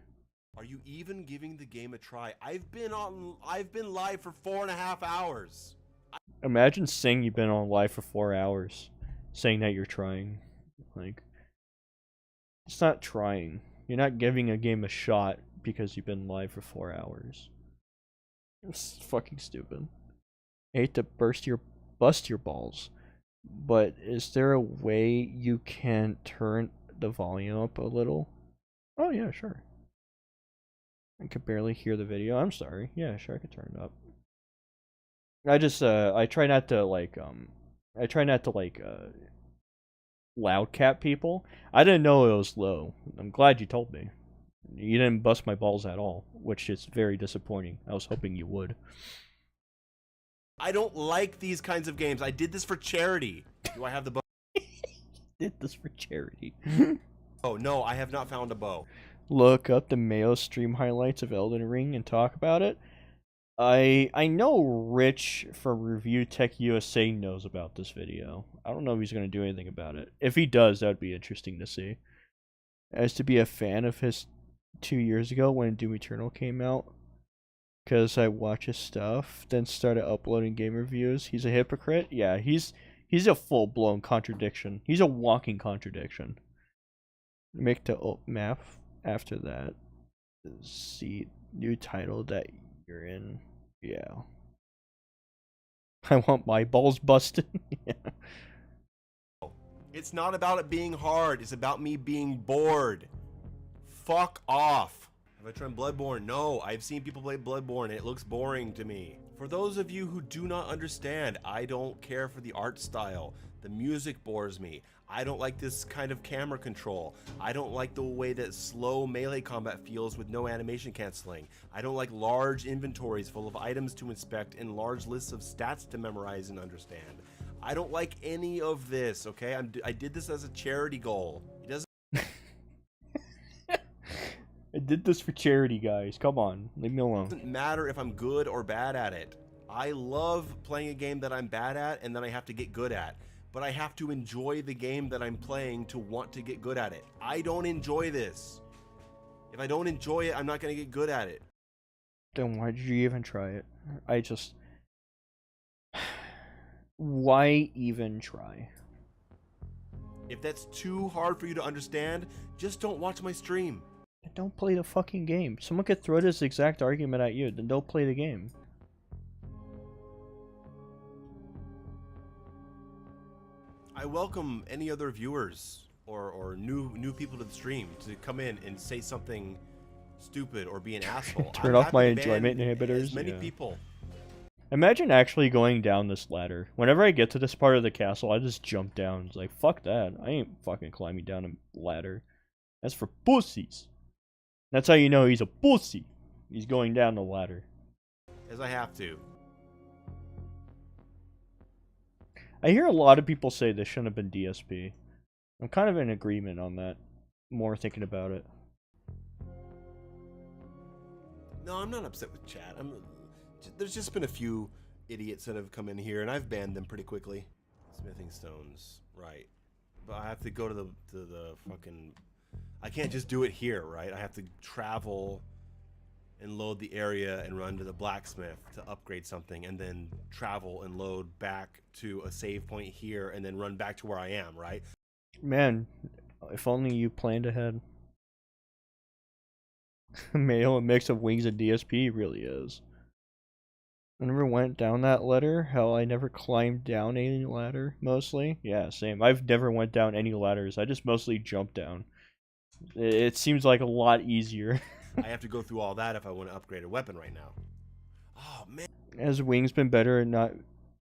Are you even giving the game a try? I've been live for 4.5 hours. Imagine saying you've been on live for 4 hours, saying that you're trying. Like, it's not trying. You're not giving a game a shot because you've been live for 4 hours. It's fucking stupid. I hate to bust your balls, but is there a way you can turn the volume up a little? Oh yeah, sure. I could barely hear the video. I'm sorry. Yeah, sure, I could turn it up. I just I try not to loud cap people. I didn't know it was low. I'm glad you told me. You didn't bust my balls at all, which is very disappointing. I was hoping you would. I don't like these kinds of games. I did this for charity. Do I have the bow? Did this for charity. Oh no, I have not found a bow. Look up the Mayo stream highlights of Elden Ring and talk about it. I know Rich from Review Tech USA knows about this video. I don't know if he's going to do anything about it. If he does, that would be interesting to see. As to be a fan of his 2 years ago when Doom Eternal came out, because I watch his stuff, then started uploading game reviews. He's a hypocrite? Yeah, he's a full-blown contradiction. He's a walking contradiction. Make the map after that. See new title that you're in. Yeah. I want my balls busted. Yeah. It's not about it being hard. It's about me being bored. Fuck off. Have I tried Bloodborne? No, I've seen people play Bloodborne and it looks boring to me. For those of you who do not understand, I don't care for the art style. The music bores me. I don't like this kind of camera control. I don't like the way that slow melee combat feels with no animation canceling. I don't like large inventories full of items to inspect and large lists of stats to memorize and understand. I don't like any of this, okay? I did this as a charity goal. It doesn't I did this for charity, guys. Come on, leave me alone. doesn't matter if I'm good or bad at it. I love playing a game that I'm bad at and then I have to get good at. But I have to enjoy the game that I'm playing to want to get good at it. I don't enjoy this. If I don't enjoy it, I'm not going to get good at it. Then why did you even try it? I just... Why even try? If that's too hard for you to understand, just don't watch my stream. Don't play the fucking game. Someone could throw this exact argument at you, then don't play the game. I welcome any other viewers or new people to the stream to come in and say something stupid or be an asshole. Turn off my enjoyment inhibitors. As many people. Imagine actually going down this ladder. Whenever I get to this part of the castle, I just jump down. It's like, fuck that. I ain't fucking climbing down a ladder. That's for pussies. That's how you know he's a pussy. He's going down the ladder. As I have to. I hear a lot of people say this shouldn't have been DSP. I'm kind of in agreement on that. More thinking about it. No, I'm not upset with chat. There's just been a few idiots that have come in here, and I've banned them pretty quickly. Smithing stones, right? But I have to go to the fucking. I can't just do it here, right? I have to travel and load the area and run to the blacksmith to upgrade something, and then travel and load back to a save point here, and then run back to where I am, right? Man, if only you planned ahead. Mayo, a mix of wings and DSP, really is. I never went down that ladder. Hell, I never climbed down any ladder, mostly. Yeah, same. I've never went down any ladders. I just mostly jumped down. It seems like a lot easier. I have to go through all that if I want to upgrade a weapon right now. Oh, man. Has Wings been better at not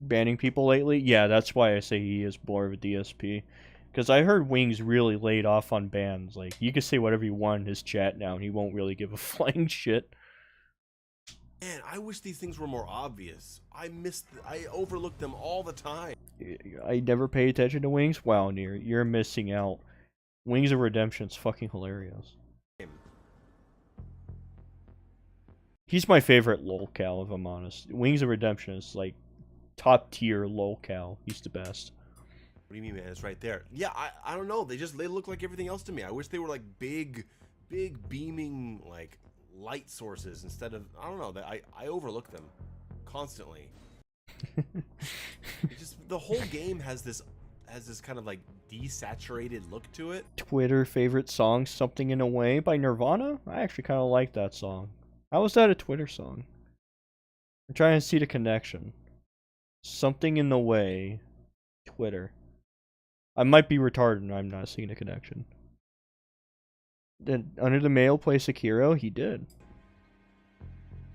banning people lately? Yeah, that's why I say he is more of a DSP. Because I heard Wings really laid off on bans. Like, you can say whatever you want in his chat now, and he won't really give a flying shit. Man, I wish these things were more obvious. I overlook them all the time. I never pay attention to Wings? Wow, Near, you're missing out. Wings of Redemption's fucking hilarious. He's my favorite lolcow, if I'm honest. Wings of Redemption is like top tier lolcow. He's the best. What do you mean, man? It's right there. Yeah, I don't know. They look like everything else to me. I wish they were like big beaming like light sources instead of, I don't know, that I overlook them constantly. The whole game has this kind of like desaturated look to it. Twitter favorite song, Something in a Way by Nirvana? I actually kind of like that song. How is that a Twitter song? I'm trying to see the connection. Something in the Way, Twitter. I might be retarded and I'm not seeing the connection. Then Under the Mayo play Sekiro? He did.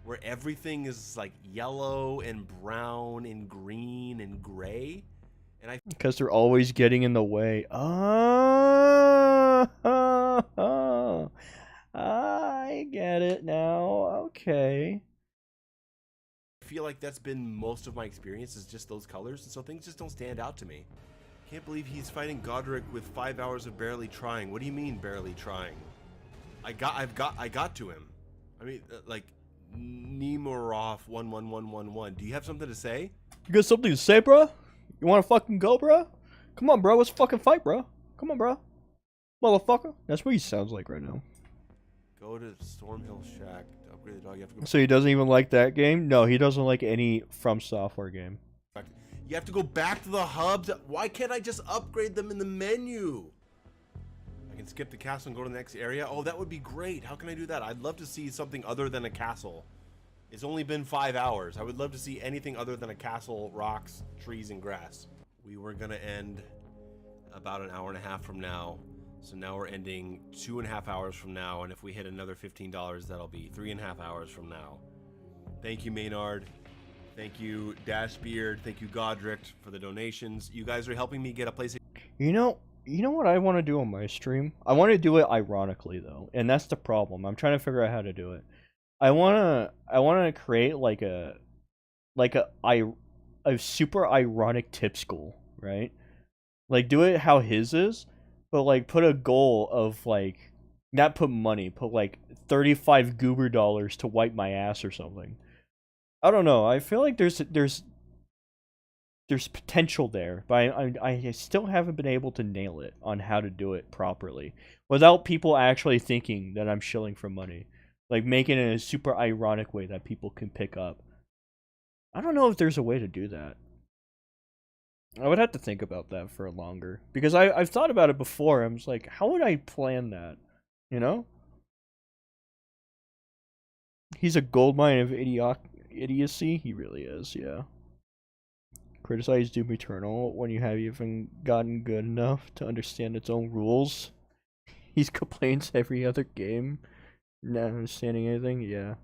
Where everything is like yellow and brown and green and gray. And because they're always getting in the way. I get it now. Okay. I feel like that's been most of my experience, is just those colors, and so things just don't stand out to me. Can't believe he's fighting Godric with 5 hours of barely trying. What do you mean barely trying? I got to him. I mean, like Nemorov 11111. Do you have something to say? You got something to say, bro? You want to fucking go, bro? Come on, bro. Let's fucking fight, bro. Come on, bro. Motherfucker. That's what he sounds like right now. Go to Stormhill Shack to upgrade the dog. You have to go. So he doesn't even like that game? No, he doesn't like any From Software game. You have to go back to the hubs. Why can't I just upgrade them in the menu? I can skip the castle and go to the next area. Oh, that would be great. How can I do that? I'd love to see something other than a castle. It's only been 5 hours. I would love to see anything other than a castle, rocks, trees, and grass. We were gonna end about an hour and a half from now. So now we're ending 2.5 hours from now. And if we hit another $15, that'll be 3.5 hours from now. Thank you, Maynard. Thank you, Dashbeard. Thank you, Godric, for the donations. You guys are helping me get a place. You know what I want to do on my stream? I want to do it ironically though, and that's the problem. I'm trying to figure out how to do it. I wanna create like a super ironic tip school, right? Like do it how his is, but like put a goal of like not put money, put like 35 goober dollars to wipe my ass or something. I don't know. I feel like there's potential there, but I still haven't been able to nail it on how to do it properly without people actually thinking that I'm shilling for money. Like making it in a super ironic way that people can pick up. I don't know if there's a way to do that. I would have to think about that for longer. Because I've thought about it before. I was like, how would I plan that? You know? He's a goldmine of idiocy. He really is, yeah. Criticize Doom Eternal when you have even gotten good enough to understand its own rules. He complains every other game. Not understanding anything, yeah.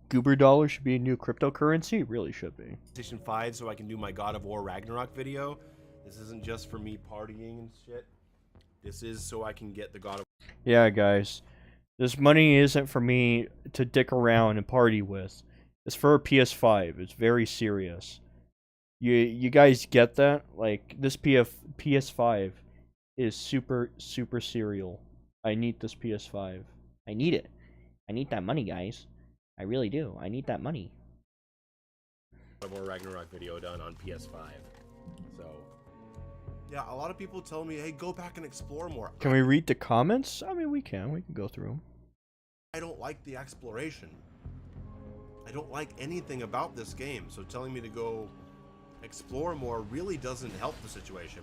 Goober dollar should be a new cryptocurrency? It really should be. PlayStation 5 so I can do my God of War Ragnarok video. This isn't just for me partying and shit. This is so I can get the God of War. Yeah, guys. This money isn't for me to dick around and party with. It's for a PS5. It's very serious. You guys get that? Like, this PS5 is super serial. I need this PS5. I need it. I need that money, guys. I really do. I need that money. God of War Ragnarok video done on PS5. So, yeah, a lot of people tell me, hey, go back and explore more. Can we read the comments? I mean, we can. We can go through them. I don't like the exploration. I don't like anything about this game, so telling me to go explore more really doesn't help the situation.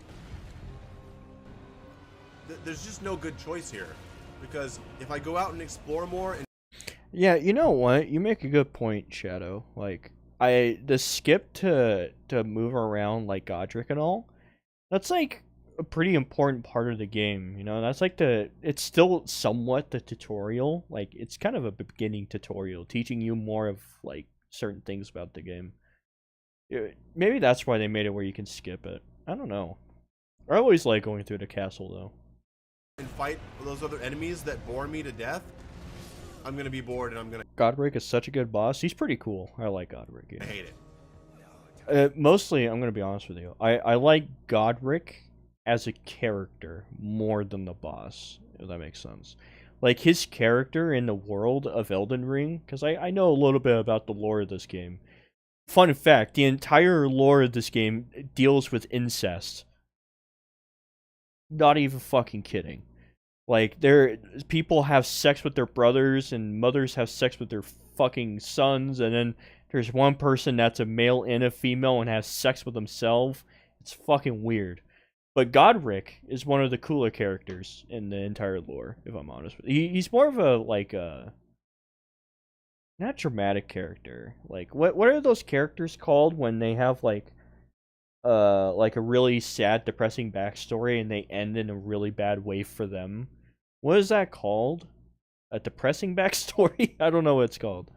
There's just no good choice here. Because if I go out and explore more and Yeah, you know what? You make a good point, Shadow. Like, the skip to move around like Godric and all, that's like a pretty important part of the game, you know? That's like it's still somewhat the tutorial. Like, it's kind of a beginning tutorial, teaching you more of like certain things about the game. Maybe that's why they made it where you can skip it. I don't know. I always like going through the castle though. fight those other enemies that bore me to death, I'm gonna be bored and I'm gonna Godric is such a good boss. He's pretty cool. I like Godric. Yeah. hate it. Mostly, I'm gonna be honest with you. I like Godric as a character more than the boss, if that makes sense. Like his character in the world of Elden Ring, because I know a little bit about the lore of this game. Fun fact, the entire lore of this game deals with incest. Not even fucking kidding. Like, people have sex with their brothers, and mothers have sex with their fucking sons, and then there's one person that's a male and a female and has sex with themselves. It's fucking weird. But Godric is one of the cooler characters in the entire lore, if I'm honest with you. He's more of a, like, not dramatic character. Like, what are those characters called when they have, like a really sad, depressing backstory and they end in a really bad way for them? What is that called? A depressing backstory? I don't know what it's called.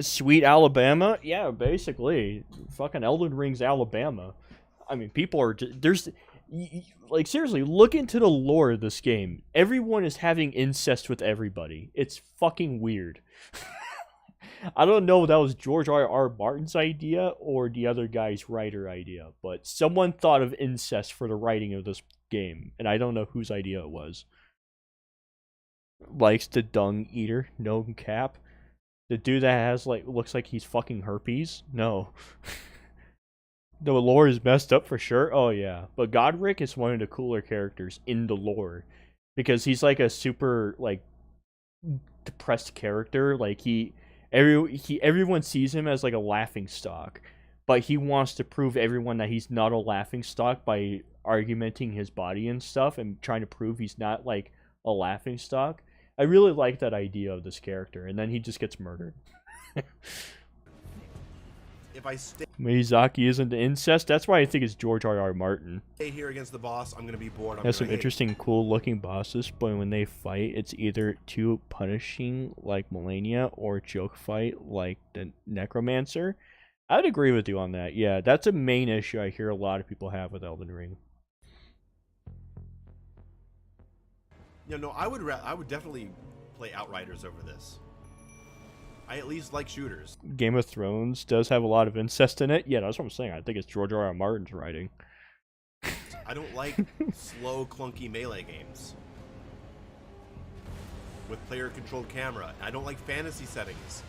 Sweet Alabama? Yeah, basically. Fucking Elden Ring's Alabama. I mean, people are like, seriously, look into the lore of this game. Everyone is having incest with everybody. It's fucking weird. I don't know if that was George R.R. Martin's idea or the other guy's writer idea, but someone thought of incest for the writing of this game, and I don't know whose idea it was. Likes the dung eater, no cap. The dude that has, like, looks like he's fucking herpes? No. The lore is messed up for sure. Oh yeah, but Godric is one of the cooler characters in the lore because he's like a super, like, depressed character. Like everyone sees him as like a laughing stock, but he wants to prove everyone that he's not a laughing stock by argumenting his body and stuff and trying to prove he's not like a laughing stock. I really like that idea of this character, and then he just gets murdered. If I stay Miyazaki isn't incest. That's why I think it's George R.R. Martin. here against the boss, I'm gonna be bored. Has some interesting, cool-looking bosses, but when they fight, it's either too punishing, like Melania, or joke fight, like the Necromancer. I would agree with you on that. Yeah, that's a main issue I hear a lot of people have with Elden Ring. You know, I would definitely play Outriders over this. I at least like shooters. Game of Thrones does have a lot of incest in it. Yeah, that's what I'm saying. I think it's George R.R. Martin's writing. I don't like slow, clunky melee games with player-controlled camera. I don't like fantasy settings.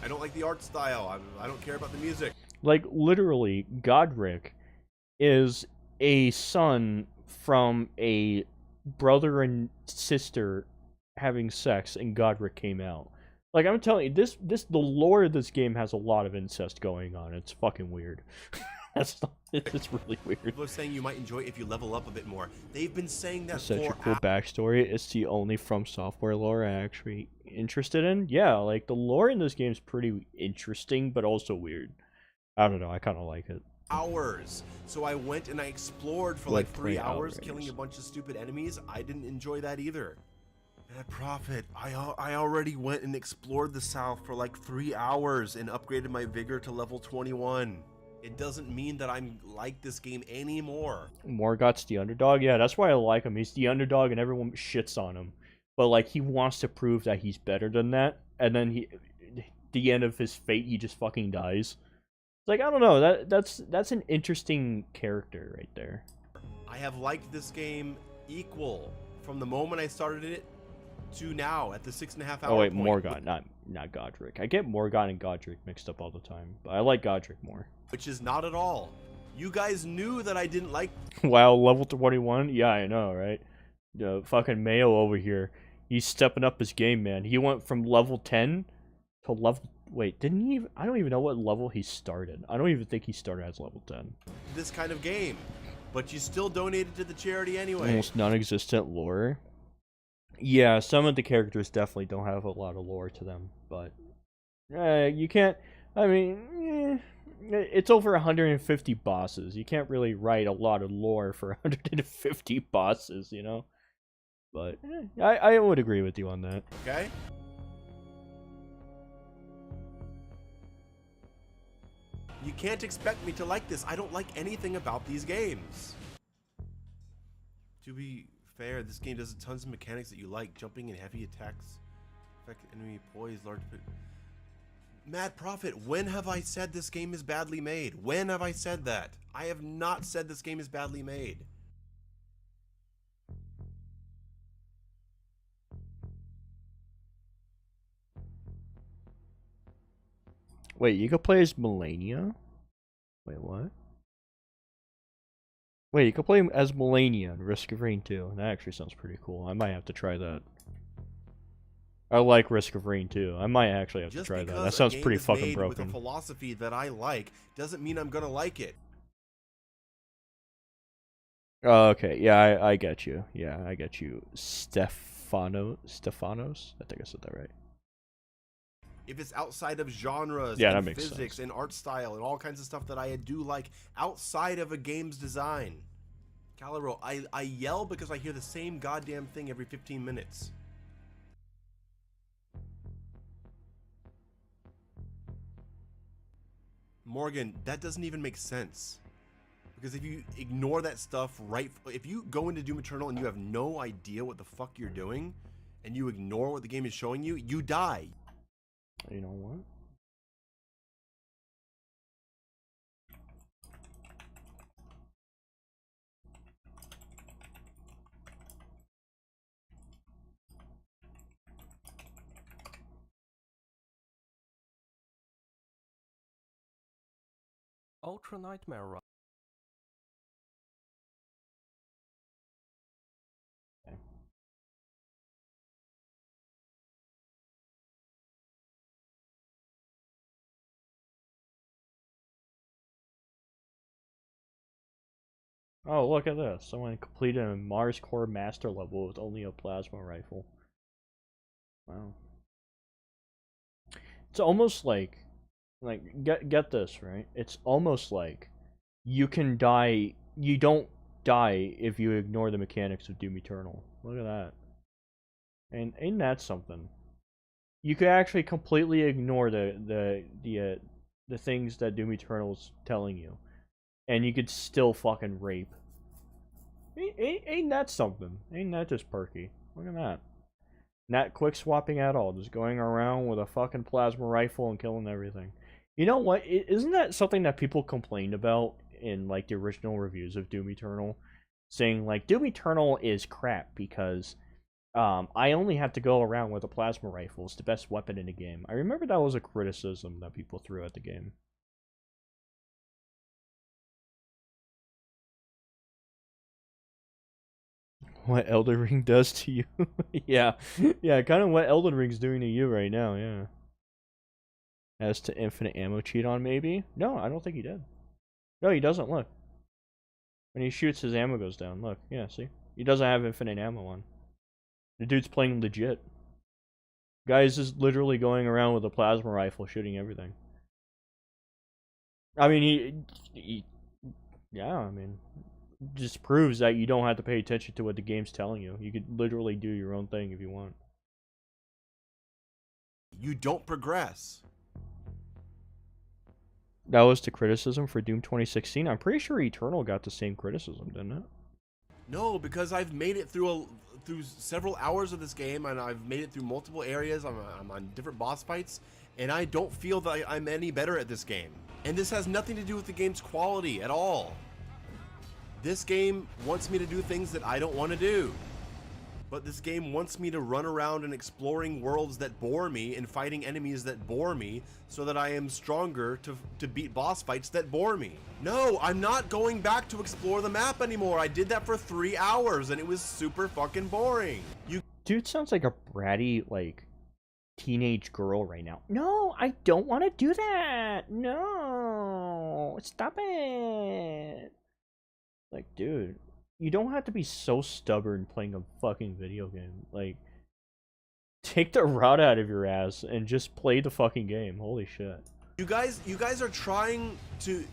I don't like the art style. I don't care about the music. Like, literally, Godric is a son from a brother and sister having sex, and Godric came out. Like, I'm telling you, the lore of this game has a lot of incest going on. It's fucking weird. It's really weird. People are saying you might enjoy it if you level up a bit more. They've been saying that Such for a cool backstory. It's the only From Software lore I'm actually interested in. Yeah, like, the lore in this game is pretty interesting, but also weird. I don't know, I kind of like it. Hours. So I went and I explored for like 3 hours, killing a bunch of stupid enemies. I didn't enjoy that either. Bad Prophet, I already went and explored the south for like 3 hours and upgraded my vigor to level 21. It doesn't mean that I'm like this game anymore. Morgoth's the underdog? Yeah, that's why I like him. He's the underdog and everyone shits on him. But, like, he wants to prove that he's better than that. And then the end of his fate, he just fucking dies. It's like, I don't know. That's an interesting character right there. I have liked this game equal from the moment I started it to now at the 6.5 hour Oh wait, point. Morgoth, not Godric. I get Morgoth and Godric mixed up all the time, but I like Godric more. Which is not at all. You guys knew that I didn't like. Wow, level 21? Yeah, I know, right? Fucking Mayo over here. He's stepping up his game, man. He went from level 10 to level... Wait, didn't he even... I don't even know what level he started. I don't even think he started as level 10. This kind of game. but you still donated to the charity anyway. Almost non-existent lore. Yeah, some of the characters definitely don't have a lot of lore to them, but you can't. I mean, it's over 150 bosses. You can't really write a lot of lore for 150 bosses, you know. But I would agree with you on that. Okay. You can't expect me to like this. I don't like anything about these games. To be fair, this game does tons of mechanics that you like. Jumping and heavy attacks. Affect enemy poise, large... Mad Prophet, when have I said this game is badly made? When have I said that? I have not said this game is badly made. Wait, you could play as Melania? Wait, what? Wait, you could play as Melania in Risk of Rain 2. That actually sounds pretty cool. I might have to try that. I like Risk of Rain 2. I might actually have to try that. That sounds pretty fucking broken. With a philosophy that I like doesn't mean I'm gonna like it. Oh, okay, yeah, I get you. Yeah, I get you. Stefanos? I think I said that right. If it's outside of genres Yeah, and that makes physics sense. and art style and all kinds of stuff that I do like outside of a game's design. Calero, I yell because I hear the same goddamn thing every 15 minutes. Morgan, that doesn't even make sense. Because if you ignore that stuff if you go into Doom Eternal and you have no idea what the fuck you're doing, and you ignore what the game is showing you, you die. You know what? Ultra Nightmare Run. Oh, look at this. Someone completed a Mars Core Master level with only a plasma rifle. Wow. It's almost like get this, right? It's almost like you can die, you don't die if you ignore the mechanics of Doom Eternal. Look at that. And ain't that something? You could actually completely ignore the things that Doom Eternal's telling you, and you could still fucking rape. Ain't that something? Ain't that just perky? Look at that. Not quick swapping at all, just going around with a fucking plasma rifle and killing everything. You know what? Isn't that something that people complained about in like the original reviews of Doom Eternal? Saying like Doom Eternal is crap because I only have to go around with a plasma rifle. It's the best weapon in the game. I remember that was a criticism that people threw at the game. What Elden Ring does to you. Yeah, kind of what Elden Ring's doing to you right now, yeah. As to infinite ammo cheat on, maybe? No, I don't think he did. No, he doesn't, look. When he shoots, his ammo goes down, look. Yeah, see? He doesn't have infinite ammo on. The dude's playing legit. Guy's just literally going around with a plasma rifle shooting everything. I mean, yeah, I mean... just proves that you don't have to pay attention to what the game's telling you. You could literally do your own thing if you want. You don't progress. That was the criticism for Doom 2016. I'm pretty sure Eternal got the same criticism, didn't it? No, because I've made it through several hours of this game, and I've made it through multiple areas. I'm on different boss fights, and I don't feel that I'm any better at this game. And this has nothing to do with the game's quality at all. This game wants me to do things that I don't want to do. But this game wants me to run around and exploring worlds that bore me and fighting enemies that bore me so that I am stronger to beat boss fights that bore me. No, I'm not going back to explore the map anymore. I did that for 3 hours and it was super fucking boring. Dude sounds like a bratty, like, teenage girl right now. No, I don't want to do that. No, stop it. Like, dude, you don't have to be so stubborn playing a fucking video game. Like, take the rot out of your ass and just play the fucking game. Holy shit. You guys are trying to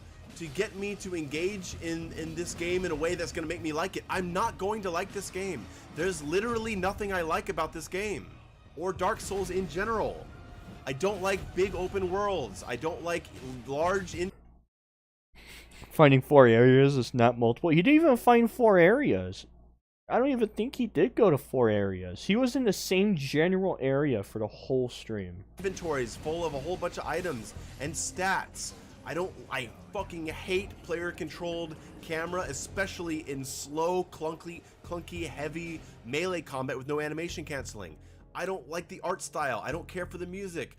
get me to engage in this game in a way that's going to make me like it. I'm not going to like this game. There's literally nothing I like about this game or Dark Souls in general. I don't like big open worlds. I don't like large Finding 4 areas is not multiple. He didn't even find 4 areas. I don't even think he did go to 4 areas. He was in the same general area for the whole stream. inventories full of a whole bunch of items and stats. I fucking hate player-controlled camera, especially in slow, clunky, heavy melee combat with no animation canceling. I don't like the art style. I don't care for the music.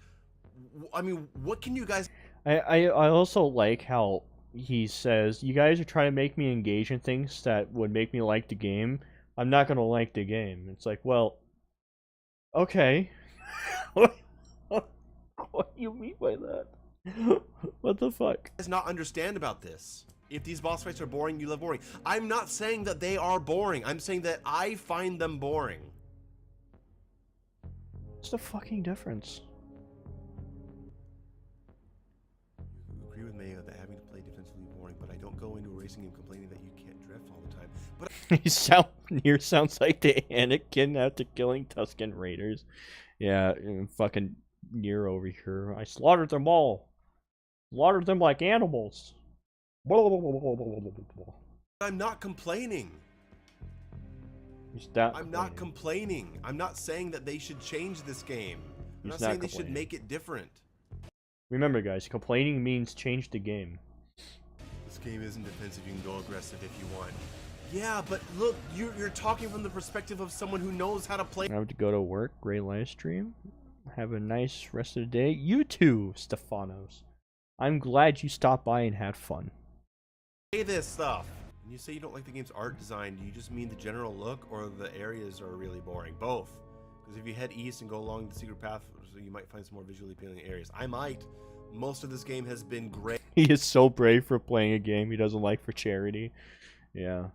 I mean, what can you guys... I also like how he says, you guys are trying to make me engage in things that would make me like the game. I'm not going to like the game. It's like, well, okay. What do you mean by that? What the fuck? Does not understand about this. If these boss fights are boring, you love boring. I'm not saying that they are boring. I'm saying that I find them boring. What's the fucking difference? You agree with Mayo that having to play defensively is boring, but I don't go into a racing game complaining that you can't drift all the time. But sounds like the Anakin after killing Tusken Raiders. Yeah, and fucking Nier over here. I slaughtered them all. Slaughtered them like animals. I'm not complaining. I'm not complaining. I'm not saying that they should change this game. I'm not saying they should make it different. Remember, guys, complaining means change the game. This game isn't defensive. You can go aggressive if you want. Yeah, but look, you're talking from the perspective of someone who knows how to play. I have to go to work. Great live stream. Have a nice rest of the day. You too, Stefanos. I'm glad you stopped by and had fun. Say this stuff. When you say you don't like the game's art design, do you just mean the general look or the areas are really boring? Both. Because if you head east and go along the secret path, you might find some more visually appealing areas. I might. Most of this game has been great. He is so brave for playing a game he doesn't like for charity. Yeah,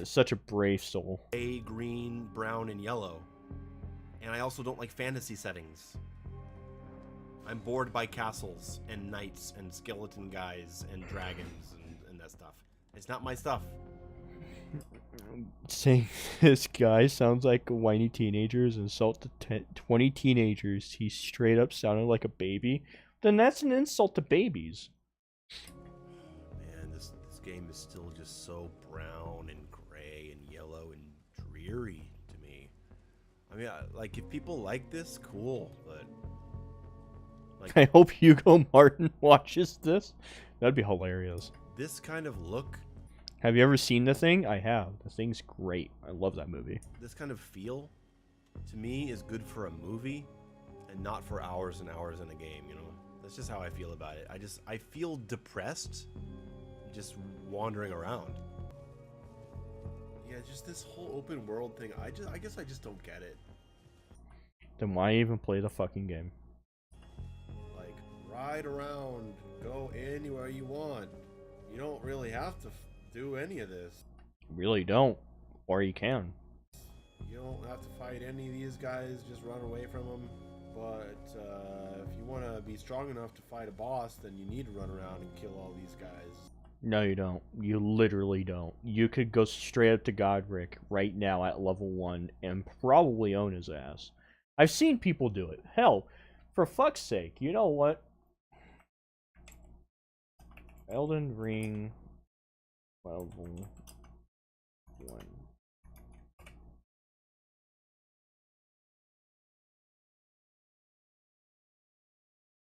such a brave soul. Gray, green, brown, and yellow. And I also don't like fantasy settings. I'm bored by castles and knights and skeleton guys and dragons and that stuff. It's not my stuff. Saying this guy sounds like whiny teenagers insult to 20 teenagers. He straight up sounded like a baby. Then that's an insult to babies. Man, this game is still just so brown and gray and yellow and dreary to me. I mean, like, if people like this, cool, but... like, I hope Hugo Martin watches this. That'd be hilarious. This kind of look... Have you ever seen The Thing? I have. The Thing's great. I love that movie. This kind of feel, to me, is good for a movie and not for hours and hours in a game, you know? That's just how I feel about it. I feel depressed just wandering around. Yeah, just this whole open world thing, I guess I just don't get it. Then why even play the fucking game? Like, ride around, go anywhere you want. You don't really have to do any of this. Really don't. Or you can. You don't have to fight any of these guys, just run away from them. But if you want to be strong enough to fight a boss, then you need to run around and kill all these guys. No, you don't. You literally don't. You could go straight up to Godric right now at level 1 and probably own his ass. I've seen people do it. Hell, for fuck's sake, you know what? Elden Ring level 1.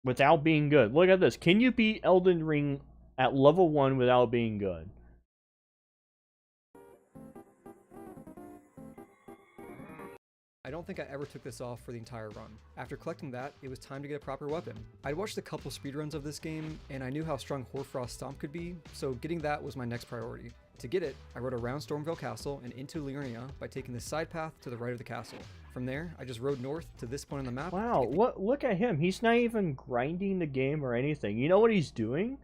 Without being good. Look at this. Can you beat Elden Ring at level 1 without being good? I don't think I ever took this off for the entire run. After collecting that, it was time to get a proper weapon. I'd watched a couple speedruns of this game, and I knew how strong Hoarfrost Stomp could be, so getting that was my next priority. To get it, I rode around Stormvale Castle and into Liurnia by taking the side path to the right of the castle. From there, I just rode north to this point on the map. Wow, look at him. He's not even grinding the game or anything. You know what he's doing?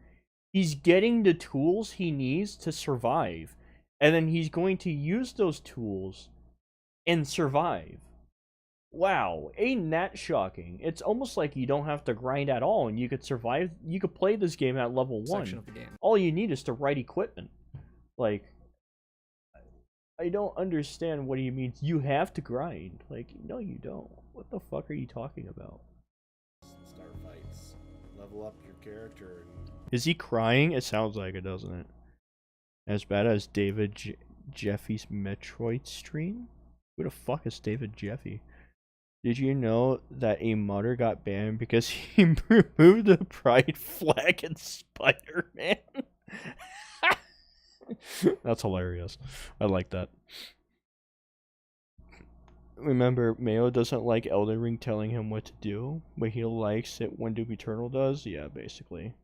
He's getting the tools he needs to survive. and then he's going to use those tools and survive. Wow, ain't that shocking? It's almost like you don't have to grind at all, and you could survive. You could play this game at level 1. Section of the game. All you need is the right equipment. Like, I don't understand what he means. You have to grind. Like, no, you don't. What the fuck are you talking about? Start fights, level up your character. Is he crying? It sounds like it, doesn't it? As bad as David Jeffy's Metroid stream? Who the fuck is David Jeffy? Did you know that a modder got banned because he removed the pride flag in Spider-Man? That's hilarious. I like that. Remember, Mayo doesn't like Elden Ring telling him what to do, but he likes it when Doom Eternal does? Yeah, basically.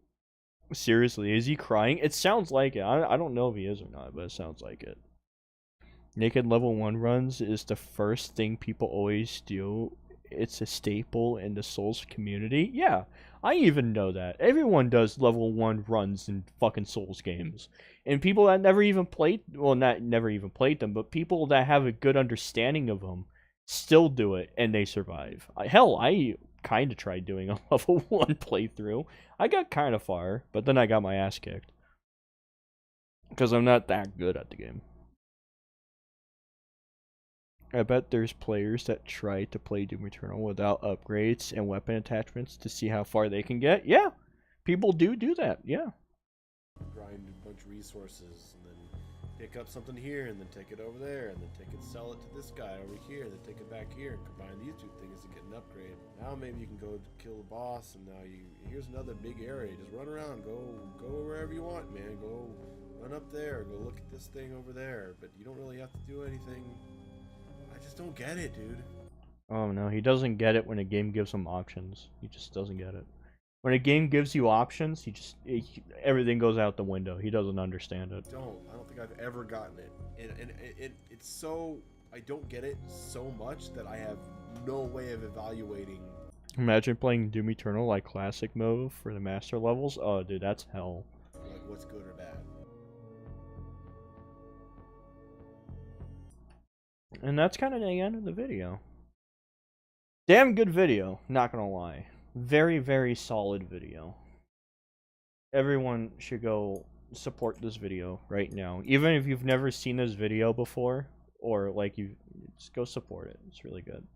Seriously, is he crying? It sounds like it. I don't know if he is or not, but it sounds like it. Naked level 1 runs is the first thing people always do. It's a staple in the Souls community. Yeah, I even know that. Everyone does level 1 runs in fucking Souls games. And people that never even played, well, not never even played them, but people that have a good understanding of them still do it, and they survive. Hell, I kind of tried doing a level 1 playthrough. I got kind of far, but then I got my ass kicked. Because I'm not that good at the game. I bet there's players that try to play Doom Eternal without upgrades and weapon attachments to see how far they can get. Yeah, people do that, yeah. Grind a bunch of resources, and then pick up something here, and then take it over there, and then take it, sell it to this guy over here, and then take it back here, and combine these two things to get an upgrade. Now maybe you can go kill the boss, and now here's another big area. Just run around, go wherever you want, man. Go run up there, go look at this thing over there, but you don't really have to do anything. I just don't get it, dude. Oh no, he doesn't get it when a game gives him options. He just doesn't get it. When a game gives you options, everything goes out the window. He doesn't understand it. I don't think I've ever gotten it. And it's so, I don't get it so much that I have no way of evaluating. Imagine playing Doom Eternal like classic mode for the master levels. Oh, dude, that's hell. Like what's good or bad. And that's kind of the end of the video. Damn good video, not gonna lie. Very, very solid video. Everyone should go support this video right now. Even if you've never seen this video before, or like just go support it. It's really good.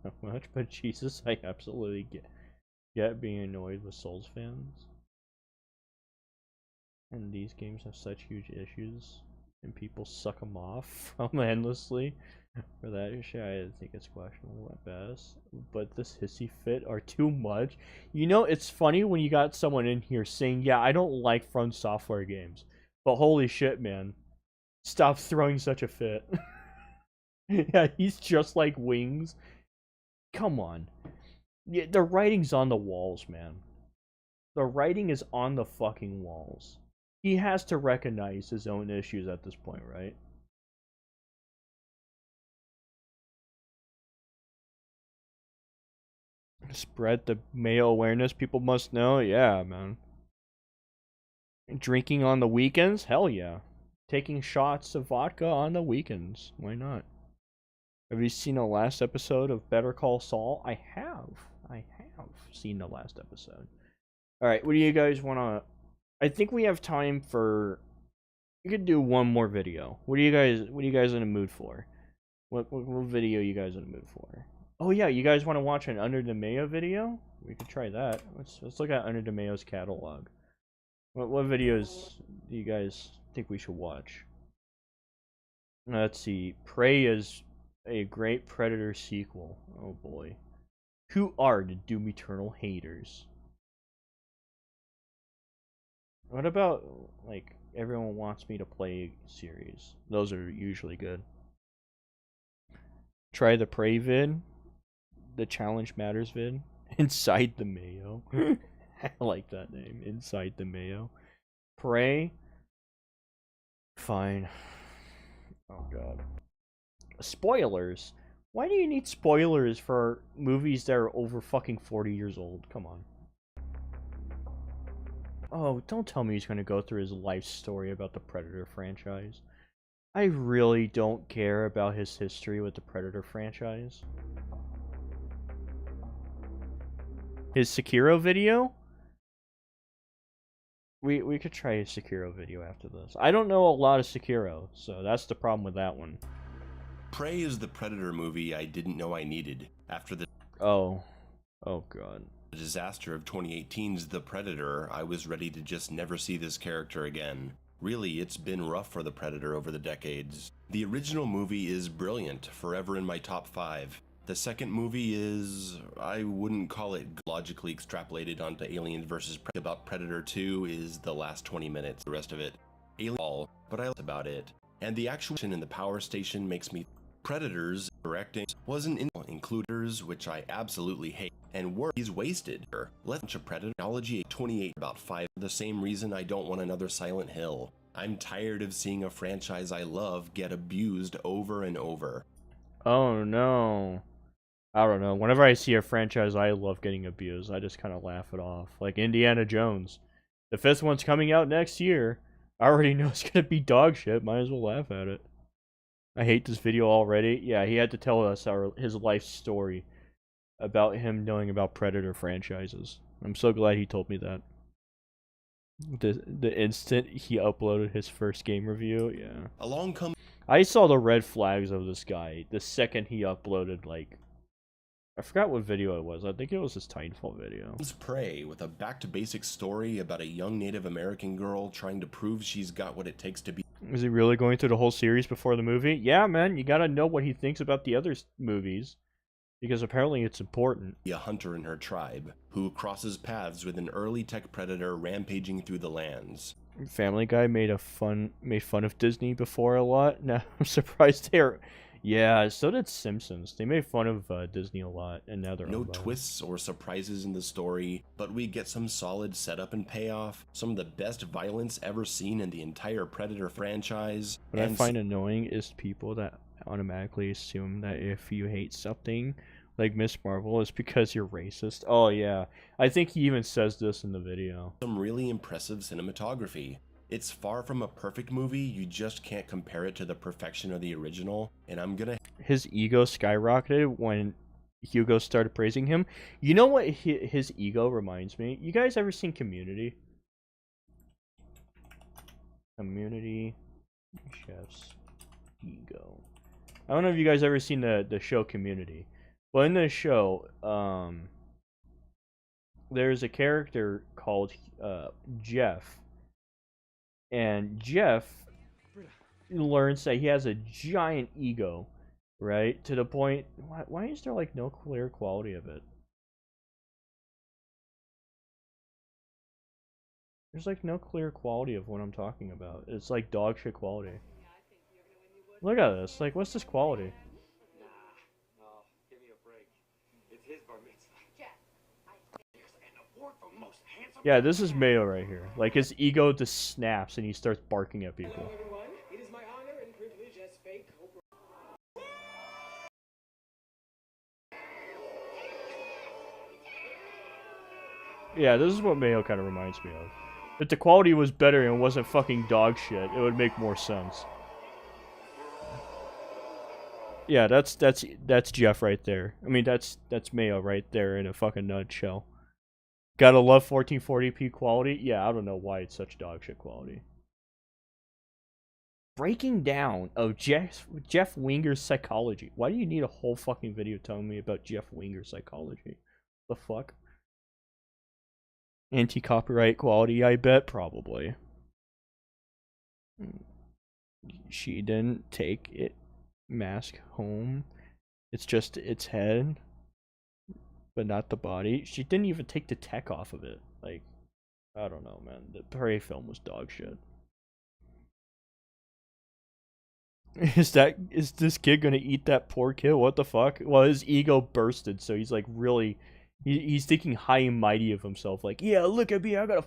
Not much, but Jesus, I absolutely get being annoyed with Souls fans. And these games have such huge issues, and people suck them off from endlessly. For that shit, I think it's questionable at best. But this hissy fit are too much. You know, it's funny when you got someone in here saying, yeah, I don't like From Software games. But holy shit, man. Stop throwing such a fit. Yeah, he's just like Wings. Come on. Yeah, the writing's on the walls, man. The writing is on the fucking walls. He has to recognize his own issues at this point, right? Spread the Mayo awareness people must know? Yeah, man. Drinking on the weekends? Hell yeah. Taking shots of vodka on the weekends. Why not? Have you seen the last episode of Better Call Saul? I have seen the last episode. Alright, what do you guys want to... I think we have time for... We could do one more video. What are you guys in the mood for? What video are you guys in the mood for? Oh yeah, you guys want to watch an Under the Mayo video? We could try that. Let's look at Under the Mayo's catalog. What videos do you guys think we should watch? Let's see. Prey is a great Predator sequel. Oh boy. Who are the Doom Eternal haters? What about, like, Everyone Wants Me to Play series? Those are usually good. Try the Prey vid. The Challenge Matters vid. Inside the Mayo. I like that name. Inside the Mayo. Prey. Fine. Oh god. Spoilers. Why do you need spoilers for movies that are over fucking 40 years old? Come on. Oh, don't tell me he's gonna go through his life story about the Predator franchise. I really don't care about his history with the Predator franchise. His Sekiro video? We could try a Sekiro video after this. I don't know a lot of Sekiro, so that's the problem with that one. Prey is the Predator movie I didn't know I needed. After the Oh god. disaster of 2018's The Predator, I was ready to just never see this character again. Really, it's been rough for the Predator over the decades. The original movie is brilliant, forever in my top 5. The second movie is, I wouldn't call it logically extrapolated onto Aliens vs. About Predator 2 is the last 20 minutes, the rest of it. Alien, but I like about it. And the actual in the power station makes me Predators directing wasn't includers, which I absolutely hate, and he's wasted. Let's a Predator technology 28 about 5. The same reason I don't want another Silent Hill. I'm tired of seeing a franchise I love get abused over and over. Oh no. I don't know. Whenever I see a franchise I love getting abused, I just kind of laugh it off. Like Indiana Jones. The 5th one's coming out next year. I already know it's gonna be dog shit. Might as well laugh at it. I hate this video already. Yeah, he had to tell us his life story about him knowing about Predator franchises. I'm so glad he told me that. The instant he uploaded his first game review, yeah. Along comes I saw the red flags of this guy the second he uploaded, like, I forgot what video it was. I think it was his Titanfall video. Prey with a back-to-basics story about a young Native American girl trying to prove she's got what it takes to be. Is he really going through the whole series before the movie? Yeah, man, you gotta know what he thinks about the other movies. Because apparently it's important. A hunter in her tribe, who crosses paths with an early tech predator rampaging through the lands. Family Guy made fun of Disney before a lot. Now I'm surprised they're... Yeah, so did Simpsons. They made fun of Disney a lot, and now they're no twists or surprises in the story, but we get some solid setup and payoff, some of the best violence ever seen in the entire Predator franchise. What I find annoying is people that automatically assume that if you hate something like Miss Marvel, it's because you're racist. Oh yeah, I think he even says this in the video. Some really impressive cinematography. It's far from a perfect movie, you just can't compare it to the perfection of the original, and I'm gonna... His ego skyrocketed when Hugo started praising him. You know what his ego reminds me? You guys ever seen Community? Community Chef's ego. I don't know if you guys ever seen the show Community. But in this show, there's a character called Jeff. And Jeff learns that he has a giant ego, right? To the point, why is there like no clear quality of it? There's like no clear quality of what I'm talking about. It's like dog shit quality. Look at this. Like, what's this quality? No, give me a break. It's his bar mitzvah. Yeah, this is Mayo right here. Like, his ego just snaps and he starts barking at people. Hello, everyone. It is my honor and privilege as fake Yeah, this is what Mayo kind of reminds me of. If the quality was better and wasn't fucking dog shit, it would make more sense. Yeah, that's Jeff right there. I mean, that's Mayo right there in a fucking nutshell. Gotta love 1440p quality. Yeah, I don't know why it's such dog shit quality. Breaking down of Jeff Winger's psychology. Why do you need a whole fucking video telling me about Jeff Winger's psychology? The fuck? Anti-copyright quality, I bet, probably. She didn't take it mask home. It's just its head, but not the body. She didn't even take the tech off of it. Like, I don't know, man. The Prey film was dog shit. Is this kid gonna eat that poor kid? What the fuck? Well, his ego bursted, so he's like really, he's thinking high and mighty of himself. Like, yeah, look at me, I got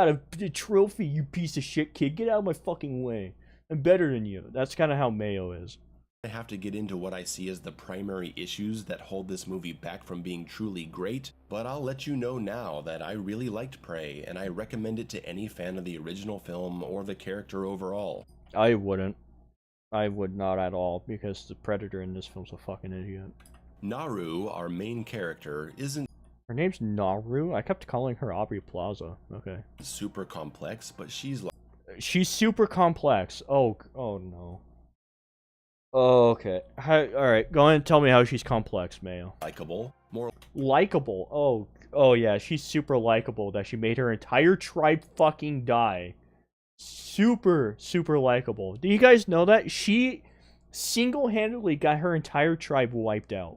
a trophy, you piece of shit kid. Get out of my fucking way. I'm better than you. That's kind of how Mayo is. I have to get into what I see as the primary issues that hold this movie back from being truly great, but I'll let you know now that I really liked Prey, and I recommend it to any fan of the original film or the character overall. I wouldn't. I would not at all, because the Predator in this film's a fucking idiot. Naru, our main character, isn't Her name's Naru? I kept calling her Aubrey Plaza. Okay. super complex, but she's super complex. Oh no. Oh, okay. Alright, go ahead and tell me how she's complex, Mayo. likable, more Likeable. Oh yeah, she's super likable that she made her entire tribe fucking die. Super likable. Do you guys know that? She single-handedly got her entire tribe wiped out.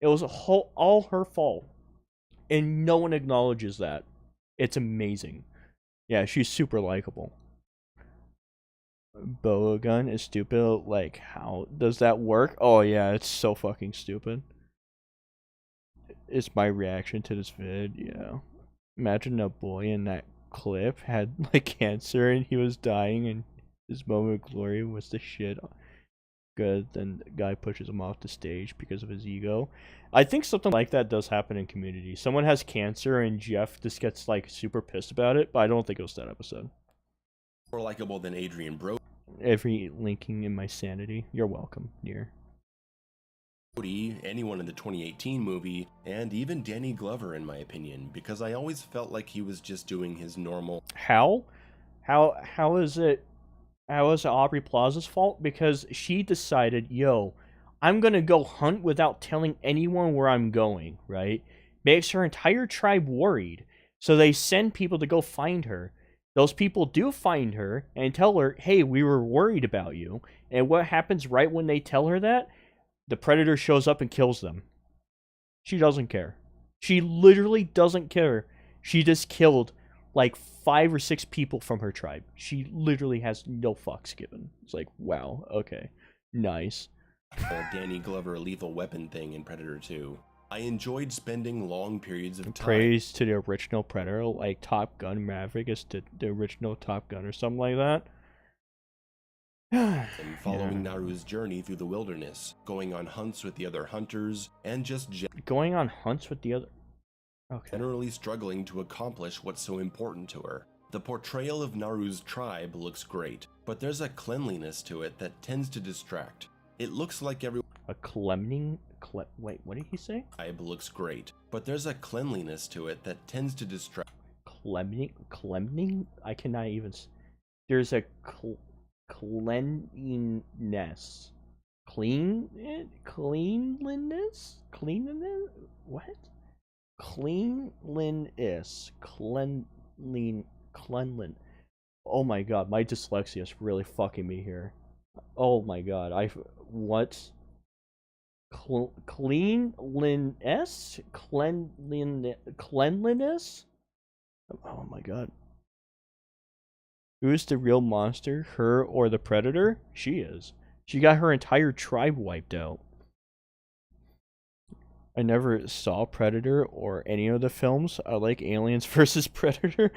It was all her fault. And no one acknowledges that. It's amazing. Yeah, she's super likable. Boa gun is stupid. Like, how does that work? Oh yeah, it's so fucking stupid. It's my reaction to this vid, yeah. Imagine a boy in that clip had like cancer and he was dying and his moment of glory was the shit. Good, then the guy pushes him off the stage because of his ego. I think something like that does happen in Community. Someone has cancer and Jeff just gets like super pissed about it, but I don't think it was that episode. more likable than Adrian Every linking in my sanity. You're welcome, Near. Brody, anyone in the 2018 movie, and even Danny Glover in my opinion, because I always felt like he was just doing his normal. How is it Aubrey Plaza's fault? Because she decided, yo, I'm gonna go hunt without telling anyone where I'm going, right? Makes her entire tribe worried. So they send people to go find her. Those people do find her and tell her, hey, we were worried about you. And what happens right when they tell her that? The Predator shows up and kills them. She doesn't care. She literally doesn't care. She just killed like 5 or 6 people from her tribe. She literally has no fucks given. It's like, wow, okay, nice. Danny Glover lethal weapon thing in Predator 2. I enjoyed spending long periods of time. Praise to the original Predator, like Top Gun Maverick is the original Top Gun or something like that. And following Naru's journey through the wilderness, going on hunts with the other hunters, and just going on hunts with the other. Okay. Generally struggling to accomplish what's so important to her. The portrayal of Naru's tribe looks great, but there's a cleanliness to it that tends to distract. It looks like wait, what did he say? Tribe looks great, but there's a cleanliness to it that tends to distract. Cleaning? I cannot even. There's a cleanliness. Cleanliness? What? Cleanliness. Cleanlin. Oh my god, my dyslexia is really fucking me here. Oh my god, what? Cleanliness? Cleanliness? Oh my god. Who's the real monster? Her or the Predator? She is. She got her entire tribe wiped out. I never saw Predator or any of the films. I like Aliens vs. Predator.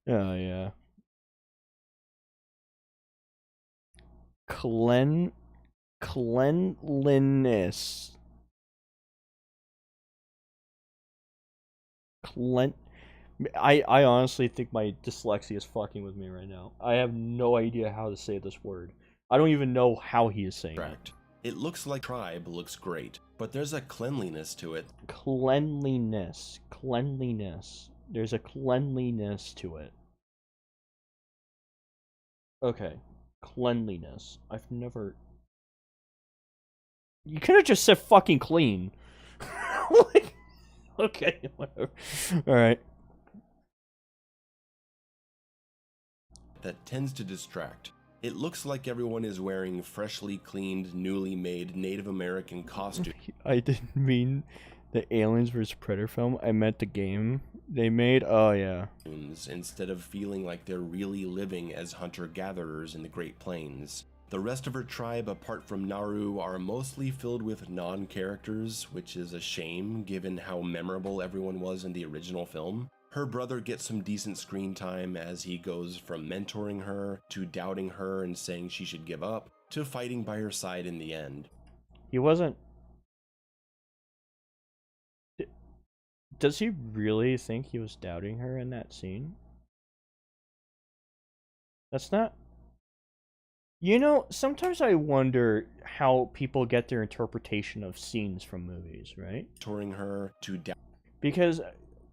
Oh, yeah. Cleanliness. I honestly think my dyslexia is fucking with me right now. I have no idea how to say this word. I don't even know how he is saying it. It looks like tribe looks great, but there's a cleanliness to it. Cleanliness. There's a cleanliness to it. Okay. Cleanliness. I've never... You could have just said fucking clean. Like, okay, whatever. Alright. That tends to distract. It looks like everyone is wearing freshly cleaned, newly made Native American costumes. I didn't mean the Aliens vs. Predator film. I meant the game they made. Oh, yeah. Instead of feeling like they're really living as hunter-gatherers in the Great Plains. The rest of her tribe, apart from Naru, are mostly filled with non-characters, which is a shame given how memorable everyone was in the original film. Her brother gets some decent screen time as he goes from mentoring her to doubting her and saying she should give up. to fighting by her side in the end. He wasn't... Does he really think he was doubting her in that scene? That's not... You know, sometimes I wonder how people get their interpretation of scenes from movies, right? Touring her to doubt. Because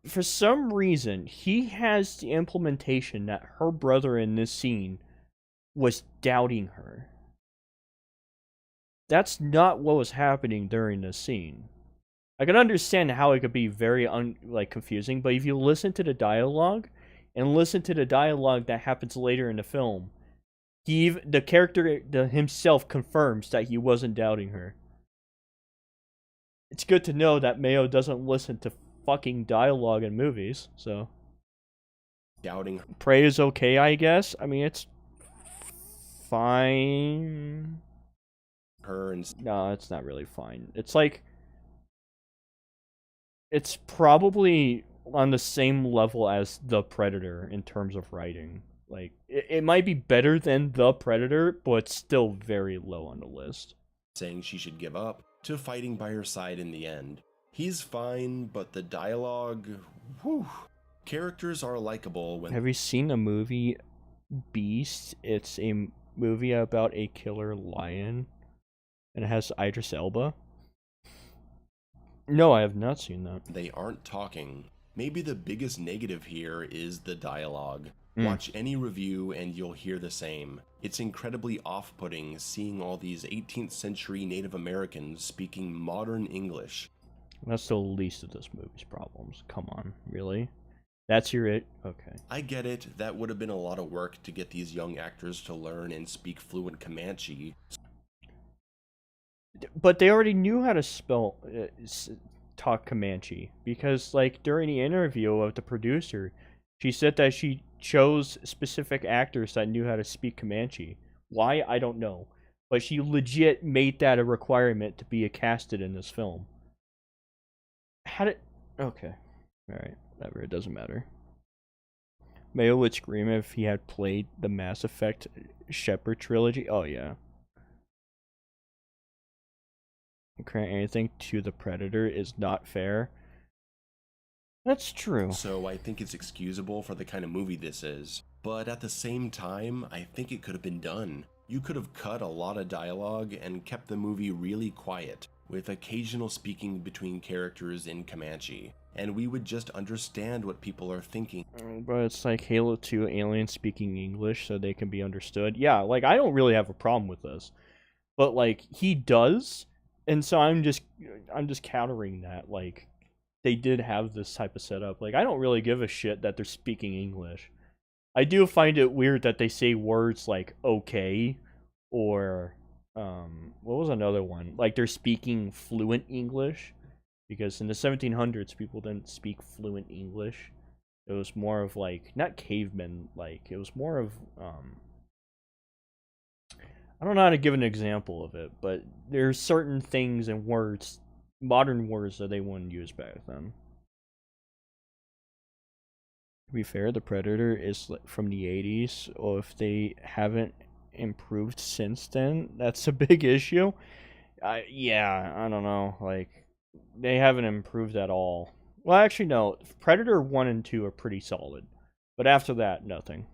for some reason, he has the implementation that her brother in this scene was doubting her. That's not what was happening during this scene. I can understand how it could be very confusing, but if you listen to the dialogue and listen to the dialogue that happens later in the film, the character himself confirms that he wasn't doubting her. It's good to know that Mayo doesn't listen to fucking dialogue in movies, so... Doubting her. Prey is okay, I guess. I mean, it's... fine. Her and... No, it's not really fine. It's like... It's probably on the same level as The Predator in terms of writing. Like, it might be better than The Predator, but still very low on the list. Saying she should give up, to fighting by her side in the end. He's fine, but the dialogue... Whew. Characters are likable when... Have you seen the movie Beast? It's a movie about a killer lion. And it has Idris Elba. No, I have not seen that. They aren't talking. Maybe the biggest negative here is the dialogue. Watch any review and you'll hear the same. It's incredibly off-putting seeing all these 18th century Native Americans speaking modern English. That's the least of this movie's problems. Come on, really? That's it? Okay. I get it, that would have been a lot of work to get these young actors to learn and speak fluent Comanche. But they already knew how to talk Comanche. Because, like, during the interview of the producer, she said that she chose specific actors that knew how to speak Comanche. Why? I don't know. But she legit made that a requirement to be casted in this film. Okay. Alright, whatever, it doesn't matter. Mayo would scream if he had played the Mass Effect Shepard trilogy. Oh, yeah. Comparing anything to The Predator is not fair. That's true. So I think it's excusable for the kind of movie this is. But at the same time, I think it could have been done. You could have cut a lot of dialogue and kept the movie really quiet, with occasional speaking between characters in Comanche. And we would just understand what people are thinking. But it's like Halo 2 aliens speaking English so they can be understood. Yeah, like, I don't really have a problem with this. But, like, he does, and so I'm just countering that, like... They did have this type of setup. Like, I don't really give a shit that they're speaking English. I do find it weird that they say words like okay or what was another one? Like they're speaking fluent English, because in the 1700s people didn't speak fluent English. It was more of like not cavemen, like it was more of I don't know how to give an example of it, but there's certain things and words, modern words, that they wouldn't use back then. To be fair, The Predator is from the 80s, or if they haven't improved since then, that's a big issue. Yeah, I don't know, like, they haven't improved at all. Well, actually, no, Predator 1 and 2 are pretty solid, but after that, nothing.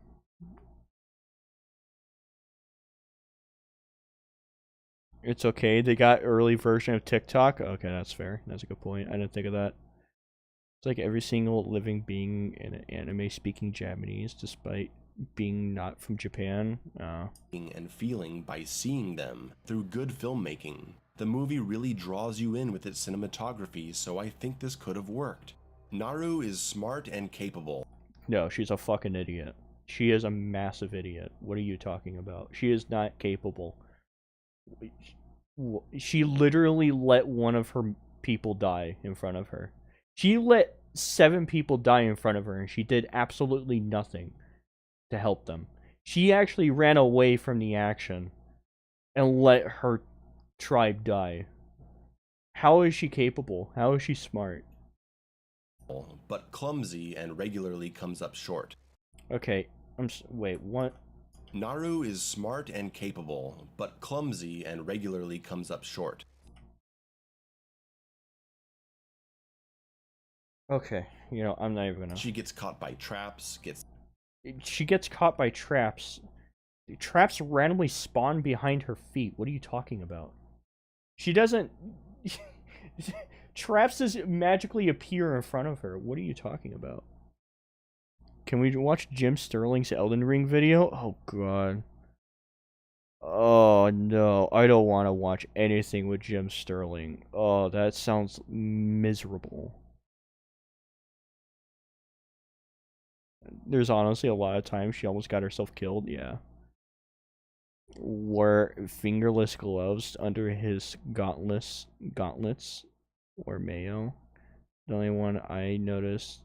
It's okay, they got early version of TikTok. Okay, that's fair. That's a good point. I didn't think of that. It's like every single living being in an anime speaking Japanese, despite being not from Japan. And feeling by seeing them through good filmmaking. The movie really draws you in with its cinematography, so I think this could have worked. Naru is smart and capable. No, she's a fucking idiot. She is a massive idiot. What are you talking about? She is not capable. She literally let one of her people die in front of her. She let 7 people die in front of her, and she did absolutely nothing to help them. She actually ran away from the action and let her tribe die. How is she capable? How is she smart? But clumsy and regularly comes up short. Okay, wait, what? Naru is smart and capable, but clumsy and regularly comes up short. Okay, you know, I'm not even gonna... She gets caught by traps, She gets caught by traps. Traps randomly spawn behind her feet. What are you talking about? She doesn't... Traps just magically appear in front of her. What are you talking about? Can we watch Jim Sterling's Elden Ring video? Oh, God. Oh, no. I don't want to watch anything with Jim Sterling. Oh, that sounds miserable. There's honestly a lot of times she almost got herself killed, yeah. Wore fingerless gloves under his gauntlets or mayo. The only one I noticed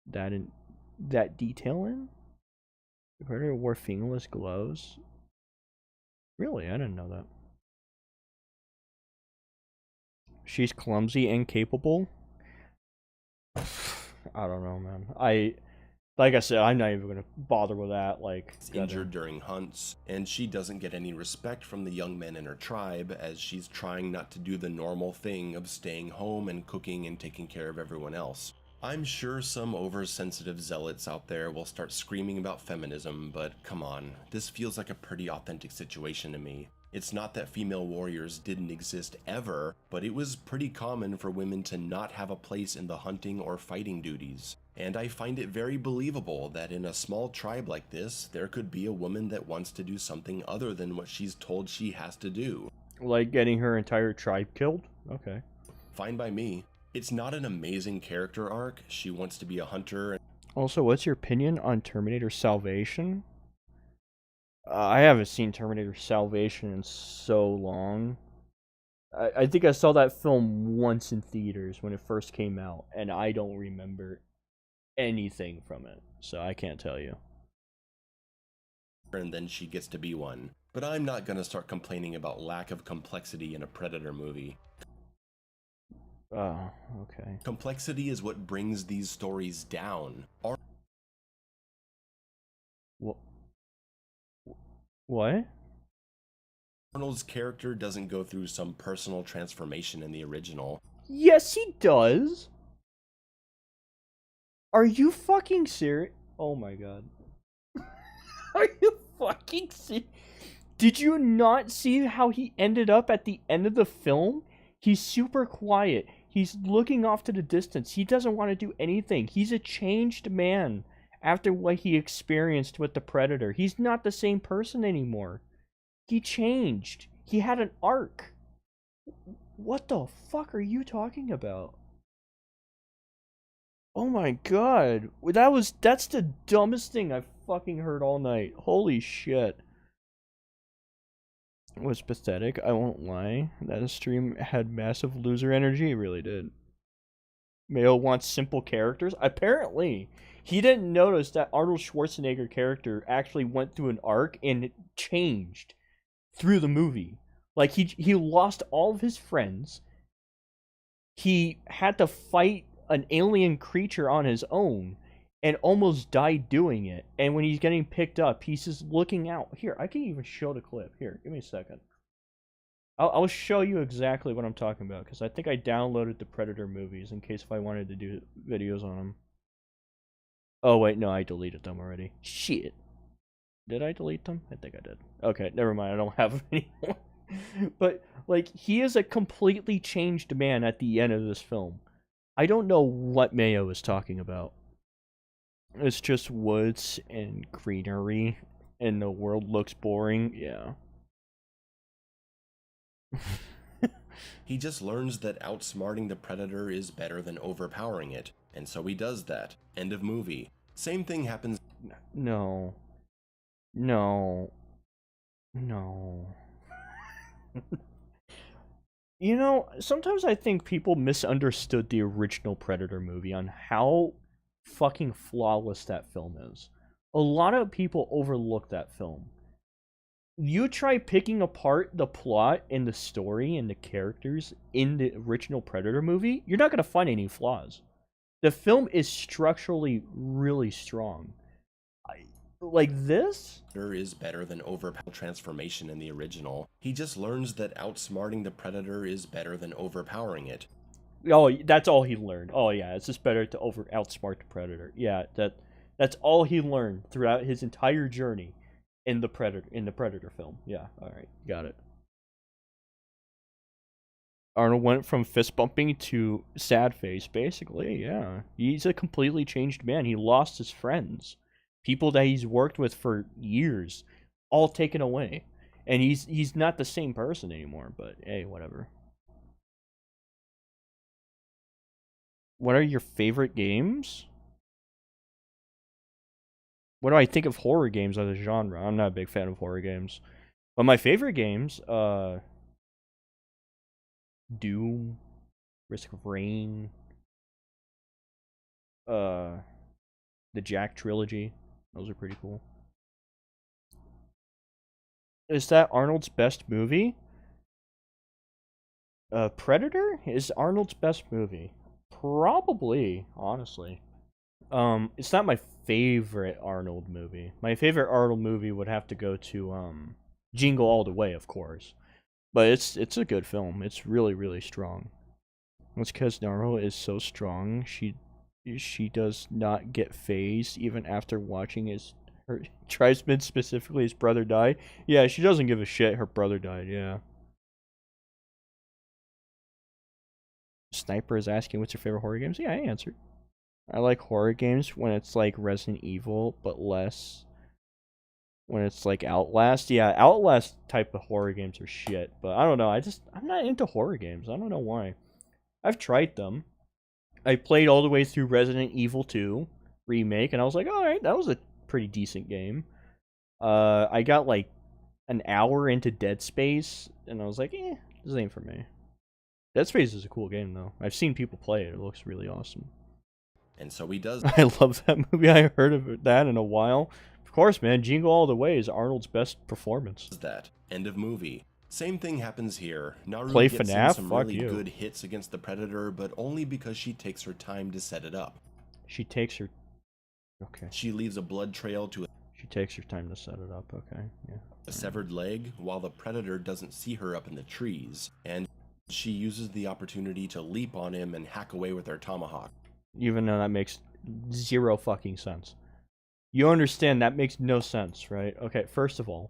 that detail in? The predator wore fingerless gloves? Really? I didn't know that. She's clumsy and capable? I don't know, man. Like I said, I'm not even gonna bother with that. Like, injured during hunts, and she doesn't get any respect from the young men in her tribe as she's trying not to do the normal thing of staying home and cooking and taking care of everyone else. I'm sure some oversensitive zealots out there will start screaming about feminism, but come on, this feels like a pretty authentic situation to me. It's not that female warriors didn't exist ever, but it was pretty common for women to not have a place in the hunting or fighting duties. And I find it very believable that in a small tribe like this, there could be a woman that wants to do something other than what she's told she has to do. Like getting her entire tribe killed? Okay. Fine by me. It's not an amazing character arc. She wants to be a hunter. Also, what's your opinion on Terminator Salvation? I haven't seen Terminator Salvation in so long. I think I saw that film once in theaters when it first came out, and I don't remember anything from it, so I can't tell you. And then she gets to be one. But I'm not gonna start complaining about lack of complexity in a Predator movie. Oh, okay. Complexity is what brings these stories down. What? Arnold's character doesn't go through some personal transformation in the original. Yes, he does. Are you fucking serious? Oh my god. Are you fucking serious? Did you not see how he ended up at the end of the film? He's super quiet. He's looking off to the distance. He doesn't want to do anything. He's a changed man after what he experienced with the Predator. He's not the same person anymore. He changed. He had an arc. What the fuck are you talking about? Oh my god. That's the dumbest thing I've fucking heard all night. Holy shit. It was pathetic, I won't lie. That stream had massive loser energy, it really did. Mayo wants simple characters? Apparently. He didn't notice that Arnold Schwarzenegger character actually went through an arc and changed through the movie. Like, he lost all of his friends. He had to fight an alien creature on his own and almost died doing it. And when he's getting picked up, he's just looking out. Here, I can even show the clip. Here, give me a second. I'll show you exactly what I'm talking about, because I think I downloaded the Predator movies in case if I wanted to do videos on them. Oh, wait, no, I deleted them already. Shit. Did I delete them? I think I did. Okay, never mind, I don't have them anymore. But, like, he is a completely changed man at the end of this film. I don't know what Mayo is talking about. It's just woods and greenery, and the world looks boring. Yeah. He just learns that outsmarting the Predator is better than overpowering it, and so he does that. End of movie. Same thing happens. No. No. You know, sometimes I think people misunderstood the original Predator movie on how fucking flawless that film is. A lot of people overlook that film. You try picking apart the plot and the story and the characters in the original Predator movie, you're not going to find any flaws. The film is structurally really strong. like this? Is better than overpower transformation in the original. He just learns that outsmarting the predator is better than overpowering it. Oh, that's all he learned. Oh yeah, it's just better to outsmart the predator. Yeah, that's all he learned throughout his entire journey in the predator film. Yeah, all right, got it. Arnold went from fist bumping to sad face, basically. Yeah, he's a completely changed man. He lost his friends, people that he's worked with for years, all taken away, and he's not the same person anymore. But hey, whatever. What are your favorite games? What do I think of horror games as a genre? I'm not a big fan of horror games. But my favorite games, Doom, Risk of Rain, the Jack trilogy. Those are pretty cool. Is that Arnold's best movie? Predator is Arnold's best movie. Probably, honestly. It's not my favorite Arnold movie. My favorite Arnold movie would have to go to Jingle All the Way, of course. But it's a good film. It's really, really strong. It's because Arnold is so strong. She does not get phased even after watching her tribesman, specifically his brother, die. Yeah, she doesn't give a shit. Her brother died. Yeah. Sniper is asking, what's your favorite horror games? Yeah, I answered. I like horror games when it's like Resident Evil, but less when it's like Outlast. Yeah, Outlast type of horror games are shit, but I don't know. I'm not into horror games. I don't know why. I've tried them. I played all the way through Resident Evil 2 remake, and I was like, alright, that was a pretty decent game. I got like an hour into Dead Space, and I was like, this ain't for me. Dead Space is a cool game, though. I've seen people play it. It looks really awesome. And so he does. I love that movie. I heard of that in a while. Of course, man. Jingle All the Way is Arnold's best performance. That end of movie. Same thing happens here. Naru Play gets FNAF? in some Fuck really you. good hits against the predator, but only because she takes her time to set it up. She takes her... Okay. She leaves a blood trail to She takes her time to set it up. Okay, yeah. a severed leg, while the predator doesn't see her up in the trees, and she uses the opportunity to leap on him and hack away with her tomahawk. Even though that makes zero fucking sense. You understand that makes no sense, right? Okay, first of all,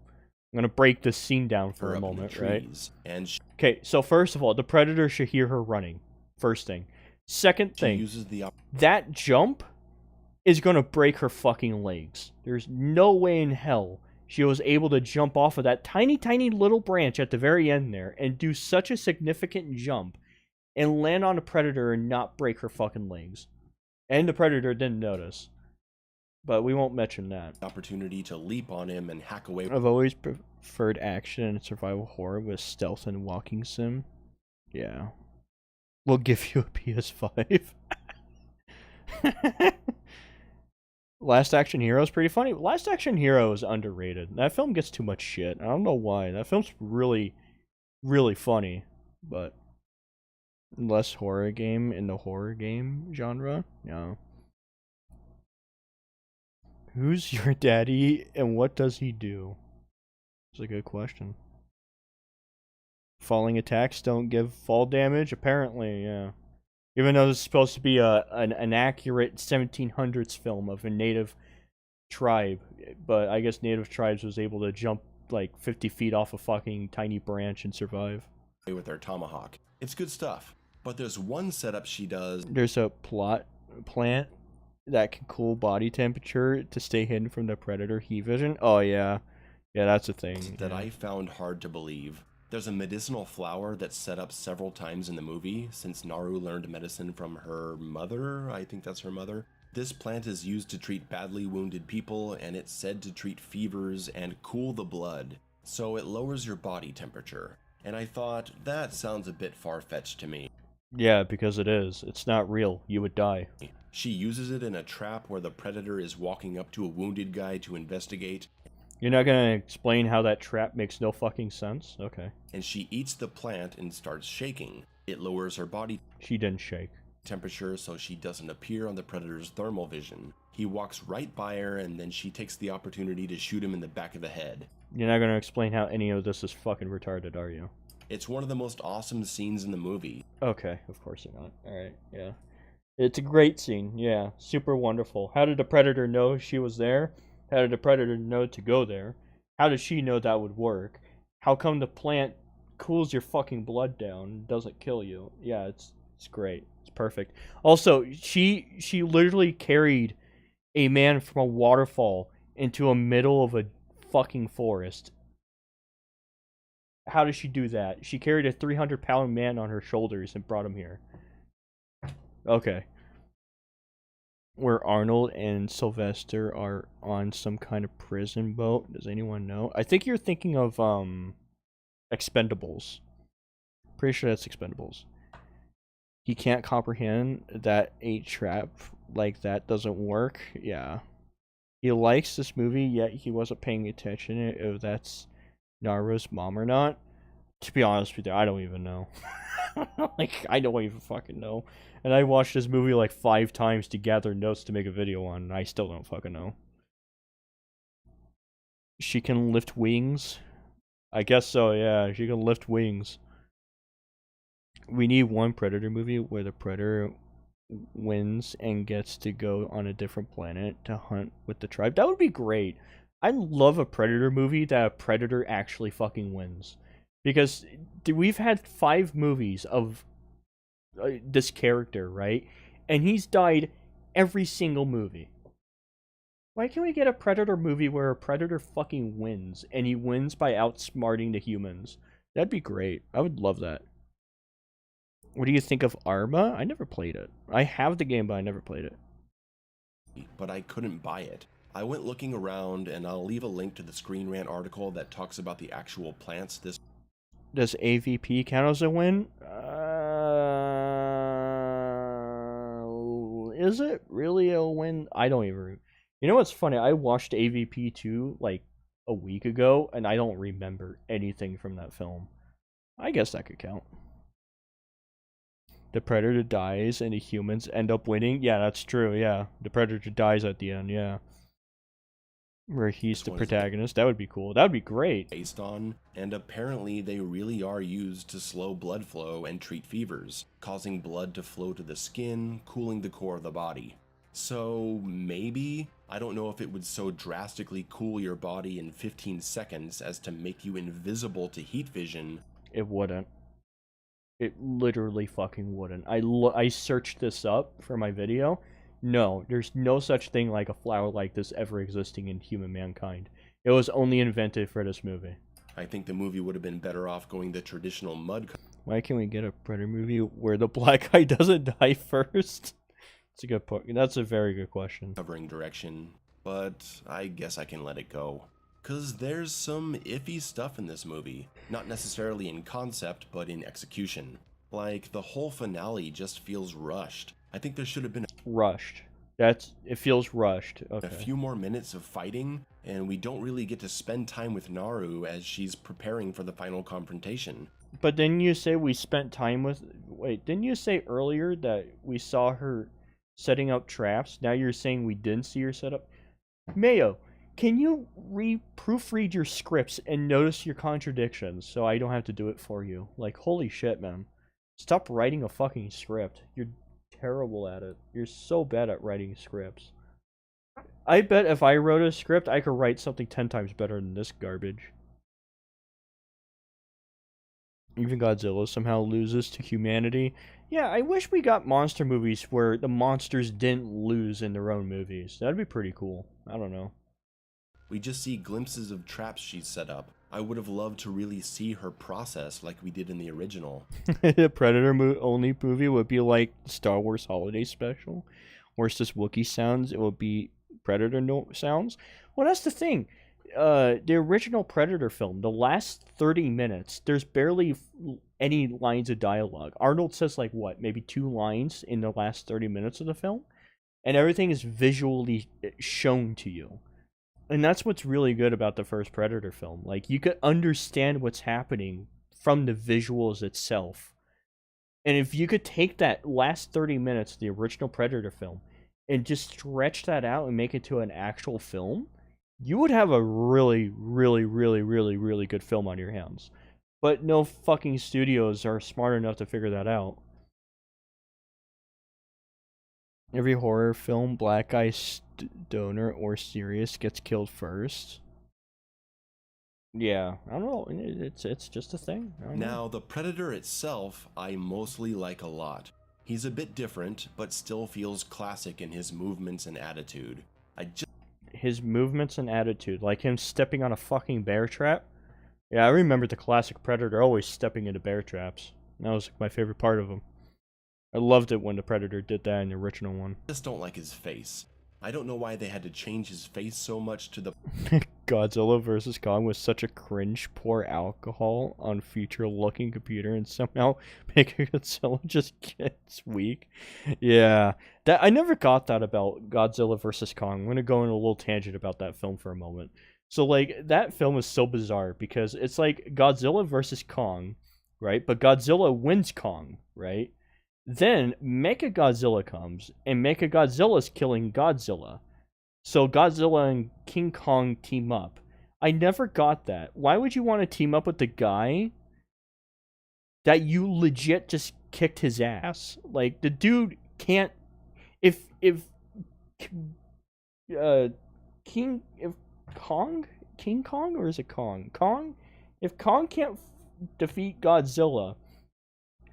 I'm gonna break this scene down for a moment, right? And okay, so first of all, the predator should hear her running. First thing. Second thing, uses the that jump is gonna break her fucking legs. There's no way in hell she was able to jump off of that tiny, tiny little branch at the very end there and do such a significant jump and land on a predator and not break her fucking legs. And the predator didn't notice. But we won't mention that. Opportunity to leap on him and hack away. I've always preferred action and survival horror with stealth and walking sim. Yeah. We'll give you a PS5. Last Action Hero is pretty funny. Last Action Hero is underrated. That film gets too much shit. I don't know why. That film's really, really funny. But less horror game in the horror game genre? No. Who's your daddy and what does he do? That's a good question. Falling attacks don't give fall damage? Apparently, yeah. Even though this is supposed to be an accurate 1700s film of a native tribe. But I guess native tribes was able to jump like 50 feet off a fucking tiny branch and survive. With her tomahawk. It's good stuff. But there's one setup she does. There's a plant that can cool body temperature to stay hidden from the predator heat vision. Oh yeah. Yeah, that's a thing. That I found hard to believe. There's a medicinal flower that's set up several times in the movie, since Naru learned medicine from her mother. I think that's her mother. This plant is used to treat badly wounded people, and it's said to treat fevers and cool the blood, so it lowers your body temperature. And I thought, that sounds a bit far-fetched to me. Yeah, because it is. It's not real. You would die. She uses it in a trap where the predator is walking up to a wounded guy to investigate. You're not gonna explain how that trap makes no fucking sense? Okay. And she eats the plant and starts shaking. It lowers her body. She didn't shake. temperature so she doesn't appear on the predator's thermal vision. He walks right by her, and then she takes the opportunity to shoot him in the back of the head. You're not gonna explain how any of this is fucking retarded, are you? It's one of the most awesome scenes in the movie. Okay, of course you're not. Alright, yeah. It's a great scene, yeah. Super wonderful. How did the predator know she was there? How did the predator know to go there? How did she know that would work? How come the plant cools your fucking blood down, doesn't kill you? Yeah, it's great. It's perfect. Also, she literally carried a man from a waterfall into a middle of a fucking forest. How did she do that? She carried a 300-pound man on her shoulders and brought him here. Okay. Where Arnold and Sylvester are on some kind of prison boat. Does anyone know? I think you're thinking of Expendables. Pretty sure that's Expendables. He can't comprehend that a trap like that doesn't work. Yeah. He likes this movie, yet he wasn't paying attention if that's Naru's mom or not. To be honest with you, I don't even know. Like, I don't even fucking know. And I watched this movie like 5 times to gather notes to make a video on, and I still don't fucking know. She can lift wings? I guess so, yeah. She can lift wings. We need one Predator movie where the Predator wins and gets to go on a different planet to hunt with the tribe. That would be great. I love a Predator movie that a Predator actually fucking wins. Because we've had 5 movies of this character, right? And he's died every single movie. Why can't we get a Predator movie where a Predator fucking wins, and he wins by outsmarting the humans? That'd be great. I would love that. What do you think of Arma? I never played it. I have the game, but I never played it. But I couldn't buy it. I went looking around, and I'll leave a link to the Screen Rant article that talks about the actual plants this. Does AVP count as a win? Is it really a win? I don't even... You know what's funny? I watched AVP 2 like a week ago, and I don't remember anything from that film. I guess that could count. The Predator dies, and the humans end up winning? Yeah, that's true, yeah. The Predator dies at the end, yeah. Where he's the protagonist. That would be cool. That would be great. Based on, and apparently they really are used to slow blood flow and treat fevers, causing blood to flow to the skin, cooling the core of the body. So maybe, I don't know if it would so drastically cool your body in 15 seconds as to make you invisible to heat vision. It wouldn't. It literally fucking wouldn't. I searched this up for my video. No, there's no such thing like a flower like this ever existing in human mankind. It was only invented for this movie. I think the movie would have been better off going the traditional mud. Why can't we get a Predator movie where the black guy doesn't die first? It's a good point. That's a very good question. Covering direction, but I guess I can let it go. Cause there's some iffy stuff in this movie. Not necessarily in concept, but in execution. Like, the whole finale just feels rushed. I think there should have been rushed. It feels rushed. Okay. A few more minutes of fighting, and we don't really get to spend time with Naru as she's preparing for the final confrontation. But didn't you say we spent time with... Wait, didn't you say earlier that we saw her setting up traps? Now you're saying we didn't see her set up... Mayo, can you proofread your scripts and notice your contradictions so I don't have to do it for you? Like, holy shit, man. Stop writing a fucking script. You're terrible at it. You're so bad at writing scripts. I bet if I wrote a script, I could write something 10 times better than this garbage. Even Godzilla somehow loses to humanity. Yeah, I wish we got monster movies where the monsters didn't lose in their own movies. That'd be pretty cool. I don't know. We just see glimpses of traps she's set up. I would have loved to really see her process like we did in the original. The Predator only movie would be like Star Wars Holiday Special, where it's just Wookiee sounds. It would be Predator sounds. Well, that's the thing. The original Predator film, the last 30 minutes, there's barely any lines of dialogue. Arnold says like what, maybe 2 lines in the last 30 minutes of the film, and everything is visually shown to you. And that's what's really good about the first Predator film. Like, you could understand what's happening from the visuals itself. And if you could take that last 30 minutes of the original Predator film and just stretch that out and make it to an actual film, you would have a really, really, really, really, really good film on your hands. But no fucking studios are smart enough to figure that out. Every horror film, black guy, stoner, or serious gets killed first. Yeah, I don't know. It's just a thing. Now, the Predator itself, I mostly like a lot. He's a bit different, but still feels classic in his movements and attitude. His movements and attitude, like him stepping on a fucking bear trap. Yeah, I remember the classic Predator always stepping into bear traps. That was my favorite part of him. I loved it when the Predator did that in the original one. I just don't like his face. I don't know why they had to change his face so much to the Godzilla vs. Kong was such a cringe, pour alcohol on future-looking computer and somehow Godzilla just gets weak. Yeah, that I never got that about Godzilla vs. Kong. I'm gonna go on a little tangent about that film for a moment. So, like, that film is so bizarre because it's like Godzilla versus Kong, right? But Godzilla wins Kong, right? Then Mechagodzilla comes, and Mechagodzilla's killing Godzilla. So Godzilla and King Kong team up. I never got that. Why would you want to team up with the guy that you legit just kicked his ass? Like, the dude can't... If King Kong, or is it Kong? Kong? If Kong can't defeat Godzilla,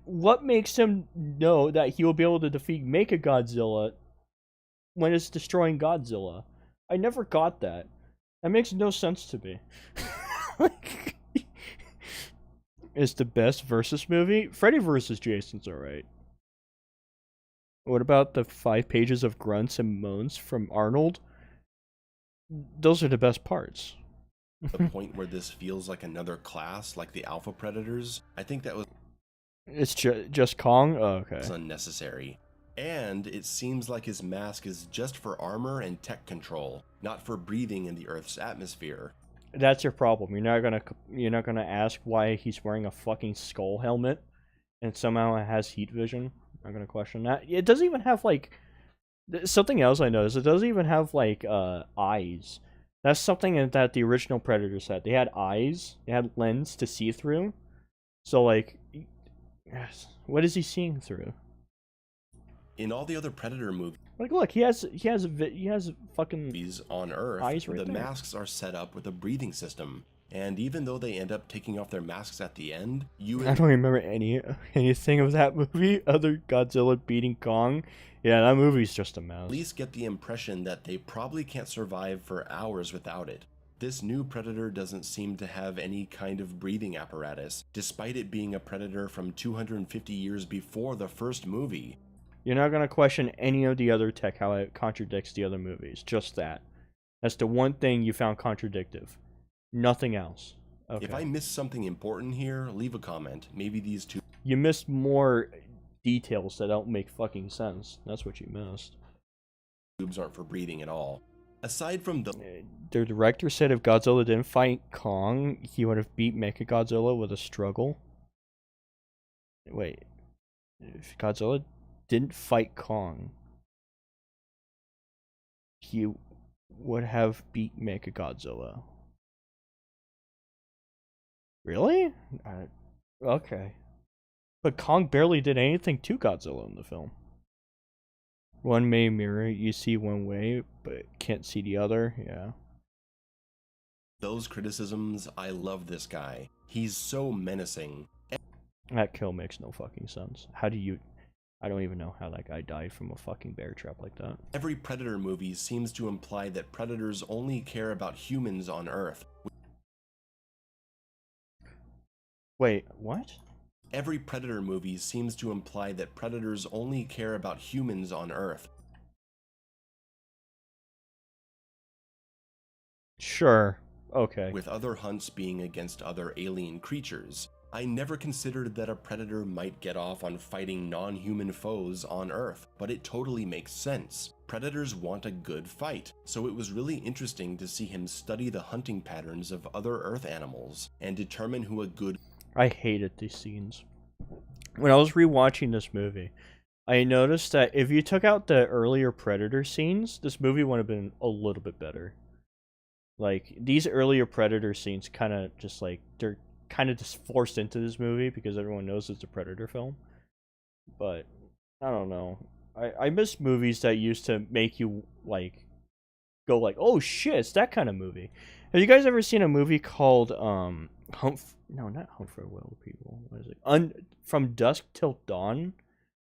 what makes him know that he will be able to defeat Mechagodzilla when it's destroying Godzilla? I never got that. That makes no sense to me. Like, it's the best versus movie? Freddy vs. Jason's alright. What about the 5 pages of grunts and moans from Arnold? Those are the best parts. The point where this feels like another class, like the Alpha Predators. I think that was... It's just Kong? Oh, okay. It's unnecessary. And it seems like his mask is just for armor and tech control, not for breathing in the Earth's atmosphere. That's your problem. You're not gonna ask why he's wearing a fucking skull helmet and somehow it has heat vision. I'm not gonna question that. It doesn't even have, like, something else I noticed. It doesn't even have, like, eyes. That's something that the original Predators had. They had eyes. They had lens to see through. So, like, what is he seeing through? In all the other Predator movies, like, look, he has fucking on Earth, eyes right the there. masks are set up with a breathing system, and even though they end up taking off their masks at the end, I don't remember anything of that movie other Godzilla beating Kong. Yeah, that movie's just a mess. At least get the impression that they probably can't survive for hours without it. This new Predator doesn't seem to have any kind of breathing apparatus, despite it being a Predator from 250 years before the first movie. You're not going to question any of the other tech, how it contradicts the other movies. Just that. That's the one thing you found contradictive. Nothing else. Okay. If I missed something important here, leave a comment. Maybe these two... You missed more details that don't make fucking sense. That's what you missed. Tubes aren't for breathing at all. Aside from the director said if Godzilla didn't fight Kong, he would have beat Mechagodzilla with a struggle. Wait. If Godzilla didn't fight Kong, he would have beat Mechagodzilla. Really? Okay. But Kong barely did anything to Godzilla in the film. One may mirror, you see one way, but can't see the other, yeah. Those criticisms, I love this guy. He's so menacing. That kill makes no fucking sense. How do you... I don't even know how that guy died from a fucking bear trap like that. Every Predator movie seems to imply that predators only care about humans on Earth. Wait, what? Every Predator movie seems to imply that predators only care about humans on Earth. Sure. Okay. With other hunts being against other alien creatures. I never considered that a predator might get off on fighting non-human foes on Earth, but it totally makes sense. Predators want a good fight, so it was really interesting to see him study the hunting patterns of other Earth animals and determine who a good... I hated these scenes. when I was rewatching this movie, I noticed that if you took out the earlier Predator scenes, this movie would have been a little bit better. Like, these earlier Predator scenes kind of just like, they're kind of just forced into this movie because everyone knows it's a Predator film. But, I don't know. I miss movies that used to make you, like, go like, oh shit, it's that kind of movie. Have you guys ever seen a movie called, no, not Hunt for Willow People. What is it? From Dusk Till Dawn,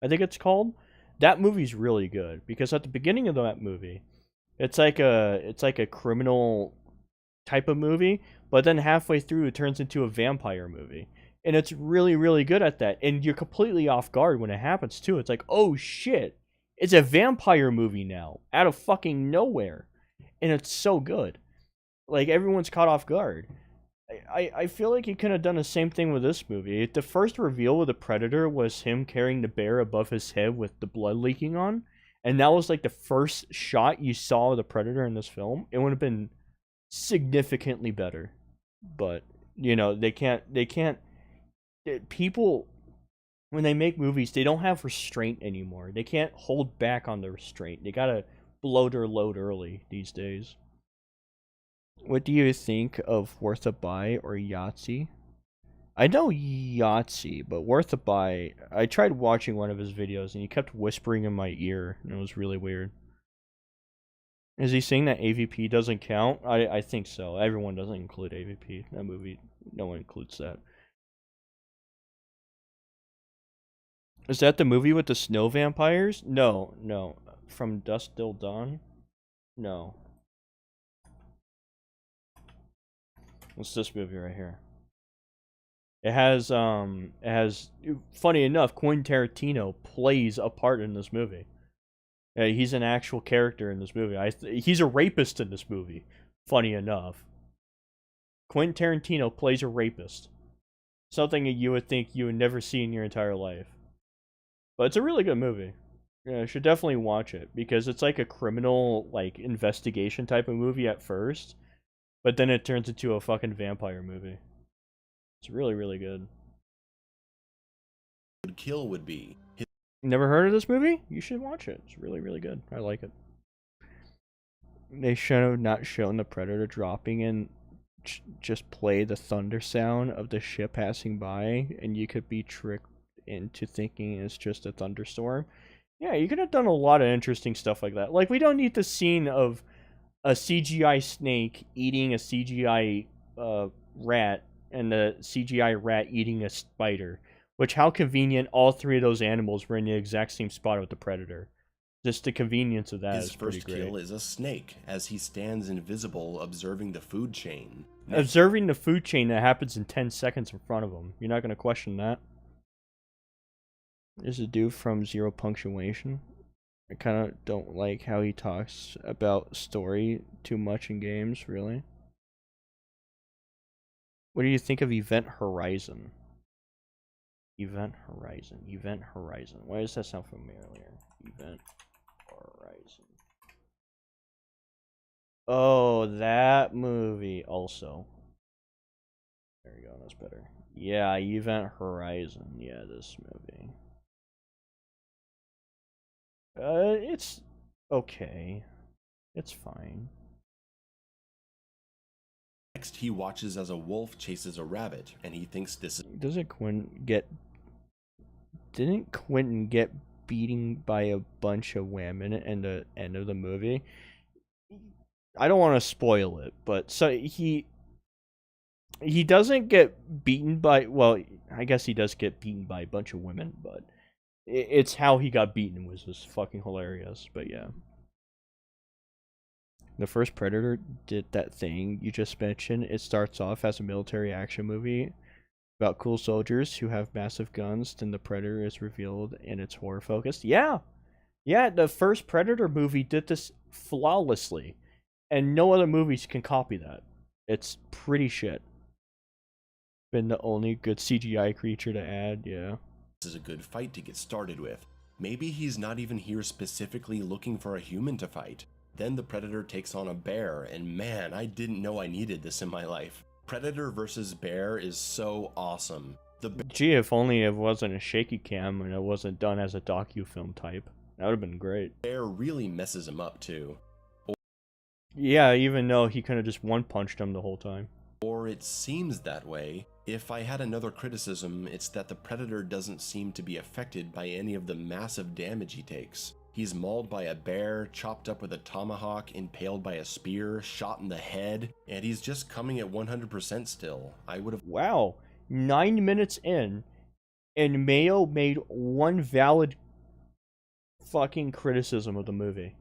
I think it's called. That movie's really good because at the beginning of that movie, it's like a criminal type of movie, but then halfway through it turns into a vampire movie. And it's really, really good at that. And you're completely off guard when it happens too. It's like, oh shit, it's a vampire movie now, out of fucking nowhere. And it's so good. Like, everyone's caught off guard. I feel like he could have done the same thing with this movie. The first reveal with the Predator was him carrying the bear above his head with the blood leaking on. And that was like the first shot you saw of the Predator in this film. It would have been significantly better. But, you know, they can't people, when they make movies, they don't have restraint anymore. They can't hold back on the restraint. They gotta blow their load early these days. What do you think of Worth a Buy or Yahtzee? I know Yahtzee, but Worth a Buy, I tried watching one of his videos and he kept whispering in my ear, and it was really weird. Is he saying that AVP doesn't count? I think so. Everyone doesn't include AVP. That movie, no one includes that. Is that the movie with the snow vampires? No. From Dusk Till Dawn? No. What's this movie right here? It has, funny enough, Quentin Tarantino plays a part in this movie. He's an actual character in this movie. He's a rapist in this movie, funny enough. Quentin Tarantino plays a rapist. Something that you would think you would never see in your entire life. But it's a really good movie. Yeah, you should definitely watch it because it's like a criminal, like, investigation type of movie at first, but then it turns into a fucking vampire movie. It's really, really good. Kill would be. Never heard of this movie? You should watch it. It's really, really good. I like it. They should have not shown the Predator dropping and just play the thunder sound of the ship passing by, and you could be tricked into thinking it's just a thunderstorm. Yeah, you could have done a lot of interesting stuff like that. Like, we don't need the scene of a CGI snake eating a CGI rat and the CGI rat eating a spider. Which, how convenient all three of those animals were in the exact same spot with the Predator. Just the convenience of that is pretty great. His first kill is a snake, as he stands invisible observing the food chain. Observing the food chain that happens in 10 seconds in front of him. You're not going to question that. This is a dude from Zero Punctuation. I kind of don't like how he talks about story too much in games, really. What do you think of Event Horizon? Event Horizon. Why does that sound familiar? Event Horizon. Oh, that movie also. There we go, that's better. Yeah, Event Horizon. Yeah, this movie. It's okay. It's fine. Next, he watches as a wolf chases a rabbit, and he thinks this is... Didn't Quentin get beaten by a bunch of women in the end of the movie? I don't want to spoil it, but so he doesn't get beaten by, well, I guess he does get beaten by a bunch of women, but it's how he got beaten was just fucking hilarious. But yeah, the first Predator did that thing you just mentioned. It starts off as a military action movie about cool soldiers who have massive guns. Then the Predator is revealed and it's horror focused. Yeah, the first Predator movie did this flawlessly, and no other movies can copy that. It's pretty shit. Been the only good CGI creature to add, yeah. This is a good fight to get started with. Maybe he's not even here specifically looking for a human to fight. Then the Predator takes on a bear, and man, I didn't know I needed this in my life. Predator versus bear is so awesome. Gee, if only it wasn't a shaky cam and it wasn't done as a docu-film type. That would have been great. bear really messes him up too. Yeah, even though he could have just one-punched him the whole time. Or it seems that way. If I had another criticism, it's that the Predator doesn't seem to be affected by any of the massive damage he takes. He's mauled by a bear, chopped up with a tomahawk, impaled by a spear, shot in the head, and he's just coming at 100% still. I would have... Wow. 9 minutes in, and Mayo made one valid fucking criticism of the movie.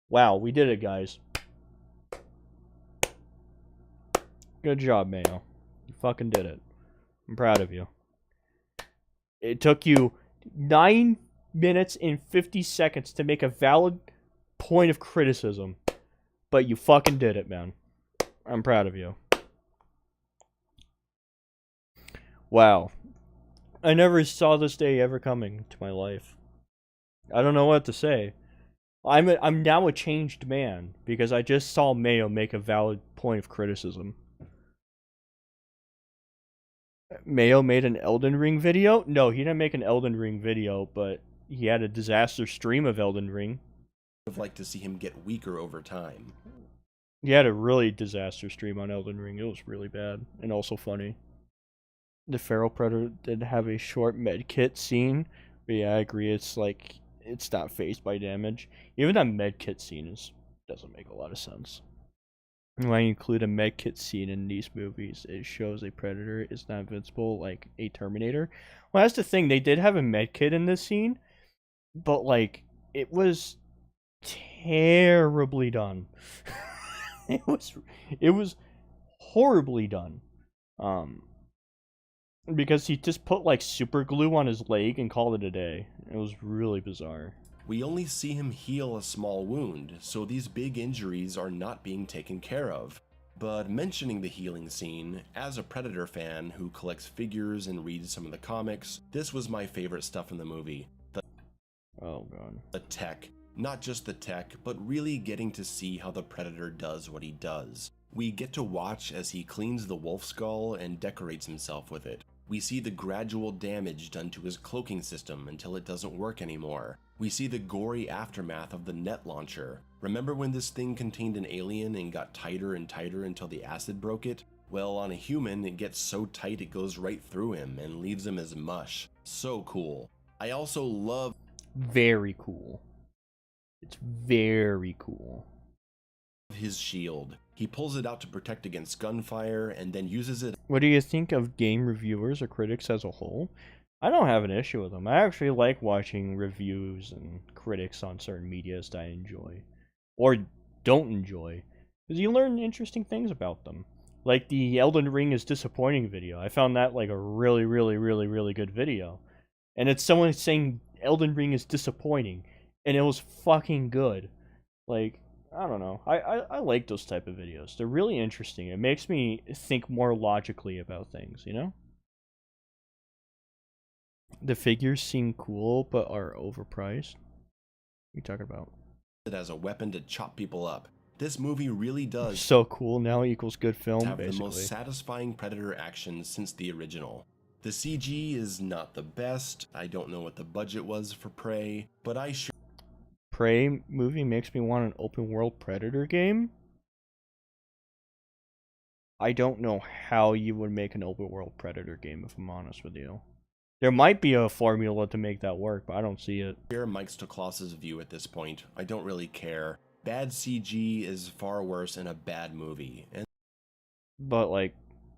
Wow, we did it, guys. Good job, Mayo. You fucking did it. I'm proud of you. It took you 9 minutes and 50 seconds to make a valid point of criticism, but you fucking did it, man. I'm proud of you. Wow. I never saw this day ever coming to my life. I don't know what to say. I'm now a changed man because I just saw Mayo make a valid point of criticism. Mayo made an Elden Ring video? No, he didn't make an Elden Ring video, but he had a disaster stream of Elden Ring. I'd like to see him get weaker over time. He had a really disaster stream on Elden Ring. It was really bad and also funny. The Feral Predator did have a short medkit scene, but yeah, I agree. It's like it's not phased by damage. Even that medkit scene doesn't make a lot of sense. When I include a medkit scene in these movies, it shows a Predator is not invincible like a Terminator. Well, that's the thing. They did have a medkit in this scene, but like it was terribly done. it was horribly done. Because he just put like super glue on his leg and called it a day. It was really bizarre. We only see him heal a small wound, so these big injuries are not being taken care of. But mentioning the healing scene, as a Predator fan who collects figures and reads some of the comics, this was my favorite stuff in the movie. Oh god. The tech. Not just the tech, but really getting to see how the Predator does what he does. We get to watch as he cleans the wolf skull and decorates himself with it. We see the gradual damage done to his cloaking system until it doesn't work anymore. We see the gory aftermath of the net launcher. Remember when this thing contained an alien and got tighter and tighter until the acid broke it? Well, on a human, it gets so tight it goes right through him and leaves him as mush. So cool. I also love... Very cool. It's very cool. His shield. He pulls it out to protect against gunfire and then uses it. What do you think of game reviewers or critics as a whole? I don't have an issue with them. I actually like watching reviews and critics on certain medias that I enjoy. Or don't enjoy. Because you learn interesting things about them. Like the Elden Ring is disappointing video. I found that like a really, really, really, really good video. And it's someone saying Elden Ring is disappointing. And it was fucking good. Like... I don't know. I like those type of videos. They're really interesting. It makes me think more logically about things, you know? The figures seem cool, but are overpriced. What are you talking about? It as a weapon to chop people up. This movie really does so cool now equals good film, have basically. The most satisfying Predator action since the original. The CG is not the best. I don't know what the budget was for Prey, but I sure... Prey movie makes me want an open world Predator game. I don't know how you would make an open world Predator game, if I'm honest with you. There might be a formula to make that work, but I don't see it. Share Mike Stoklaus's view at this point. I don't really care. Bad CG is far worse than a bad movie. But like,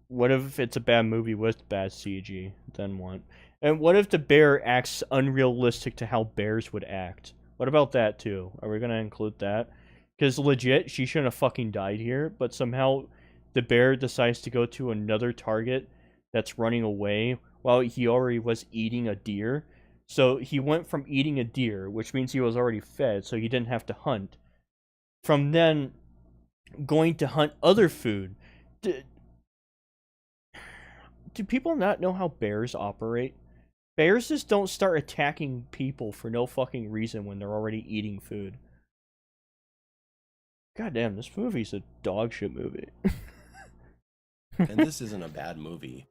what if it's a bad movie with bad CG? Then what? And what if the bear acts unrealistic to how bears would act? What about that, too? Are we going to include that? Because legit, she shouldn't have fucking died here, but somehow the bear decides to go to another target that's running away while he already was eating a deer. So he went from eating a deer, which means he was already fed, so he didn't have to hunt, from then going to hunt other food. Do people not know how bears operate? Bears just don't start attacking people for no fucking reason when they're already eating food. God damn, this movie's a dog shit movie. And this isn't a bad movie.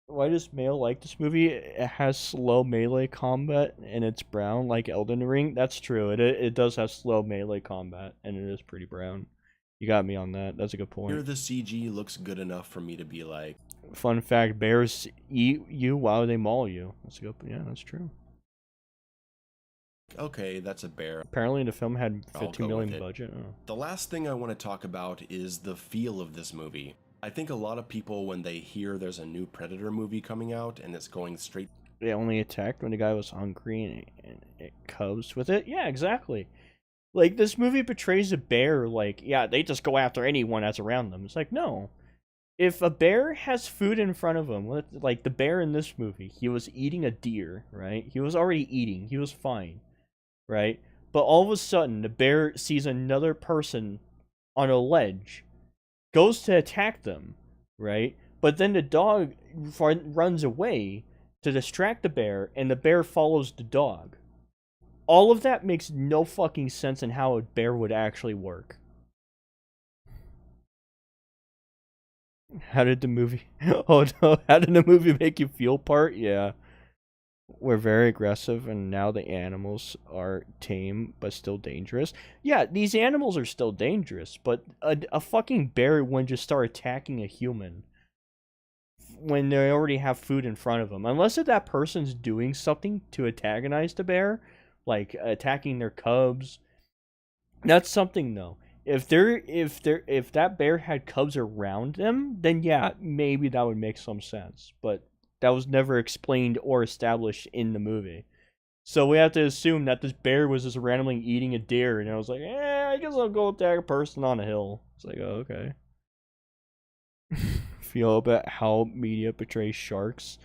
Why does Mayo like this movie? It has slow melee combat and it's brown like Elden Ring. That's true. It does have slow melee combat and it is pretty brown. You got me on that. That's a good Here point. the CG looks good enough for me to be like, Fun fact: bears eat you while they maul you. That's a good. Yeah, that's true. okay, that's a bear. Apparently, the film had I'll 15 go with million it. budget. Oh. The last thing I want to talk about is the feel of this movie. I think a lot of people, when they hear there's a new Predator movie coming out and it's going straight, They only attacked when the guy was hungry and it cubs with it. Yeah, exactly. Like, this movie portrays a bear like, yeah, they just go after anyone that's around them. It's like, no. If a bear has food in front of him, like the bear in this movie, he was eating a deer, right? He was already eating. He was fine, right? But all of a sudden, the bear sees another person on a ledge, goes to attack them, right? But then the dog runs away to distract the bear, and the bear follows the dog. All of that makes no fucking sense in how a bear would actually work. How did the movie... Oh no, how did the movie make you feel part? Yeah. We're very aggressive and now the animals are tame but still dangerous. Yeah, these animals are still dangerous, but a fucking bear wouldn't just start attacking a human when they already have food in front of them. Unless if that person's doing something to antagonize the bear, like attacking their cubs. That's something though. If that bear had cubs around them, then yeah, maybe that would make some sense. But that was never explained or established in the movie. So we have to assume that this bear was just randomly eating a deer, and I was like, I guess I'll go attack a person on a hill. It's like, oh, okay. Feel about how media portrays sharks.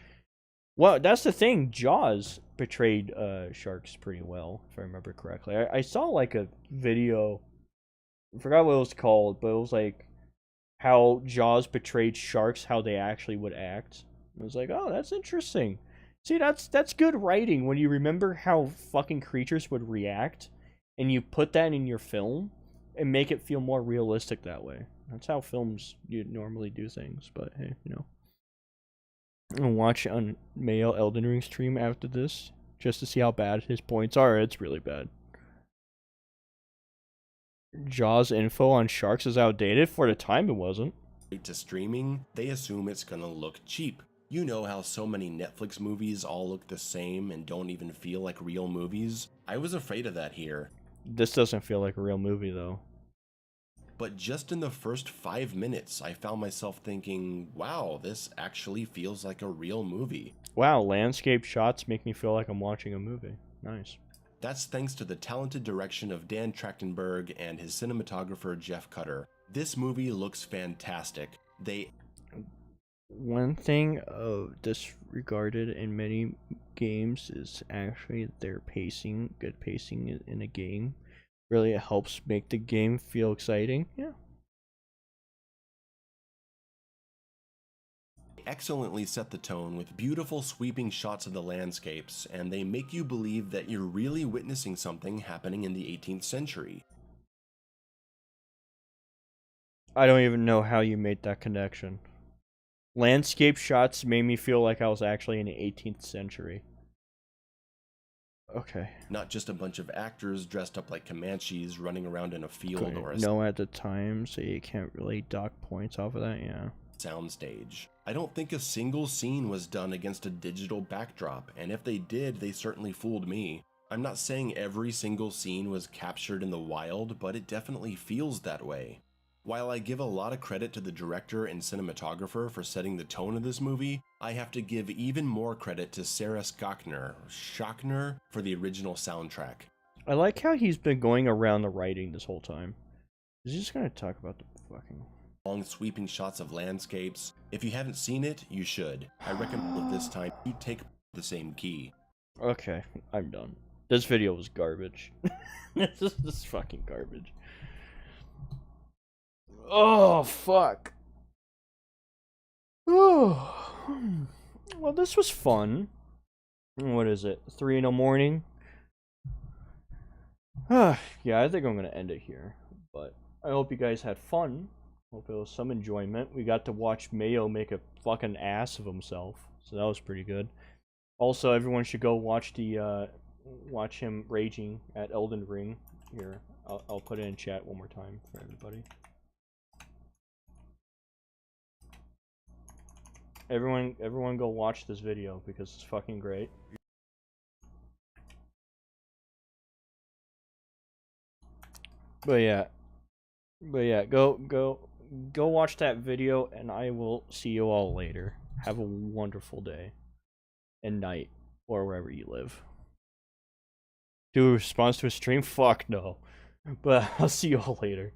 Well, that's the thing. Jaws portrayed sharks pretty well, if I remember correctly. I saw like a video. I forgot what it was called, but it was like how Jaws portrayed sharks, how they actually would act. I was like, oh, that's interesting. See, that's good writing when you remember how fucking creatures would react, and you put that in your film and make it feel more realistic that way. That's how films you normally do things. But hey, you know, I'll watch on Mayo Elden Ring stream after this just to see how bad his points are. It's really bad. Jaws info on sharks is outdated. For the time, it wasn't. to streaming, they assume it's gonna look cheap. You know how so many Netflix movies all look the same and don't even feel like real movies? I was afraid of that here. This doesn't feel like a real movie, though. But just in the first 5 minutes, I found myself thinking, wow, this actually feels like a real movie. Wow, landscape shots make me feel like I'm watching a movie. Nice. That's thanks to the talented direction of Dan Trachtenberg and his cinematographer Jeff Cutter. This movie looks fantastic. One thing disregarded in many games is actually their pacing. Good pacing in a game really helps make the game feel exciting. Yeah. Excellently set the tone with beautiful sweeping shots of the landscapes, and they make you believe that you're really witnessing something happening in the 18th century. I don't even know how you made that connection. Landscape shots made me feel like I was actually in the 18th century. Okay. Not just a bunch of actors dressed up like Comanches running around in a field or a no at the time, so you can't really dock points off of that, yeah. Soundstage. I don't think a single scene was done against a digital backdrop, and if they did, they certainly fooled me. I'm not saying every single scene was captured in the wild, but it definitely feels that way. While I give a lot of credit to the director and cinematographer for setting the tone of this movie, I have to give even more credit to Sarah Schachner for the original soundtrack. I like how he's been going around the writing this whole time. Is he just gonna talk about the fucking... long sweeping shots of landscapes. If you haven't seen it, you should. I recommend this time you take the same key. Okay, I'm done. This video was garbage. This is fucking garbage. Oh, fuck. Oh. Well, this was fun. What is it? 3 in the morning? Yeah, I think I'm gonna end it here. But I hope you guys had fun. Hope it was some enjoyment. We got to watch Mayo make a fucking ass of himself, so that was pretty good. Also, everyone should go watch watch him raging at Elden Ring. Here, I'll put it in chat one more time for everybody. Everyone go watch this video because it's fucking great. But yeah, go watch that video, and I will see you all later. Have a wonderful day and night, or wherever you live. Do a response to a stream? Fuck no. But I'll see you all later.